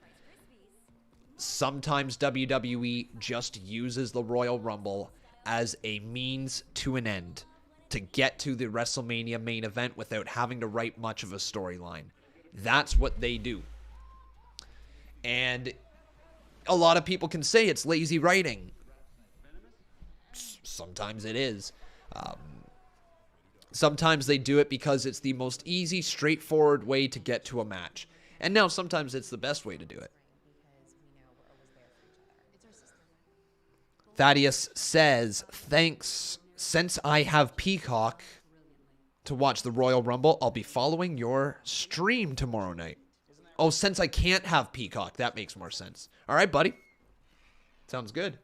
Sometimes WWE just uses the Royal Rumble as a means to an end to get to the WrestleMania main event without having to write much of a storyline. That's what they do. And a lot of people can say it's lazy writing. Sometimes it is. Sometimes they do it because it's the most easy, straightforward way to get to a match. And now sometimes it's the best way to do it. Thaddeus says, thanks. Since I have Peacock to watch the Royal Rumble, I'll be following your stream tomorrow night. Oh, since I can't have Peacock, that makes more sense. All right, buddy. Sounds good.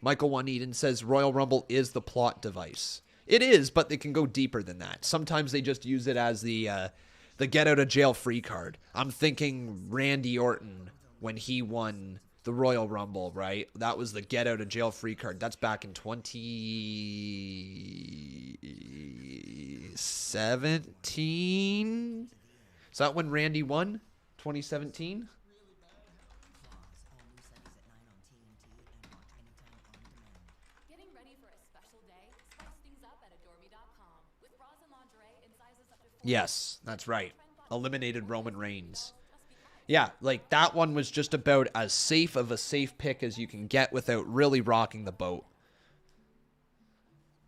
Michael Juaneden says Royal Rumble is the plot device. It is, but they can go deeper than that. Sometimes they just use it as the get out of jail free card. I'm thinking Randy Orton when he won the Royal Rumble, right? That was the get out of jail free card. That's back in 2017. Is that when Randy won? 2017? Yes, that's right. Eliminated Roman Reigns. Yeah, like that one was just about as safe of a safe pick as you can get without really rocking the boat.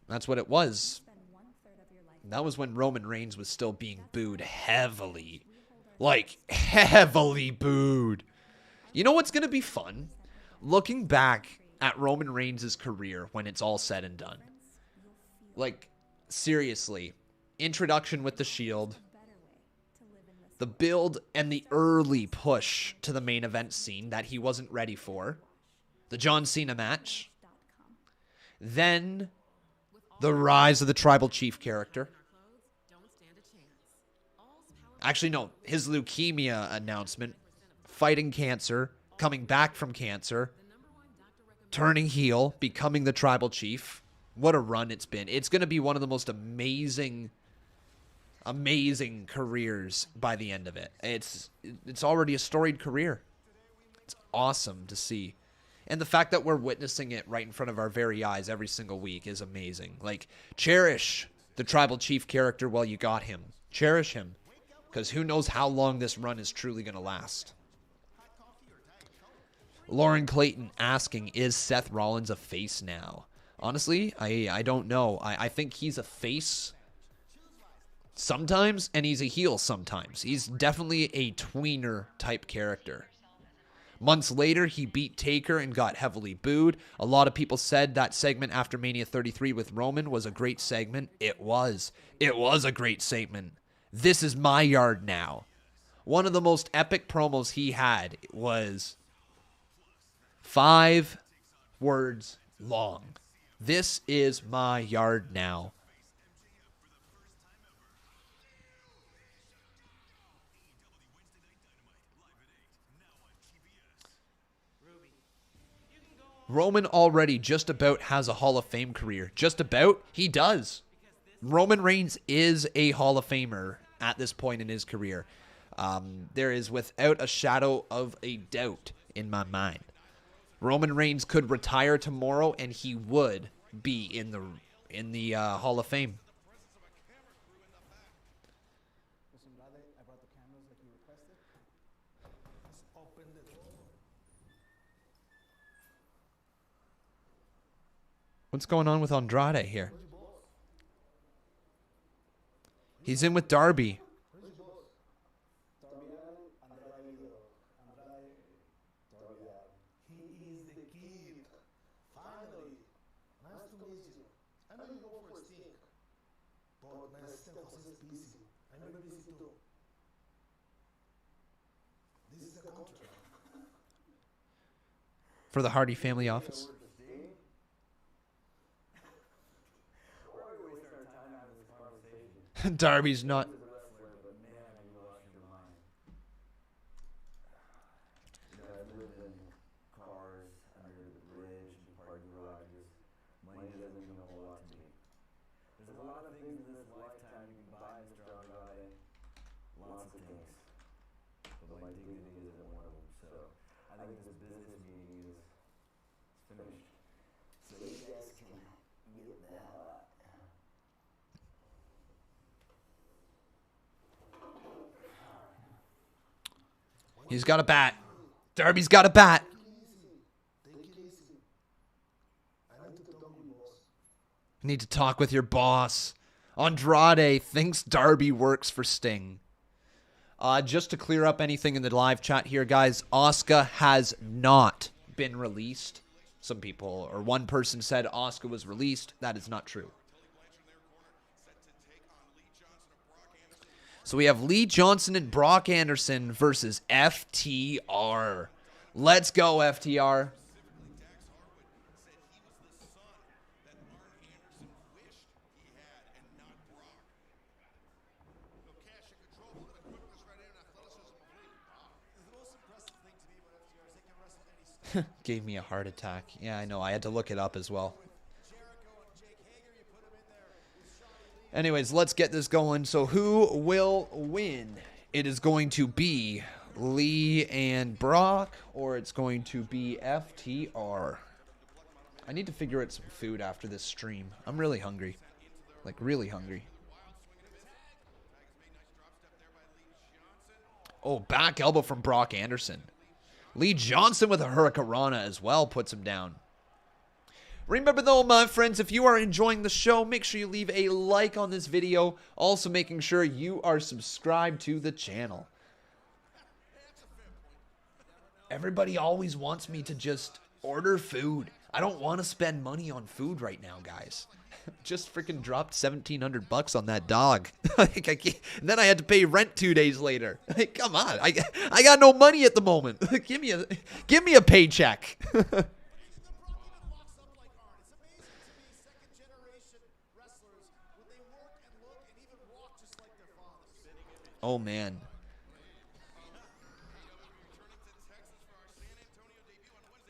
That's what it was. That was when Roman Reigns was still being booed heavily. Like, heavily booed. You know what's going to be fun? Looking back at Roman Reigns' career when it's all said and done. Like, seriously. Introduction with the Shield. The build and the early push to the main event scene that he wasn't ready for. The John Cena match. Then the rise of the Tribal Chief character. Actually, no. His leukemia announcement. Fighting cancer. Coming back from cancer. Turning heel. Becoming the Tribal Chief. What a run it's been. It's going to be one of the most amazing careers by the end of it. It's already a storied career. It's awesome to see. And the fact that we're witnessing it right in front of our very eyes every single week is amazing. Like, cherish the Tribal Chief character while you got him. Cherish him. Because who knows how long this run is truly going to last. Lauren Clayton asking, is Seth Rollins a face now? Honestly, I don't know. I think he's a face sometimes, and he's a heel sometimes. He's definitely a tweener type character. Months later, he beat Taker and got heavily booed. A lot of people said that segment after Mania 33 with Roman was a great segment. It was. It was a great segment. This is my yard now. One of the most epic promos he had was 5 words long. This is my yard now. Roman already just about has a Hall of Fame career. Just about? He does. Roman Reigns is a Hall of Famer at this point in his career. There is without a shadow of a doubt in my mind. Roman Reigns could retire tomorrow and he would be in the Hall of Fame. What's going on with Andrade here? He's in with Darby. For the Hardy family office. Darby's not. He's got a bat. Darby's got a bat. Need to talk with your boss. Andrade thinks Darby works for Sting. Just to clear up anything in the live chat here, guys, Asuka has not been released. Some people, or one person said Asuka was released. That is not true. So we have Lee Johnson and Brock Anderson versus FTR. Let's go, FTR. Gave me a heart attack. Yeah, I know. I had to look it up as well. Anyways, let's get this going. So who will win? It is going to be Lee and Brock, or it's going to be FTR. I need to figure out some food after this stream. I'm really hungry. Like, really hungry. Oh, back elbow from Brock Anderson. Lee Johnson with a Hurricanrana as well puts him down. Remember though, my friends, if you are enjoying the show, make sure you leave a like on this video. Also making sure you are subscribed to the channel. Everybody always wants me to just order food. I don't want to spend money on food right now, guys. Just freaking dropped $1,700 on that dog. Like then I had to pay rent 2 days later. Like, come on, I got no money at the moment. give me a paycheck. Oh man.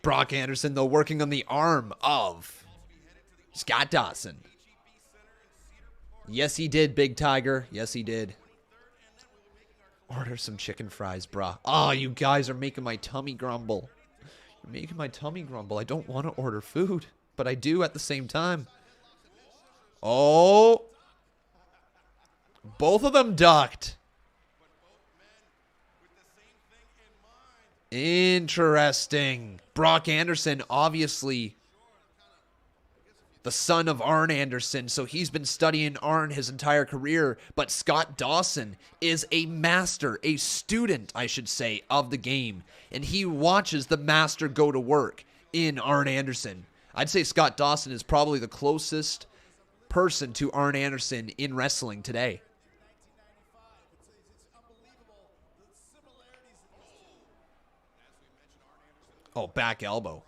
Brock Anderson though working on the arm of Scott Dawson. Yes, he did, Big Tiger. Yes, he did. Order some chicken fries, brah. Oh, you guys are making my tummy grumble. You're making my tummy grumble. I don't want to order food, but I do at the same time. Oh. Both of them ducked. Interesting. Brock Anderson, obviously the son of Arn Anderson, so he's been studying Arn his entire career. But Scott Dawson is a master, a student, I should say, of the game. And he watches the master go to work in Arn Anderson. I'd say Scott Dawson is probably the closest person to Arn Anderson in wrestling today. Oh, back elbow.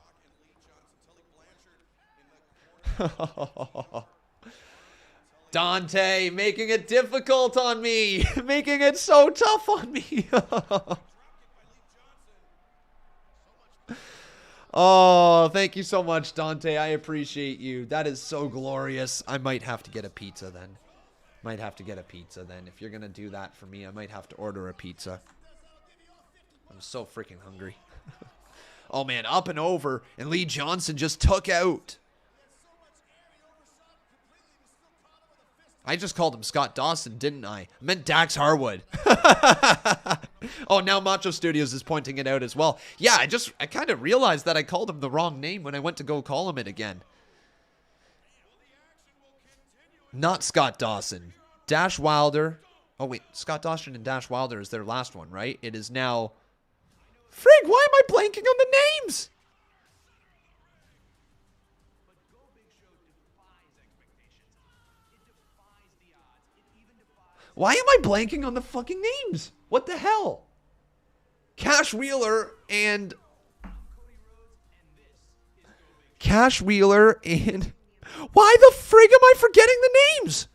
Dante making it difficult on me. Making it so tough on me. Oh, thank you so much, Dante. I appreciate you. That is so glorious. I might have to get a pizza then. Might have to get a pizza then. If you're going to do that for me, I might have to order a pizza. I'm so freaking hungry. Oh, man, up and over. And Lee Johnson just took out. I just called him Scott Dawson, didn't I? I meant Dax Harwood. Oh, now Macho Studios is pointing it out as well. Yeah, I kind of realized that I called him the wrong name when I went to go call him it again. Not Scott Dawson. Dash Wilder. Oh, wait. Scott Dawson and Dash Wilder is their last one, right? It is now... Frig, why am I blanking on the names? Why am I blanking on the fucking names? What the hell? Cash Wheeler and... Why the frig am I forgetting the names?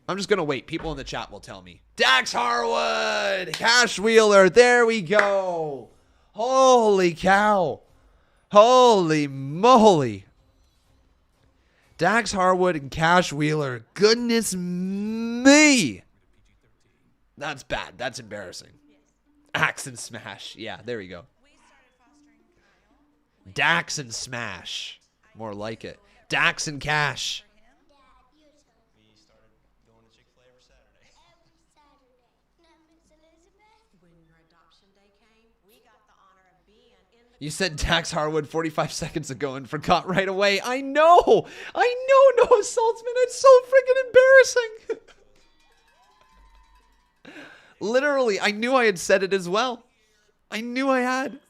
I'm just going to wait. People in the chat will tell me. Dax Harwood! Cash Wheeler. There we go. Holy cow. Holy moly. Dax Harwood and Cash Wheeler. Goodness me. That's bad. That's embarrassing. Axe and Smash. Yeah, there we go. Dax and Smash. More like it. Dax and Cash. You said Dax Harwood 45 seconds ago and forgot right away. I know, Noah Saltzman. It's so freaking embarrassing. Literally, I knew I had said it as well. I knew I had.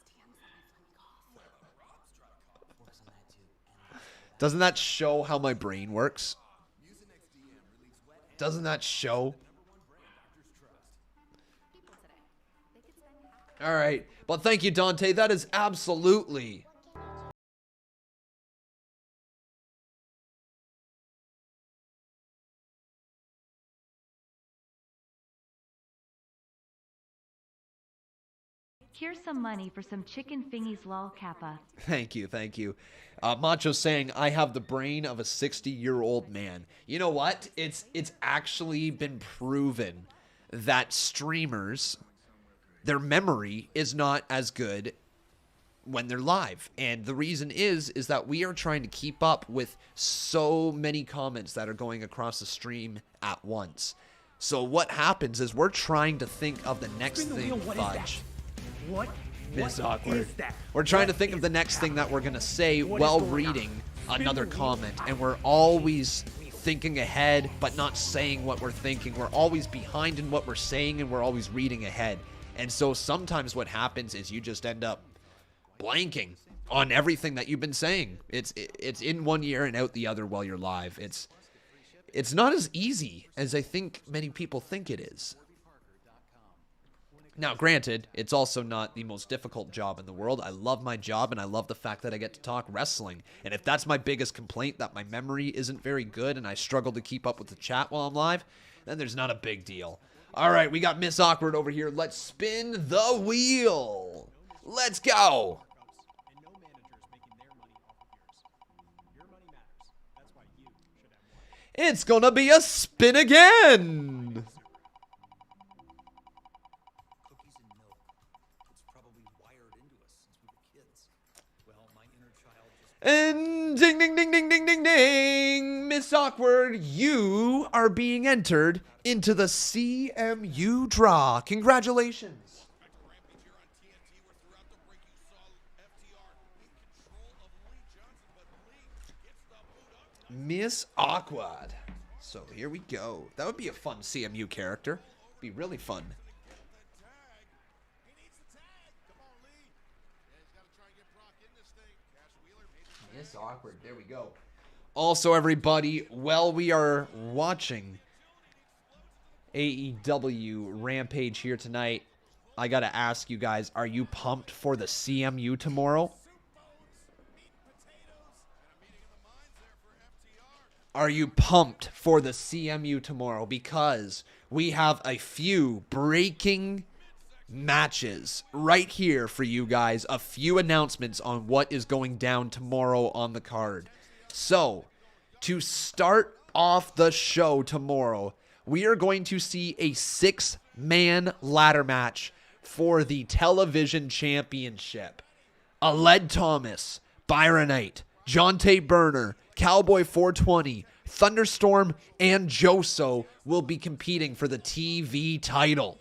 Doesn't that show how my brain works? Doesn't that show? All right. But thank you, Dante. That is absolutely... Here's some money for some chicken fingies lol kappa. Thank you, thank you. Macho saying, I have the brain of a 60-year-old man. You know what? It's actually been proven that streamers... their memory is not as good when they're live. And the reason is that we are trying to keep up with so many comments that are going across the stream at once. So what happens is we're trying to think of the next thing, Fudge. What Miss Awkward. is that? We're trying to think of the next thing that we're going to say while reading another comment. And we're always thinking ahead, but not saying what we're thinking. We're always behind in what we're saying, and we're always reading ahead. And so sometimes what happens is you just end up blanking on everything that you've been saying. It's in one ear and out the other while you're live. It's not as easy as I think many people think it is. Now, granted, it's also not the most difficult job in the world. I love my job, and I love the fact that I get to talk wrestling. And if that's my biggest complaint, that my memory isn't very good and I struggle to keep up with the chat while I'm live, then there's not a big deal. All right, we got Miss Awkward over here. Let's spin the wheel. Let's go. It's gonna be a spin again. And ding, ding, ding, ding, ding, ding, ding. Miss Awkward, you are being entered into the CMU draw. Congratulations. Miss Awkward. So here we go. That would be a fun CMU character. Be really fun. Miss Awkward. There we go. Also, everybody, while we are watching AEW Rampage here tonight, I got to ask you guys, are you pumped for the CMU tomorrow? Are you pumped for the CMU tomorrow? Because we have a few breaking matches right here for you guys. A few announcements on what is going down tomorrow on the card. So, to start off the show tomorrow, we are going to see a 6-man ladder match for the television championship. Aled Thomas, Byron Knight, Jonte Burner, Cowboy 420, Thunderstorm, and Joso will be competing for the TV title.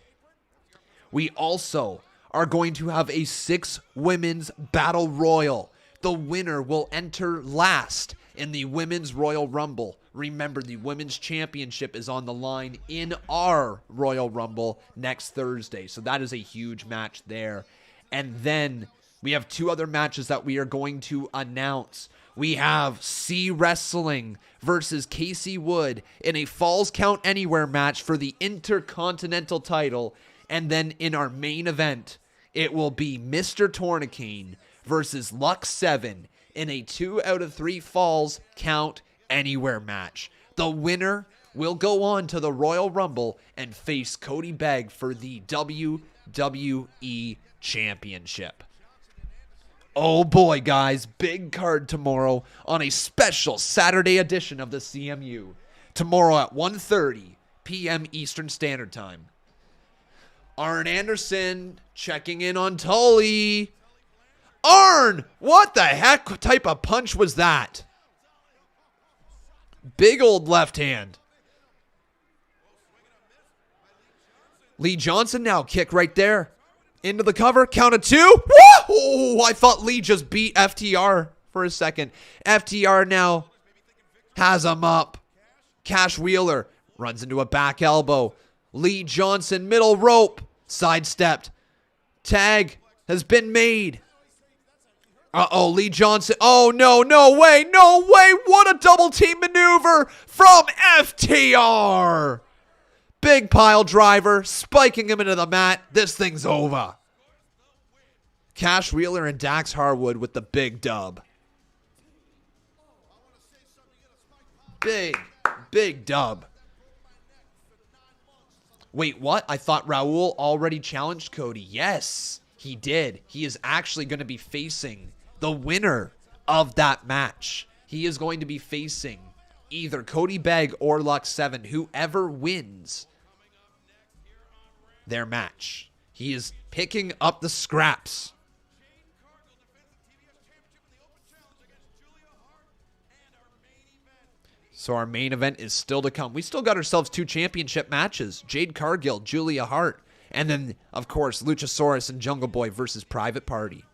We also are going to have a 6-women's battle royal. The winner will enter last in the Women's Royal Rumble. Remember, the Women's Championship is on the line in our Royal Rumble next Thursday. So that is a huge match there. And then we have 2 other matches that we are going to announce. We have C Wrestling versus Casey Wood in a Falls Count Anywhere match for the Intercontinental title. And then in our main event, it will be Mr. Tourniquet versus Lux 7 in a 2 out of 3 Falls Count Anywhere match. The winner will go on to the Royal Rumble and face Cody Begg for the WWE Championship. Oh boy, guys, big card tomorrow on a special Saturday edition of the CMU. Tomorrow at 1:30 p.m. Eastern Standard Time. Arn Anderson checking in on Tully. Arn, what the heck type of punch was that? Big old left hand. Lee Johnson now kick right there. Into the cover, count of 2. Whoa! I thought Lee just beat FTR for a second. FTR now has him up. Cash Wheeler runs into a back elbow. Lee Johnson, middle rope, sidestepped. Tag has been made. Uh-oh, Lee Johnson. Oh, no way. What a double team maneuver from FTR. Big pile driver, spiking him into the mat. This thing's over. Cash Wheeler and Dax Harwood with the big dub. Big dub. Wait, what? I thought Raul already challenged Cody. Yes, he did. He is actually going to be facing the winner of that match. He is going to be facing either Cody Begg or Lux 7, whoever wins their match. He is picking up the scraps. So our main event is still to come. We still got ourselves 2 championship matches. Jade Cargill, Julia Hart. And then, of course, Luchasaurus and Jungle Boy versus Private Party.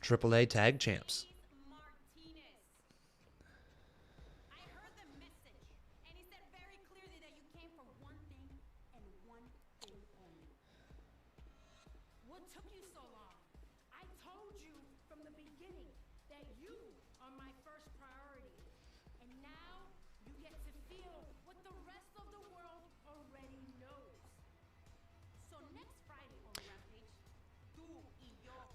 AAA Tag Champs.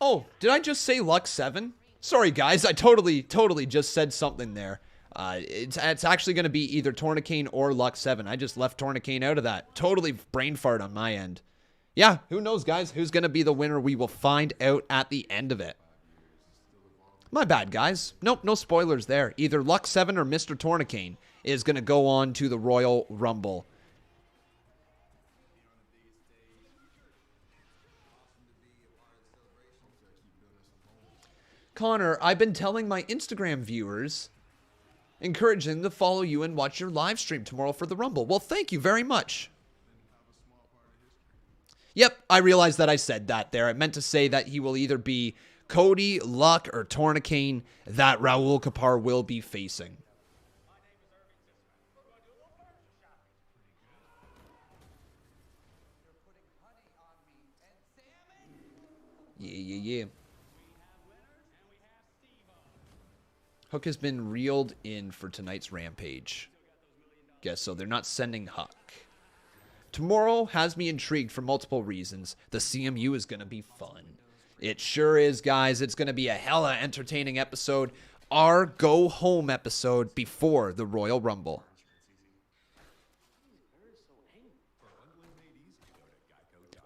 Oh, did I just say Lux 7? Sorry, guys. I totally just said something there. It's actually going to be either Tournicane or Lux 7. I just left Tournicane out of that. Totally brain fart on my end. Yeah, who knows, guys? Who's going to be the winner? We will find out at the end of it. My bad, guys. Nope, no spoilers there. Either Lux 7 or Mr. Tournicane is going to go on to the Royal Rumble. Connor, I've been telling my Instagram viewers, encouraging them to follow you and watch your live stream tomorrow for the Rumble. Well, thank you very much. Yep, I realized that I said that there. I meant to say that he will either be Cody, Luck, or Tournicane that Raul Kapar will be facing. Yeah. Hook has been reeled in for tonight's Rampage. Guess so. They're not sending Huck. Tomorrow has me intrigued for multiple reasons. The CMU is going to be fun. It sure is, guys. It's going to be a hella entertaining episode. Our go-home episode before the Royal Rumble.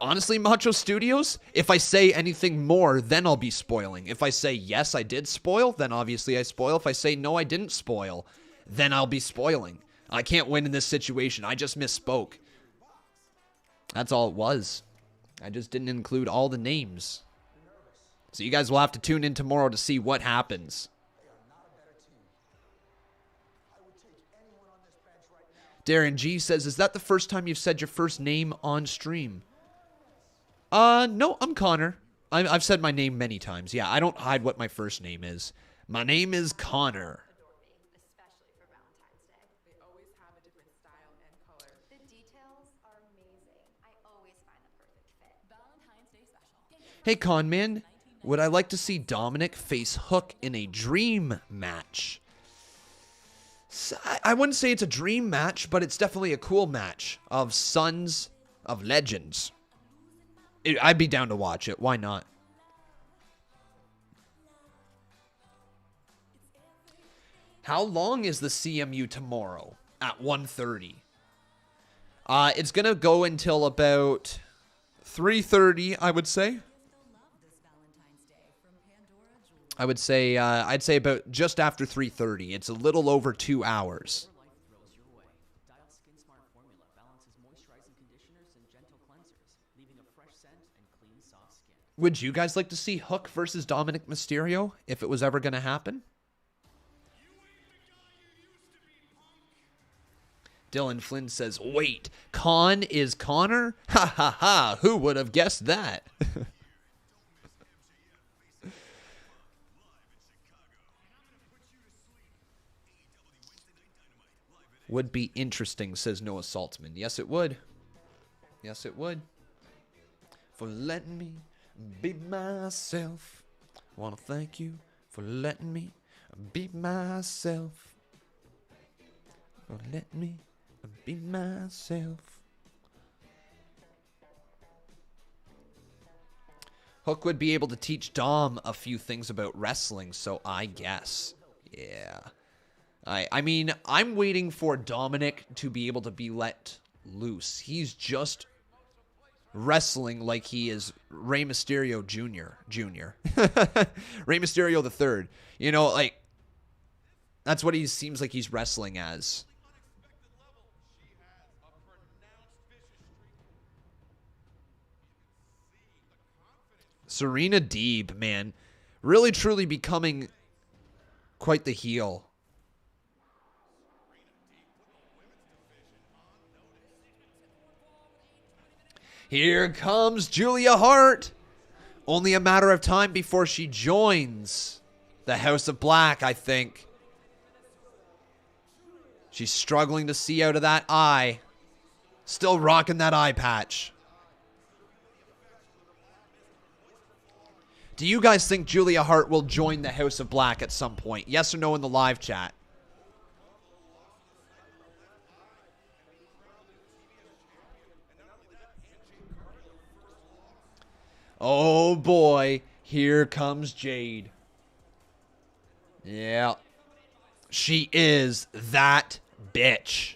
Honestly, Macho Studios, if I say anything more, then I'll be spoiling. If I say, yes, I did spoil, then obviously I spoil. If I say, no, I didn't spoil, then I'll be spoiling. I can't win in this situation. I just misspoke. That's all it was. I just didn't include all the names. So you guys will have to tune in tomorrow to see what happens. Darren G says, is that the first time you've said your first name on stream? No, I'm Connor. I've said my name many times. Yeah, I don't hide what my first name is. My name is Connor. Hey, Con Man, would I like to see Dominic face Hook in a dream match? I wouldn't say it's a dream match, but it's definitely a cool match of Sons of Legends. I'd be down to watch it. Why not? How long is the CMU tomorrow at 1:30? It's going to go until about 3:30, I would say. I'd say about just after 3:30. It's a little over 2 hours. Would you guys like to see Hook versus Dominic Mysterio if it was ever going to happen? Dylan Flynn says, wait, Con is Connor? Ha ha ha, who would have guessed that? Would be interesting, says Noah Saltzman. Yes, it would. Yes, it would. For letting me be myself. Want to thank you for letting me be myself. For letting me be myself. Hook would be able to teach Dom a few things about wrestling, so I guess. Yeah. I mean, I'm waiting for Dominic to be able to be let loose. He's just wrestling like he is Rey Mysterio Jr. Rey Mysterio the Third. You know, like, that's what he seems like he's wrestling as. Serena Deeb, man, really truly becoming Quite the heel. Here comes Julia Hart. Only a matter of time before she joins the House of Black, I think. She's struggling to see out of that eye. Still rocking that eye patch. Do you guys think Julia Hart will join the House of Black at some point? Yes or no in the live chat? Oh boy, here comes Jade. Yeah. She is that bitch.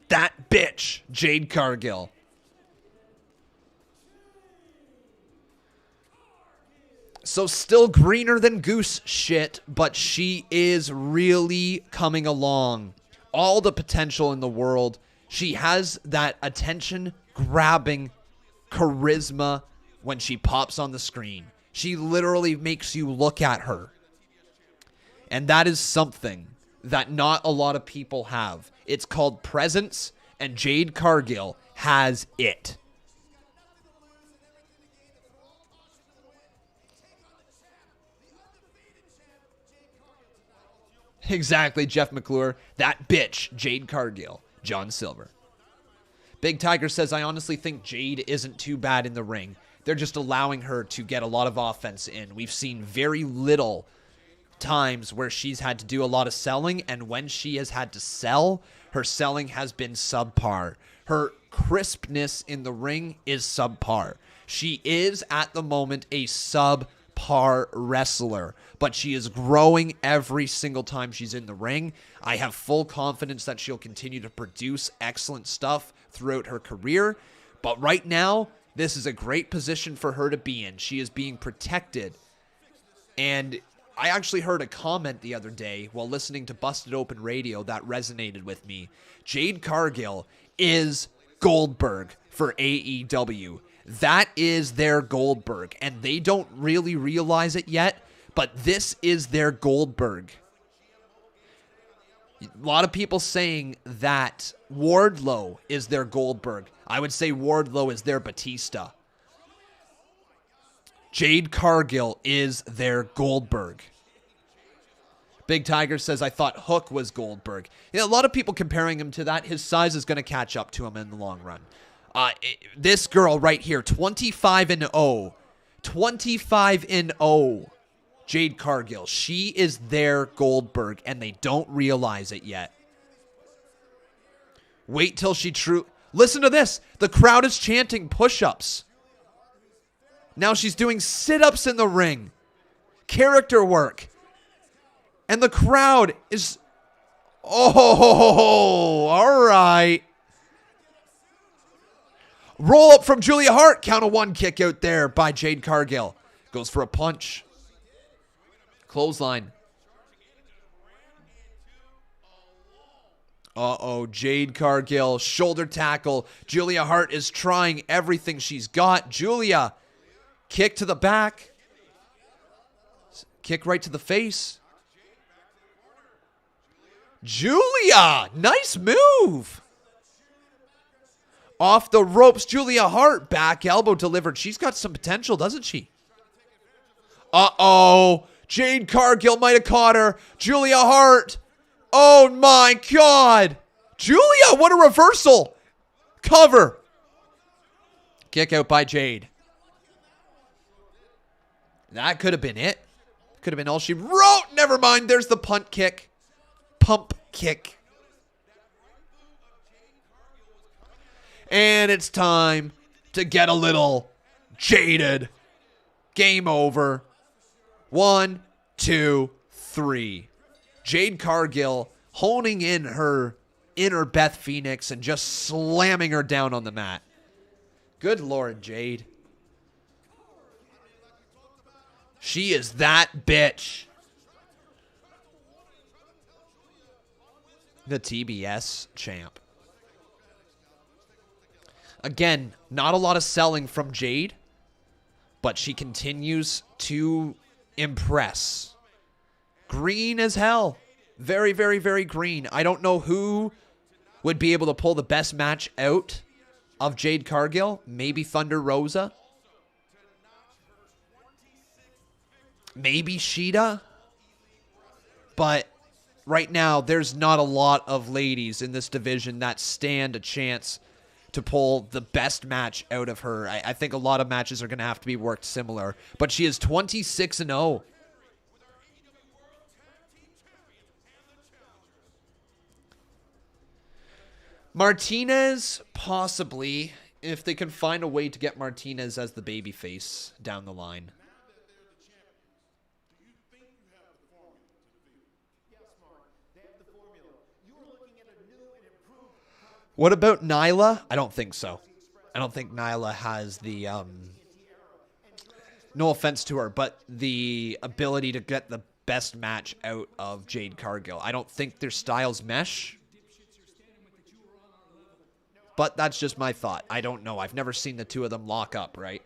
That bitch, Jade Cargill. So still greener than goose shit, but she is really coming along. All the potential in the world. She has that attention-grabbing charisma when she pops on the screen. She literally makes you look at her. And that is something that not a lot of people have. It's called presence, and Jade Cargill has it. Exactly, Jeff McClure. That bitch, Jade Cargill. John Silver. Big Tiger says, I honestly think Jade isn't too bad in the ring. They're just allowing her to get a lot of offense in. We've seen very little times where she's had to do a lot of selling, and when she has had to sell, her selling has been subpar. Her crispness in the ring is subpar. She is, at the moment, a subpar wrestler, but she is growing every single time she's in the ring. I have full confidence that she'll continue to produce excellent stuff throughout her career, but right now, this is a great position for her to be in. She is being protected, and I actually heard a comment the other day while listening to Busted Open Radio that resonated with me. Jade Cargill is Goldberg for AEW. That is their Goldberg, and they don't really realize it yet, but this is their Goldberg. A lot of people saying that Wardlow is their Goldberg. I would say Wardlow is their Batista. Jade Cargill is their Goldberg. Big Tiger says, I thought Hook was Goldberg. A lot of people comparing him to that. His size is going to catch up to him in the long run. This girl right here, 25-0. 25-0. Jade Cargill. She is their Goldberg, and they don't realize it yet. Wait till she Listen to this. The crowd is chanting push-ups. Now she's doing sit-ups in the ring. Character work. And the crowd is... Oh, all right. Roll up from Julia Hart. Count of one kick out there by Jade Cargill. Goes for a punch. Clothesline. Uh-oh, Jade Cargill. Shoulder tackle. Julia Hart is trying everything she's got. Julia. Kick to the back. Kick right to the face. Julia. Nice move. Off the ropes. Julia Hart. Back elbow delivered. She's got some potential, doesn't she? Uh-oh. Jade Cargill might have caught her. Julia Hart. Oh, my God. Julia, what a reversal. Cover. Kick out by Jade. That could have been it. Could have been all she wrote. Never mind. There's the punt kick. Pump kick. And it's time to get a little jaded. Game over. 1, 2, 3. Jade Cargill honing in her inner Beth Phoenix and just slamming her down on the mat. Good Lord, Jade. She is that bitch. The TBS champ. Again, not a lot of selling from Jade, but she continues to impress. Green as hell. Very, very, very green. I don't know who would be able to pull the best match out of Jade Cargill. Maybe Thunder Rosa. Maybe Sheeta. But right now, there's not a lot of ladies in this division that stand a chance to pull the best match out of her. I think a lot of matches are going to have to be worked similar. But she is 26-0. Martinez, possibly, if they can find a way to get Martinez as the babyface down the line. What about Nyla? I don't think so. I don't think Nyla has the, no offense to her, but the ability to get the best match out of Jade Cargill. I don't think their styles mesh. But that's just my thought. I don't know. I've never seen the two of them lock up, right?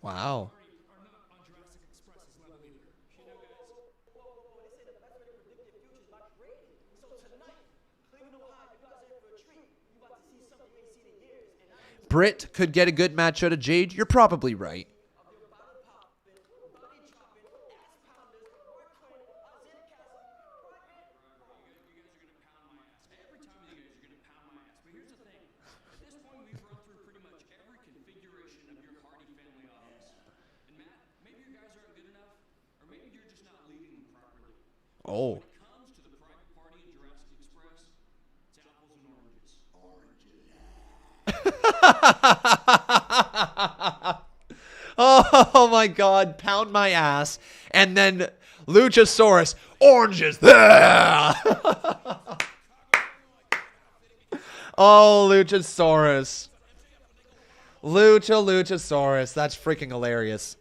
Wow. Britt could get a good match out of Jade. You're probably right. Oh. Oh my God, pound my ass. And then Luchasaurus, oranges. Oh, Luchasaurus. Luchasaurus. That's freaking hilarious.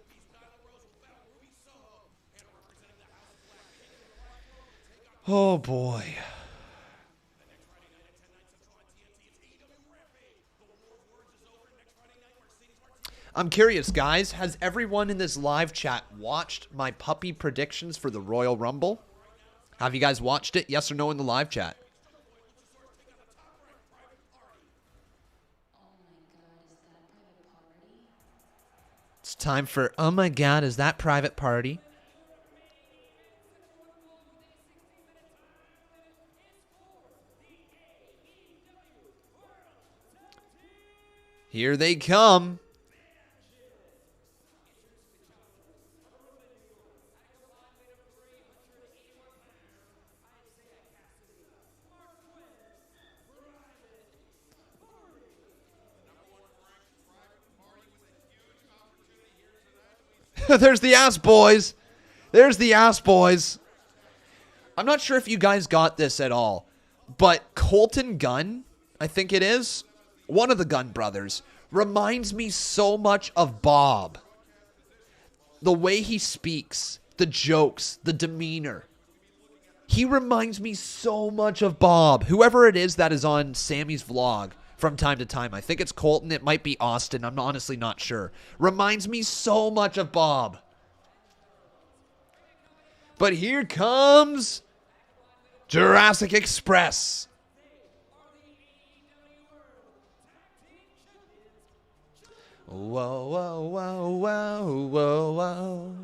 Oh boy. I'm curious, guys. Has everyone in this live chat watched my puppy predictions for the Royal Rumble? Have you guys watched it? Yes or no in the live chat? It's time for, oh my God, is that private party? Here they come. There's the ass boys. There's the ass boys. I'm not sure if you guys got this at all, but Colton Gunn, I think it is, one of the Gunn brothers, reminds me so much of Bob. The way he speaks, the jokes, the demeanor. He reminds me so much of Bob. Whoever it is that is on Sammy's vlog from time to time. I think it's Colton. It might be Austin. I'm honestly not sure. Reminds me so much of Bob. But here comes Jurassic Express. Whoa, whoa, whoa, whoa, whoa, whoa.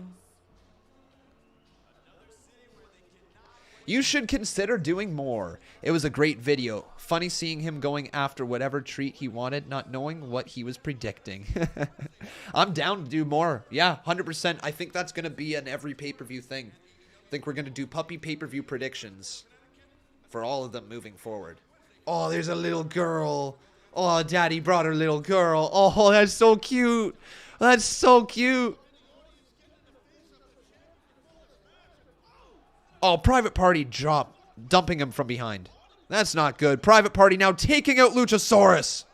You should consider doing more. It was a great video. Funny seeing him going after whatever treat he wanted, not knowing what he was predicting. I'm down to do more. Yeah, 100%. I think that's going to be an every pay-per-view thing. I think we're going to do puppy pay-per-view predictions for all of them moving forward. Oh, there's a little girl. Oh, Daddy brought her little girl. Oh, that's so cute. That's so cute. Oh, Private Party dumping him from behind. That's not good. Private Party now taking out Luchasaurus.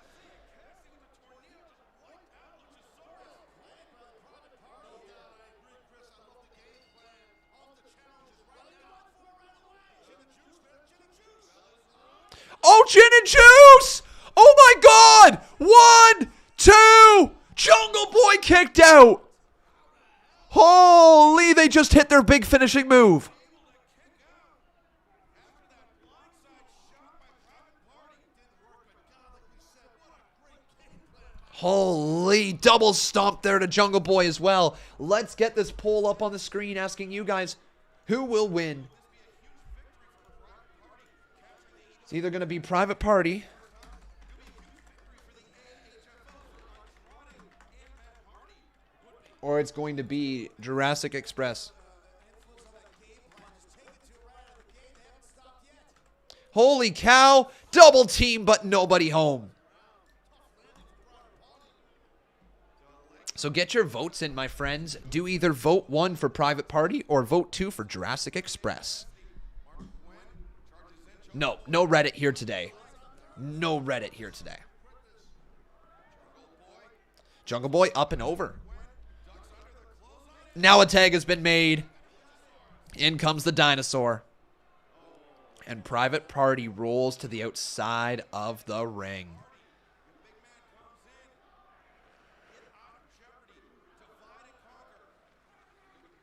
Oh, gin and juice! Oh my God! 1, 2, Jungle Boy kicked out. Holy, they just hit their big finishing move. Holy, double stomp there to Jungle Boy as well. Let's get this poll up on the screen asking you guys, who will win? It's either going to be Private Party or it's going to be Jurassic Express. Holy cow, double team but nobody home. So get your votes in, my friends. Do either vote 1 for Private Party or vote 2 for Jurassic Express. No Reddit here today. No Reddit here today. Jungle Boy up and over. Now a tag has been made. In comes the dinosaur. And Private Party rolls to the outside of the ring.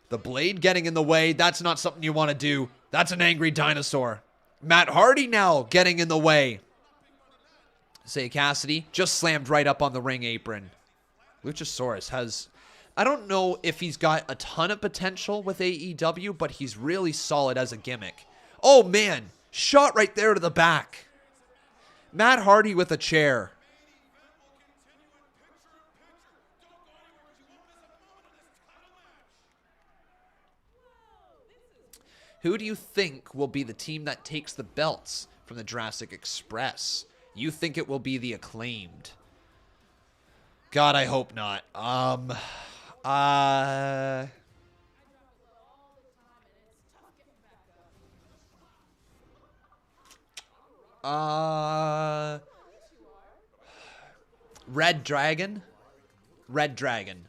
The blade getting in the way, that's not something you want to do. That's an angry dinosaur. Matt Hardy now getting in the way. Say Cassidy just slammed right up on the ring apron. Luchasaurus has, I don't know if he's got a ton of potential with AEW, but he's really solid as a gimmick. Oh man, shot right there to the back. Matt Hardy with a chair. Who do you think will be the team that takes the belts from the Jurassic Express? You think it will be the Acclaimed? God, I hope not. Red Dragon? Red Dragon.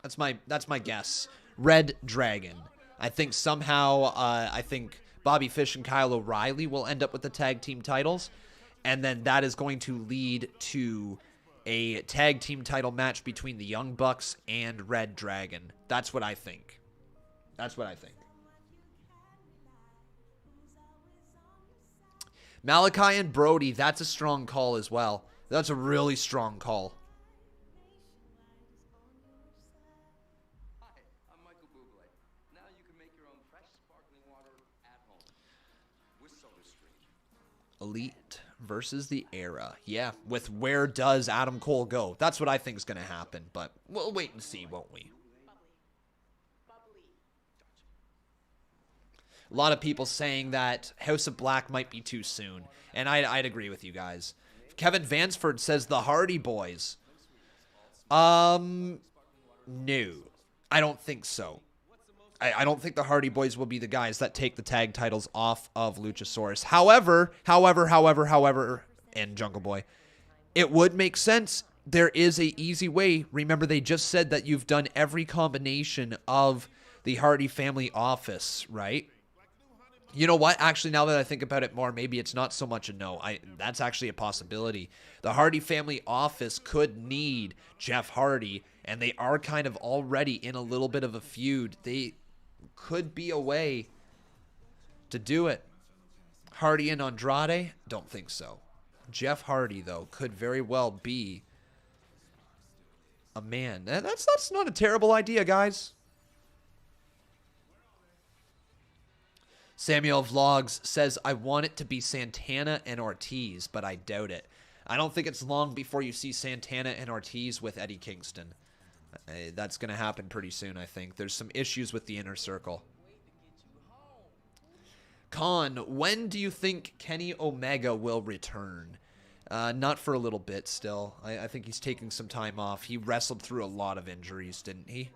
That's my guess. Red Dragon. I think somehow, Bobby Fish and Kyle O'Reilly will end up with the tag team titles. And then that is going to lead to a tag team title match between the Young Bucks and Red Dragon. That's what I think. That's what I think. Malachi and Brody, that's a strong call as well. That's a really strong call. Elite versus the Era. Yeah, with where does Adam Cole go? That's what I think is going to happen, but we'll wait and see, won't we? A lot of people saying that House of Black might be too soon, and I'd agree with you guys. Kevin Vansford says the Hardy Boys. No, I don't think so. I don't think the Hardy Boys will be the guys that take the tag titles off of Luchasaurus. However, and Jungle Boy, it would make sense. There is a easy way. Remember, they just said that you've done every combination of the Hardy family office, right? You know what? Actually, now that I think about it more, maybe it's not so much a no. That's actually a possibility. The Hardy family office could need Jeff Hardy, and they are kind of already in a little bit of a feud. They could be a way to do it. Hardy and Andrade? Don't think so. Jeff Hardy, though, could very well be a man. That's not a terrible idea, guys. Samuel Vlogs says, I want it to be Santana and Ortiz, but I doubt it. I don't think it's long before you see Santana and Ortiz with Eddie Kingston. That's going to happen pretty soon, I think. There's some issues with the Inner Circle. Con, when do you think Kenny Omega will return? Not for a little bit still. I think he's taking some time off. He wrestled through a lot of injuries, didn't he?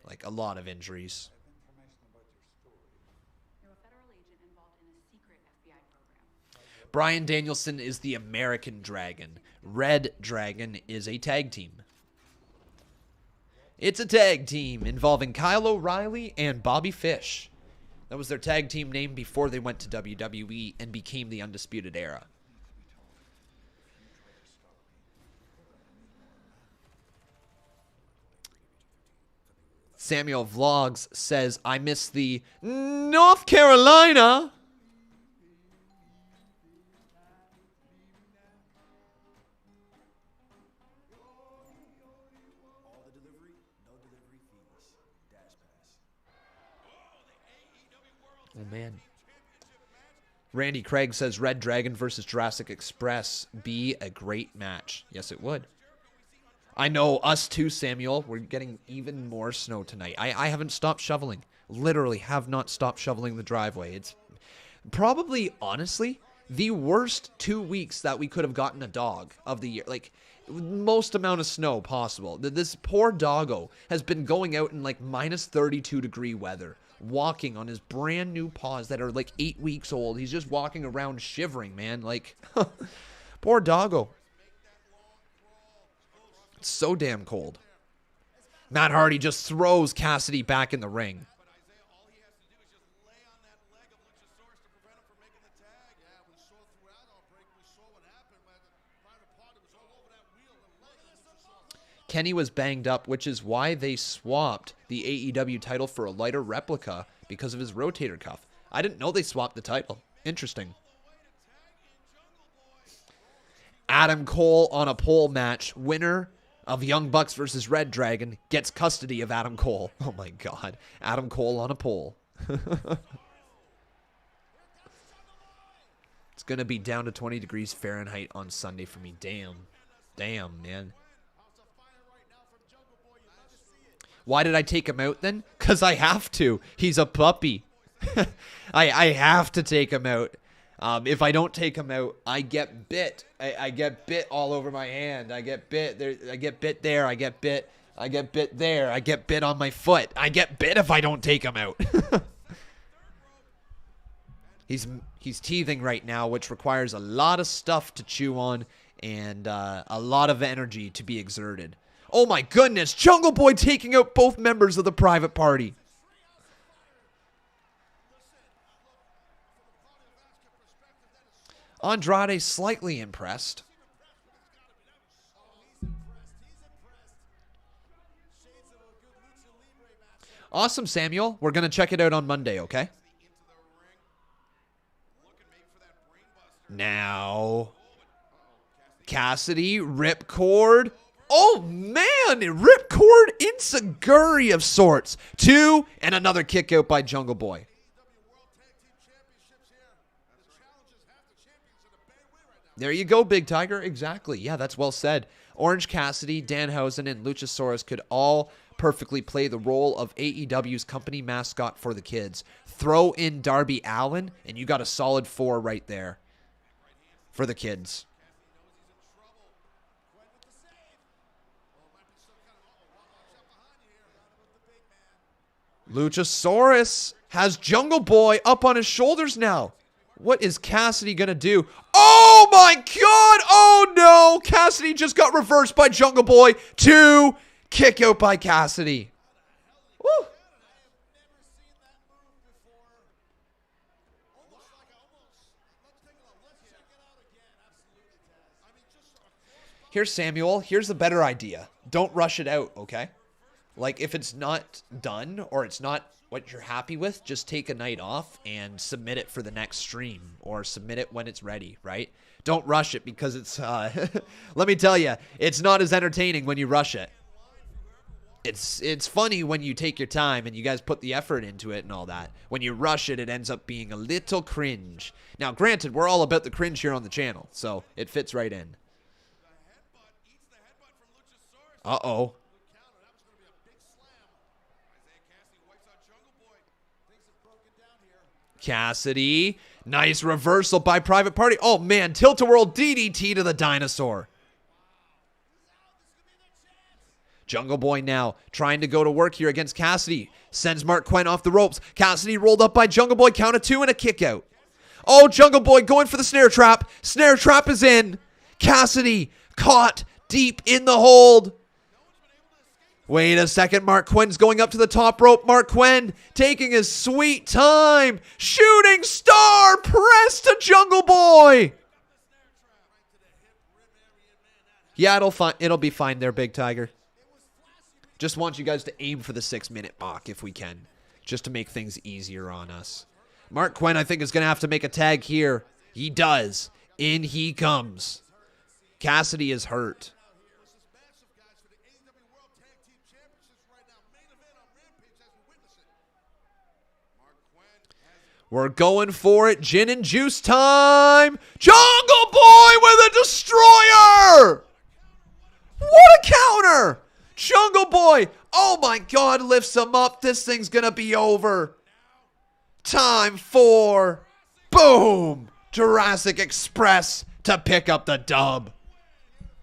Like, a lot of injuries. Bryan Danielson is the American Dragon. Red Dragon is a tag team. It's a tag team involving Kyle O'Reilly and Bobby Fish. That was their tag team name before they went to WWE and became the Undisputed Era. Samuel Vlogs says, I miss the North Carolina. Oh, man. Randy Craig says, Red Dragon versus Jurassic Express be a great match. Yes, it would. I know, us too, Samuel. We're getting even more snow tonight. I haven't stopped shoveling. Literally have not stopped shoveling the driveway. It's probably, honestly, the worst 2 weeks that we could have gotten a dog of the year. Like, most amount of snow possible. This poor doggo has been going out in like minus 32-degree weather, walking on his brand new paws that are like 8 weeks old. He's just walking around shivering, man. Like, poor doggo. It's so damn cold. Matt Hardy just throws Cassidy back in the ring. Kenny was banged up, which is why they swapped the AEW title for a lighter replica because of his rotator cuff. I didn't know they swapped the title. Interesting. Adam Cole on a pole match. Winner of Young Bucks versus Red Dragon gets custody of Adam Cole. Oh my God. Adam Cole on a pole. It's going to be down to 20 degrees Fahrenheit on Sunday for me. Damn. Damn, man. Why did I take him out then? Because I have to. He's a puppy. I have to take him out. If I don't take him out, I get bit. I get bit all over my hand. I get bit there. I get bit there. I get bit. I get bit there. I get bit on my foot. I get bit if I don't take him out. He's teething right now, which requires a lot of stuff to chew on and a lot of energy to be exerted. Oh my goodness, Jungle Boy taking out both members of the Private Party. Andrade slightly impressed. Awesome, Samuel. We're going to check it out on Monday, okay? Now, Cassidy, ripcord. Oh, man, ripcord enziguri of sorts. 2, and another kick out by Jungle Boy. There you go, Big Tiger. Exactly. Yeah, that's well said. Orange Cassidy, Danhausen, and Luchasaurus could all perfectly play the role of AEW's company mascot for the kids. Throw in Darby Allin, and you got a solid 4 right there for the kids. Luchasaurus has Jungle Boy up on his shoulders now. What is Cassidy going to do? Oh, my God. Oh, no. Cassidy just got reversed by Jungle Boy. 2, kick out by Cassidy. Woo. Here's Samuel. Here's the better idea. Don't rush it out, okay? Like, if it's not done or it's not what you're happy with, just take a night off and submit it for the next stream or submit it when it's ready, right? Don't rush it because it's, let me tell you, it's not as entertaining when you rush it. It's funny when you take your time and you guys put the effort into it and all that. When you rush it, it ends up being a little cringe. Now, granted, we're all about the cringe here on the channel, so it fits right in. Uh-oh. Cassidy. Nice reversal by Private Party. Oh, man. Tilt-a-whirl DDT to the dinosaur. Jungle Boy now trying to go to work here against Cassidy. Sends Mark Quinn off the ropes. Cassidy rolled up by Jungle Boy. Count of 2 and a kick out. Oh, Jungle Boy going for the snare trap. Snare trap is in. Cassidy caught deep in the hold. Wait a second. Mark Quinn's going up to the top rope. Mark Quinn taking his sweet time. Shooting star press to Jungle Boy. Yeah, it'll be fine there, Big Tiger. Just want you guys to aim for the 6-minute mark if we can, just to make things easier on us. Mark Quinn, I think, is going to have to make a tag here. He does. In he comes. Cassidy is hurt. We're going for it. Gin and juice time. Jungle Boy with a destroyer. What a counter. Jungle Boy. Oh my God, lifts him up. This thing's going to be over. Time for, boom, Jurassic Express to pick up the dub.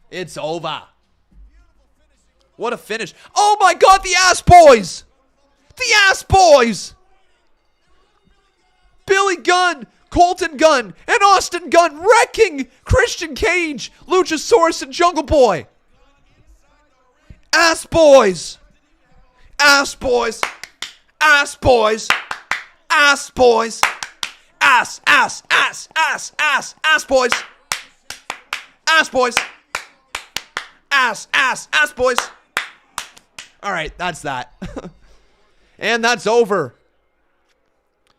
It's over. What a finish. Oh my God, the Ass Boys. The Ass Boys. Billy Gunn, Colton Gunn, and Austin Gunn wrecking Christian Cage, Luchasaurus, and Jungle Boy. Ass Boys. Ass Boys. Ass Boys. Ass Boys. Ass, ass, ass, ass, ass, ass boys. Ass boys. Ass, ass, ass boys. All right, that's that. And that's over.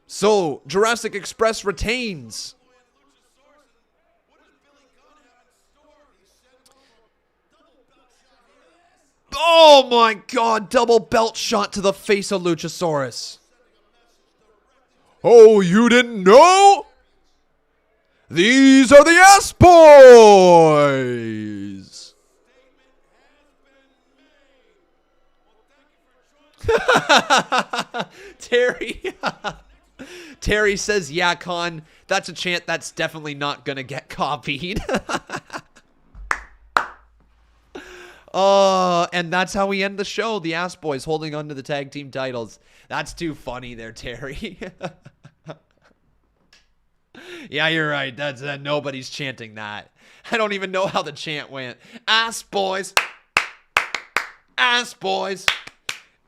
So, Jurassic Express retains. Oh my God, double belt shot to the face of Luchasaurus. Oh, you didn't know? These are the Ass Boys. Terry says, yeah, Con, that's a chant that's definitely not going to get copied. And that's how we end the show. The Ass Boys holding on to the tag team titles. That's too funny there, Terry. Yeah, you're right. That's nobody's chanting that. I don't even know how the chant went. Ass Boys. Ass Boys.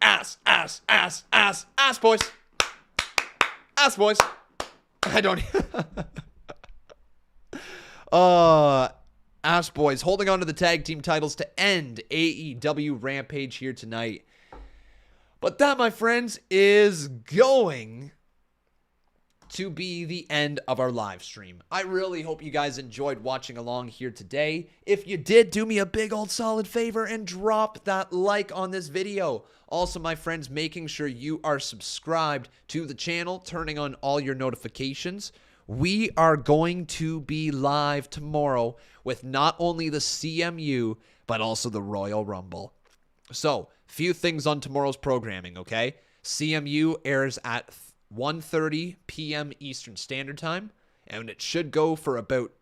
Ass, ass, ass, ass, ass boys. Ass boys. I don't. Ass Boys holding on to the tag team titles to end AEW Rampage here tonight. But that, my friends, is going to be the end of our live stream. I really hope you guys enjoyed watching along here today. If you did, do me a big old solid favor and drop that like on this video. Also, my friends, making sure you are subscribed to the channel, turning on all your notifications. We are going to be live tomorrow with not only the CMU, but also the Royal Rumble. So, few things on tomorrow's programming, okay? CMU airs at 1:30 p.m. Eastern Standard Time, and it should go for about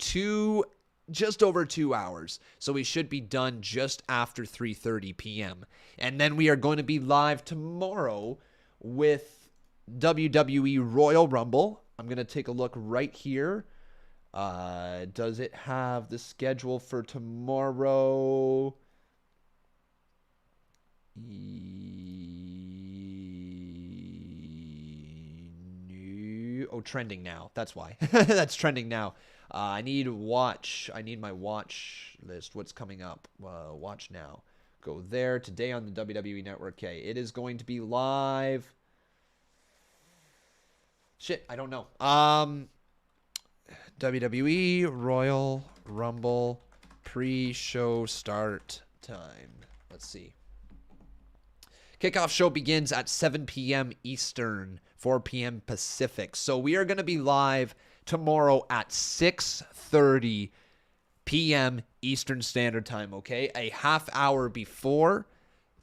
just over 2 hours. So we should be done just after 3:30 p.m. And then we are going to be live tomorrow with WWE Royal Rumble. I'm going to take a look right here. Does it have the schedule for tomorrow? Oh, trending now. That's why. That's trending now. I need my watch list. What's coming up? Watch now. Go there. Today on the WWE Network. Okay, it is going to be live. Shit, I don't know. WWE Royal Rumble pre-show start time. Let's see. Kickoff show begins at 7 p.m. Eastern, 4 p.m. Pacific. So we are going to be live tomorrow at 6:30 p.m. Eastern Standard Time, okay? A half hour before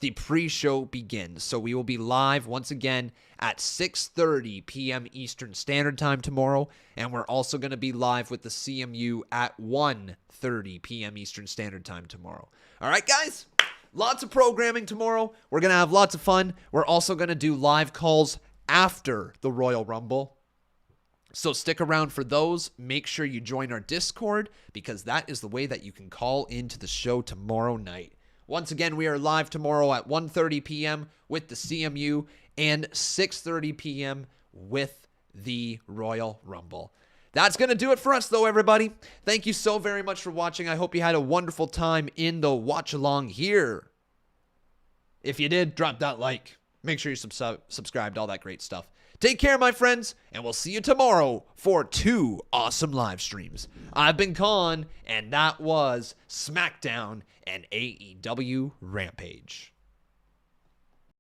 the pre-show begins. So we will be live once again at 6:30 p.m. Eastern Standard Time tomorrow. And we're also going to be live with the CMU at 1:30 p.m. Eastern Standard Time tomorrow. All right, guys? Lots of programming tomorrow. We're going to have lots of fun. We're also going to do live calls after the Royal Rumble. So stick around for those. Make sure you join our Discord because that is the way that you can call into the show tomorrow night. Once again, we are live tomorrow at 1:30 p.m. with the CMU and 6:30 p.m. with the Royal Rumble. That's going to do it for us, though, everybody. Thank you so very much for watching. I hope you had a wonderful time in the watch-along here. If you did, drop that like. Make sure you subscribed, all that great stuff. Take care, my friends, and we'll see you tomorrow for 2 awesome live streams. I've been Khan, and that was Smackdown and AEW Rampage.